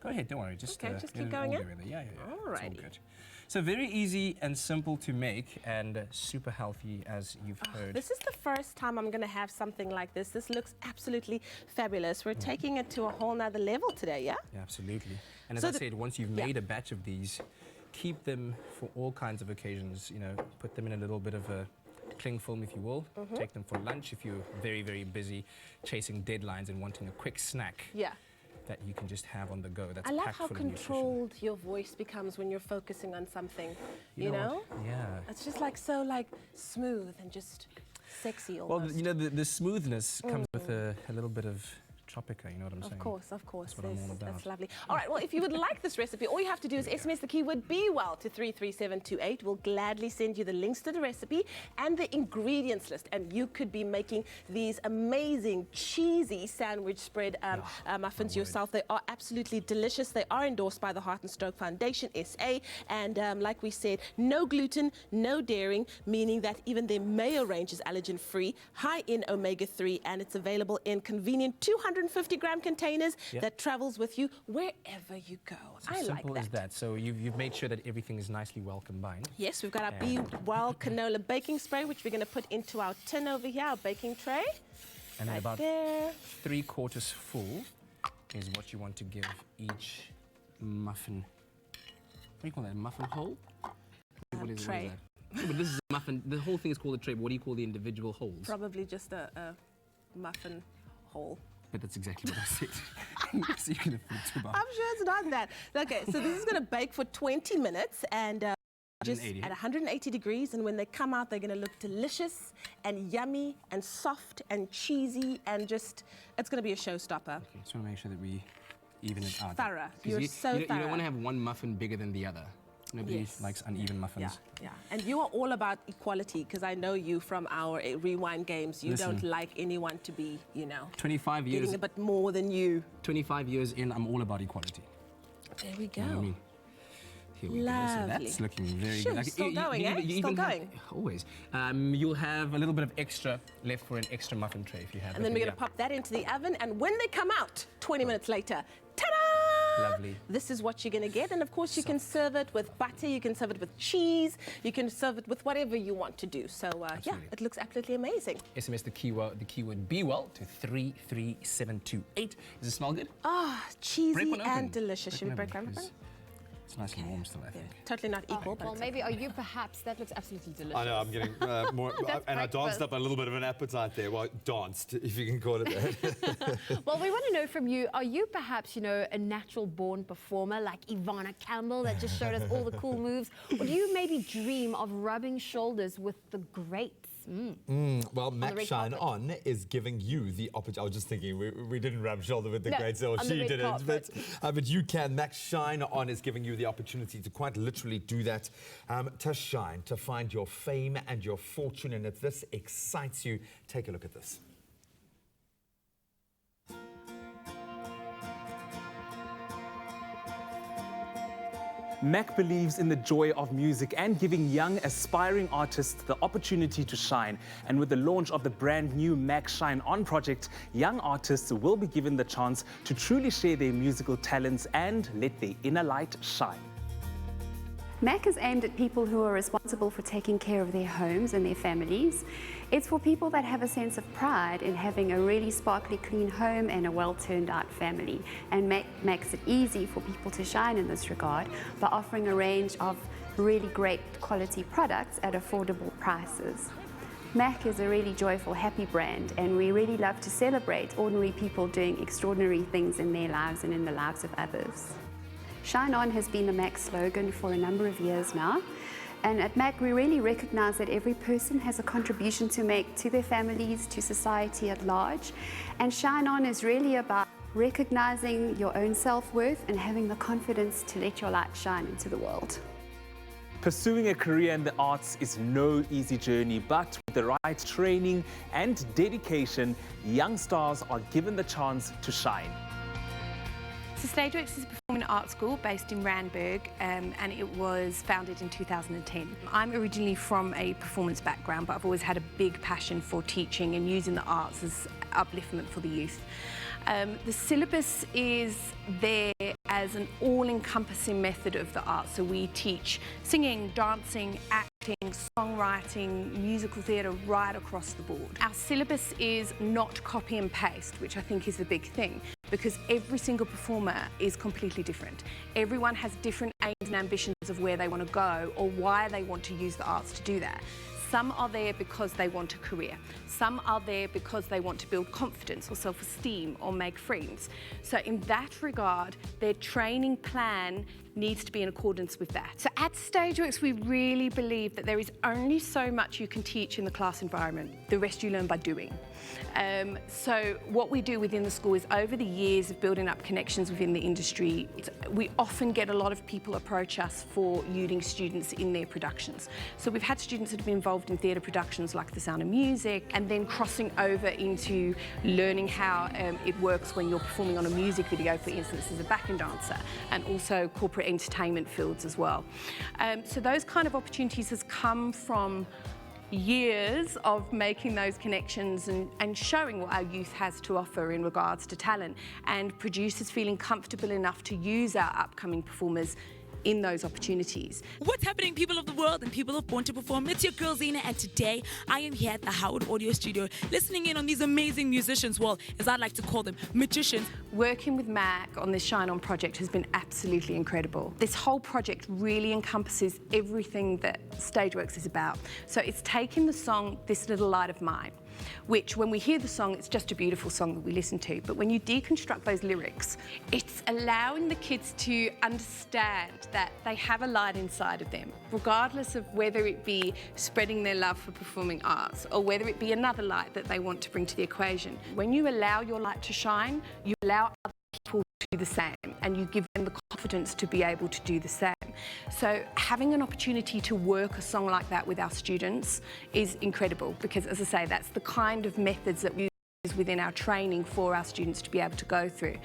Go ahead, don't worry. Just keep going in. Yeah. All right. It's all good. So very easy and simple to make and super healthy, as you've heard. This is the first time I'm going to have something like this. This looks absolutely fabulous. We're taking it to a whole nother level today, yeah? Yeah, absolutely. And as I said, once you've made a batch of these, keep them for all kinds of occasions. You know, put them in a little bit of a cling film, if you will. Take them for lunch if you're very, very busy chasing deadlines and wanting a quick snack. Yeah. That you can just have on the go. That's I love packed how full of controlled your voice becomes when you're focusing on something. You know? Yeah. It's just like so smooth and just sexy almost. Well, you know, the smoothness comes with a little bit of Tropica, you know what I'm saying? Of course. That's what I'm all about. That's lovely. All right, well, if you would like this recipe, all you have to do is SMS the keyword Be Well to 33728. We'll gladly send you the links to the recipe and the ingredients list, and you could be making these amazing cheesy sandwich spread muffins yourself. They are absolutely delicious. They are endorsed by the Heart and Stroke Foundation, SA, and like we said, no gluten, no dairy, meaning that even their mayo range is allergen-free, high in omega-3, and it's available in convenient 250-gram containers that travels with you wherever you go. I like that. Simple as that. So you've made sure that everything is nicely well combined. Yes, we've got our Be Well canola baking spray, which we're going to put into our tin over here, our baking tray. And then about there. 3/4 full is what you want to give each muffin. What do you call that? Muffin hole? What is tray. Yeah, but this is a muffin. The whole thing is called a tray. But what do you call the individual holes? Probably just a muffin hole. But that's exactly what I said. So you can afford to buy. I'm sure it's not that. Okay, so this is going to bake for 20 minutes and just at 180 degrees. And when they come out, they're going to look delicious and yummy and soft and cheesy and just, it's going to be a showstopper. Okay, just want to make sure that we even it out. Thorough. 'Cause You're so you thorough. don't want to have one muffin bigger than the other. Nobody Yes. likes uneven muffins. Yeah. And you are all about equality, because I know you from our rewind games. You Listen. don't like anyone to be, 25 years. getting a bit more than you. 25 years in, I'm all about equality. There we go. You know what I mean? Here we go. So Lovely. that's looking very Sure, good. still going, eh? you Still even have- going. always. You'll have a little bit of extra left for an extra muffin tray if you have. And then we're going to pop that into the oven, and when they come out 20 minutes later, ta-da! Lovely. This is what you're going to get, and of course you can serve it with butter, you can serve it with cheese, you can serve it with whatever you want to do. So yeah, it looks absolutely amazing. SMS the keyword be well to 33728. Does it smell good? Ah, Break cheesy one open. and delicious. Should we break one open? because It's nice and warm still, I think. Totally not equal, but Well, maybe are you perhaps? That looks absolutely delicious. I know, I'm getting more, That's and I danced breakfast. up a little bit of an appetite there. Well, danced, if you can call it that. Well, we want to know from you, are you perhaps, a natural-born performer like Ivana Campbell that just showed us all the cool moves? Or do you maybe dream of rubbing shoulders with the greats? Well, Mac red Shine carpet. On is giving you the opportunity. I was just thinking, we didn't rub shoulder with the No, greats, or on the she red didn't, carpet. but you can. Mac Shine On is giving you the opportunity to quite literally do that, to shine, to find your fame and your fortune. And if this excites you, take a look at this. Mac believes in the joy of music and giving young, aspiring artists the opportunity to shine. And with the launch of the brand new Mac Shine On project, young artists will be given the chance to truly share their musical talents and let their inner light shine. MAC is aimed at people who are responsible for taking care of their homes and their families. It's for people that have a sense of pride in having a really sparkly clean home and a well-turned-out family. And MAC makes it easy for people to shine in this regard by offering a range of really great quality products at affordable prices. MAC is a really joyful, happy brand, and we really love to celebrate ordinary people doing extraordinary things in their lives and in the lives of others. Shine On has been the MAC slogan for a number of years now. And at MAC, we really recognize that every person has a contribution to make to their families, to society at large. And Shine On is really about recognizing your own self-worth and having the confidence to let your light shine into the world. Pursuing a career in the arts is no easy journey, but with the right training and dedication, young stars are given the chance to shine. So Stageworks is a performing arts school based in Randburg, and it was founded in 2010. I'm originally from a performance background, but I've always had a big passion for teaching and using the arts as upliftment for the youth. The syllabus is there as an all-encompassing method of the arts. So we teach singing, dancing, acting, songwriting, musical theatre right across the board. Our syllabus is not copy and paste, which I think is the big thing, because every single performer is completely different. Everyone has different aims and ambitions of where they want to go or why they want to use the arts to do that. Some are there because they want a career. Some are there because they want to build confidence or self-esteem or make friends. So in that regard, their training plan needs to be in accordance with that. So at Stageworks, we really believe that there is only so much you can teach in the class environment. The rest you learn by doing. So what we do within the school is, over the years of building up connections within the industry, we often get a lot of people approach us for using students in their productions. So we've had students that have been involved in theatre productions like The Sound of Music, and then crossing over into learning how it works when you're performing on a music video, for instance, as a backing dancer, and also corporate entertainment fields as well. So those kind of opportunities has come from years of making those connections and showing what our youth has to offer in regards to talent, and producers feeling comfortable enough to use our upcoming performers in those opportunities. What's happening, people of the world and people of Born to Perform? It's your girl Zena, and today I am here at the Howard Audio Studio listening in on these amazing musicians, well, as I'd like to call them, magicians. Working with Mac on this Shine On project has been absolutely incredible. This whole project really encompasses everything that Stageworks is about. So it's taking the song This Little Light of Mine, which when we hear the song, it's just a beautiful song that we listen to. But when you deconstruct those lyrics, it's allowing the kids to understand that they have a light inside of them, regardless of whether it be spreading their love for performing arts or whether it be another light that they want to bring to the equation. When you allow your light to shine, you allow other people to do the same, and you give them the confidence to be able to do the same. So having an opportunity to work a song like that with our students is incredible, because, as I say, that's the kind of methods that we use within our training for our students to be able to go through.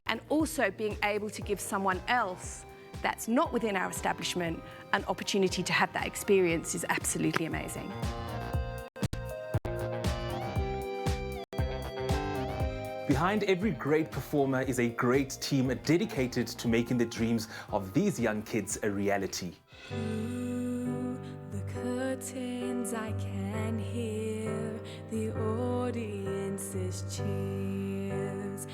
And also being able to give someone else that's not within our establishment an opportunity to have that experience is absolutely amazing. Behind every great performer is a great team dedicated to making the dreams of these young kids a reality. Through the curtains I can hear the audience's cheers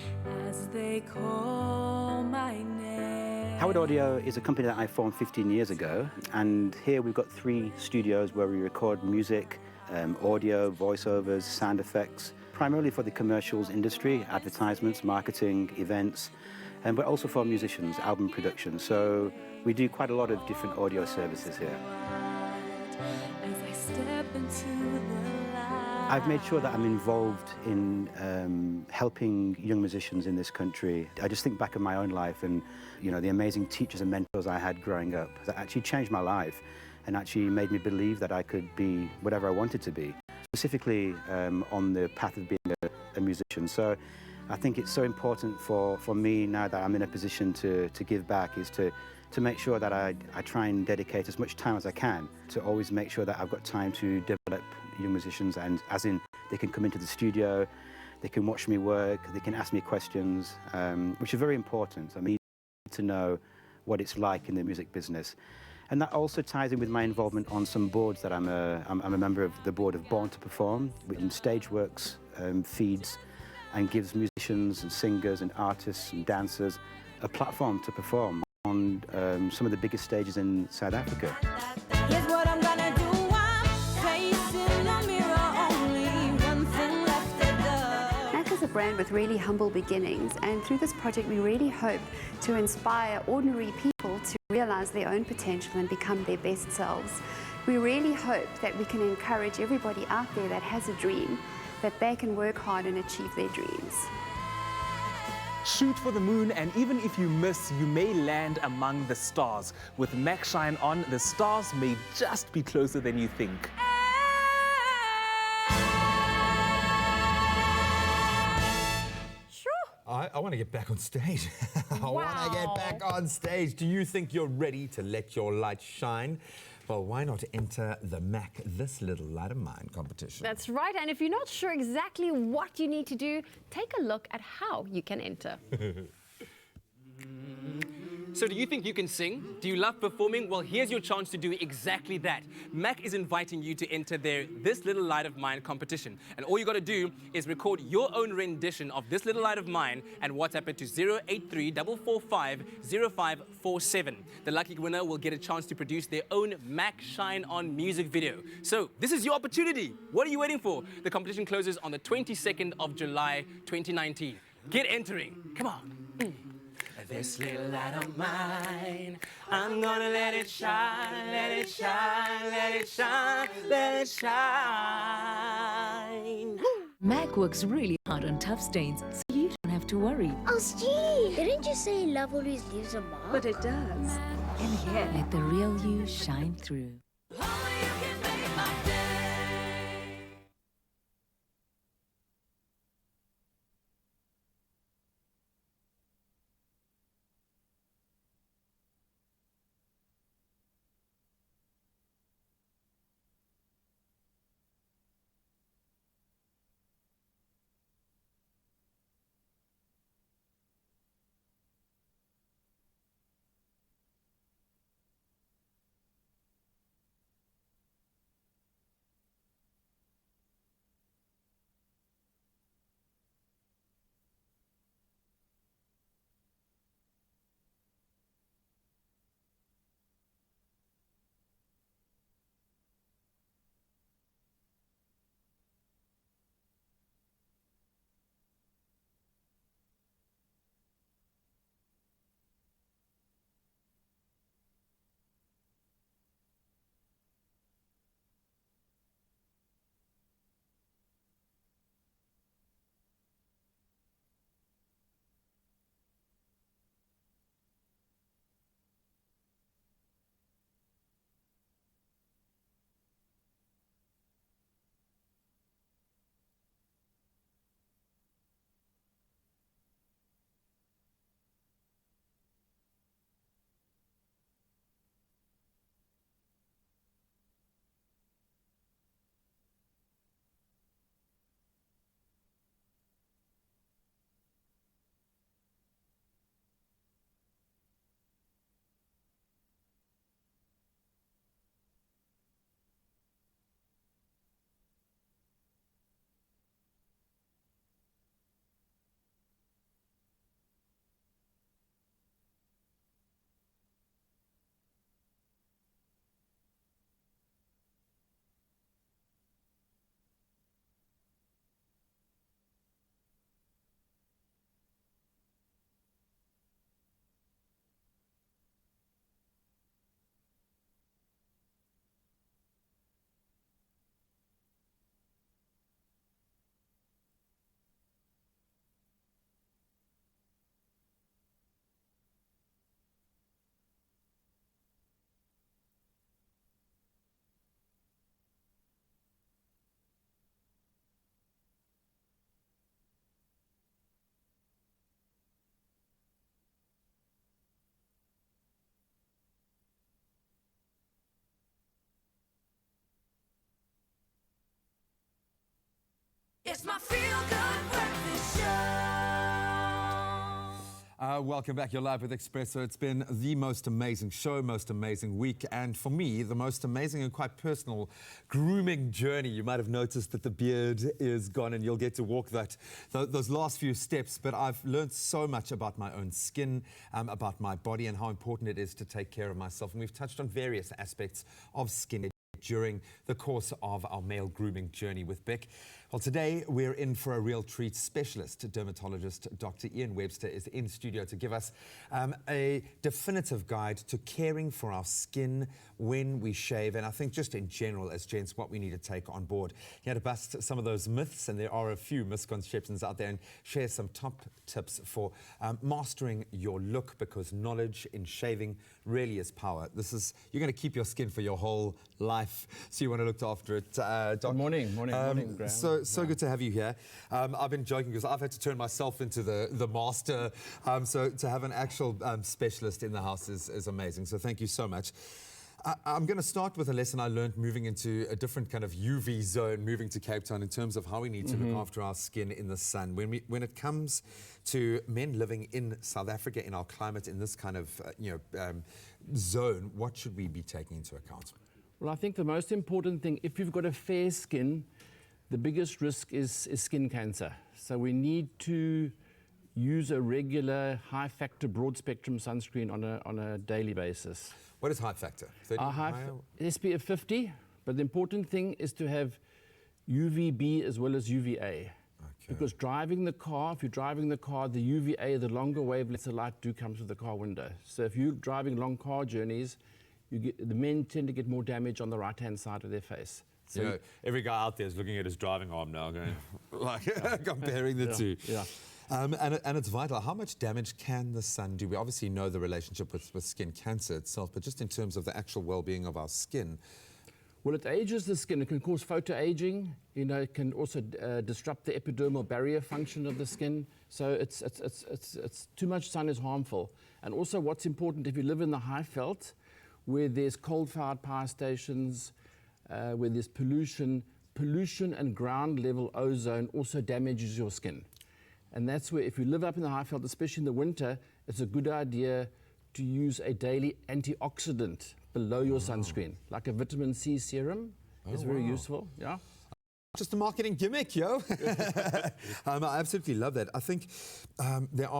as they call my name. Howard Audio is a company that I formed 15 years ago, and here we've got 3 studios where we record music, audio, voiceovers, sound effects, primarily for the commercials industry, advertisements, marketing, events, but also for musicians, album production. So we do quite a lot of different audio services here. As I step into the light. I've made sure that I'm involved in helping young musicians in this country. I just think back in my own life and, you know, the amazing teachers and mentors I had growing up that actually changed my life and actually made me believe that I could be whatever I wanted to be, specifically on the path of being a musician. So I think it's so important for me now that I'm in a position to give back is to make sure that I try and dedicate as much time as I can to always make sure that I've got time to develop young musicians, and as in they can come into the studio, they can watch me work, they can ask me questions, which is very important. I mean, to know what it's like in the music business. And that also ties in with my involvement on some boards that I'm a member of the board of Born to Perform, which Stageworks feeds and gives musicians and singers and artists and dancers a platform to perform on some of the biggest stages in South Africa. Here's what I'm gonna do. I'm facing a mirror, only one thing left to go. MAC is a brand with really humble beginnings, and through this project we really hope to inspire ordinary people to realize their own potential and become their best selves. We really hope that we can encourage everybody out there that has a dream, that they can work hard and achieve their dreams. Shoot for the moon, and even if you miss, you may land among the stars. With Mac Shine On, the stars may just be closer than you think. I want to get back on stage. I want to get back on stage. Do you think you're ready to let your light shine? Well, why not enter the MAC This Little Light of Mine competition? That's right, and if you're not sure exactly what you need to do, take a look at how you can enter. So do you think you can sing? Do you love performing? Well, here's your chance to do exactly that. MAC is inviting you to enter their This Little Light of Mine competition. And all you got to do is record your own rendition of This Little Light of Mine and WhatsApp it to 083-445-0547. The lucky winner will get a chance to produce their own Mac Shine On music video. So this is your opportunity. What are you waiting for? The competition closes on the 22nd of July, 2019. Get entering. Come on. This little light of mine, I'm gonna let it shine, let it shine, let it shine, let it shine. Mac works really hard on tough stains, so you don't have to worry. Oh, Steve, didn't you say love always leaves a mark? But it does. And here, let the real you shine through. It's my feel-good breakfast show. Welcome back. You're live with Expresso. It's been the most amazing show, most amazing week, and for me, the most amazing and quite personal grooming journey. You might have noticed that the beard is gone and you'll get to walk those last few steps, but I've learned so much about my own skin, about my body, and how important it is to take care of myself. And we've touched on various aspects of skin during the course of our male grooming journey with Beck. Well, today we're in for a real treat. Specialist dermatologist Dr. Ian Webster is in studio to give us a definitive guide to caring for our skin when we shave, and I think just in general as gents what we need to take on board. He had to bust some of those myths, and there are a few misconceptions out there, and share some top tips for mastering your look, because knowledge in shaving really is power. You're going to keep your skin for your whole life, so you want to look after it. Doc. Morning, Graham. So good to have you here. I've been joking because I've had to turn myself into the master, so to have an actual specialist in the house is amazing, so thank you so much. I'm going to start with a lesson I learned moving into a different kind of UV zone, moving to Cape Town, in terms of how we need to look after our skin in the sun. When it comes to men living in South Africa, in our climate, in this kind of zone, what should we be taking into account? Well, I think the most important thing, if you've got a fair skin, the biggest risk is skin cancer. So we need to use a regular high-factor broad-spectrum sunscreen on a daily basis. What is high factor? SPF 50, but the important thing is to have UVB as well as UVA. Because driving the car, if you're driving the car, the UVA, the longer wavelengths of light do come through the car window. So if you're driving long car journeys, the men tend to get more damage on the right-hand side of their face. So every guy out there is looking at his driving arm now, going, comparing the two. Yeah. And it's vital. How much damage can the sun do? We obviously know the relationship with skin cancer itself, but just in terms of the actual well-being of our skin. Well, it ages the skin. It can cause photoaging. It can also disrupt the epidermal barrier function of the skin. So it's too much sun is harmful. And also, what's important, if you live in the Highveld, where there's coal-fired power stations, where there's pollution and ground-level ozone also damages your skin. And that's where, if you live up in the Highveld, especially in the winter, it's a good idea to use a daily antioxidant below your sunscreen, like a vitamin C serum. It's very useful. Yeah. Just a marketing gimmick, yo. I absolutely love that. I think there are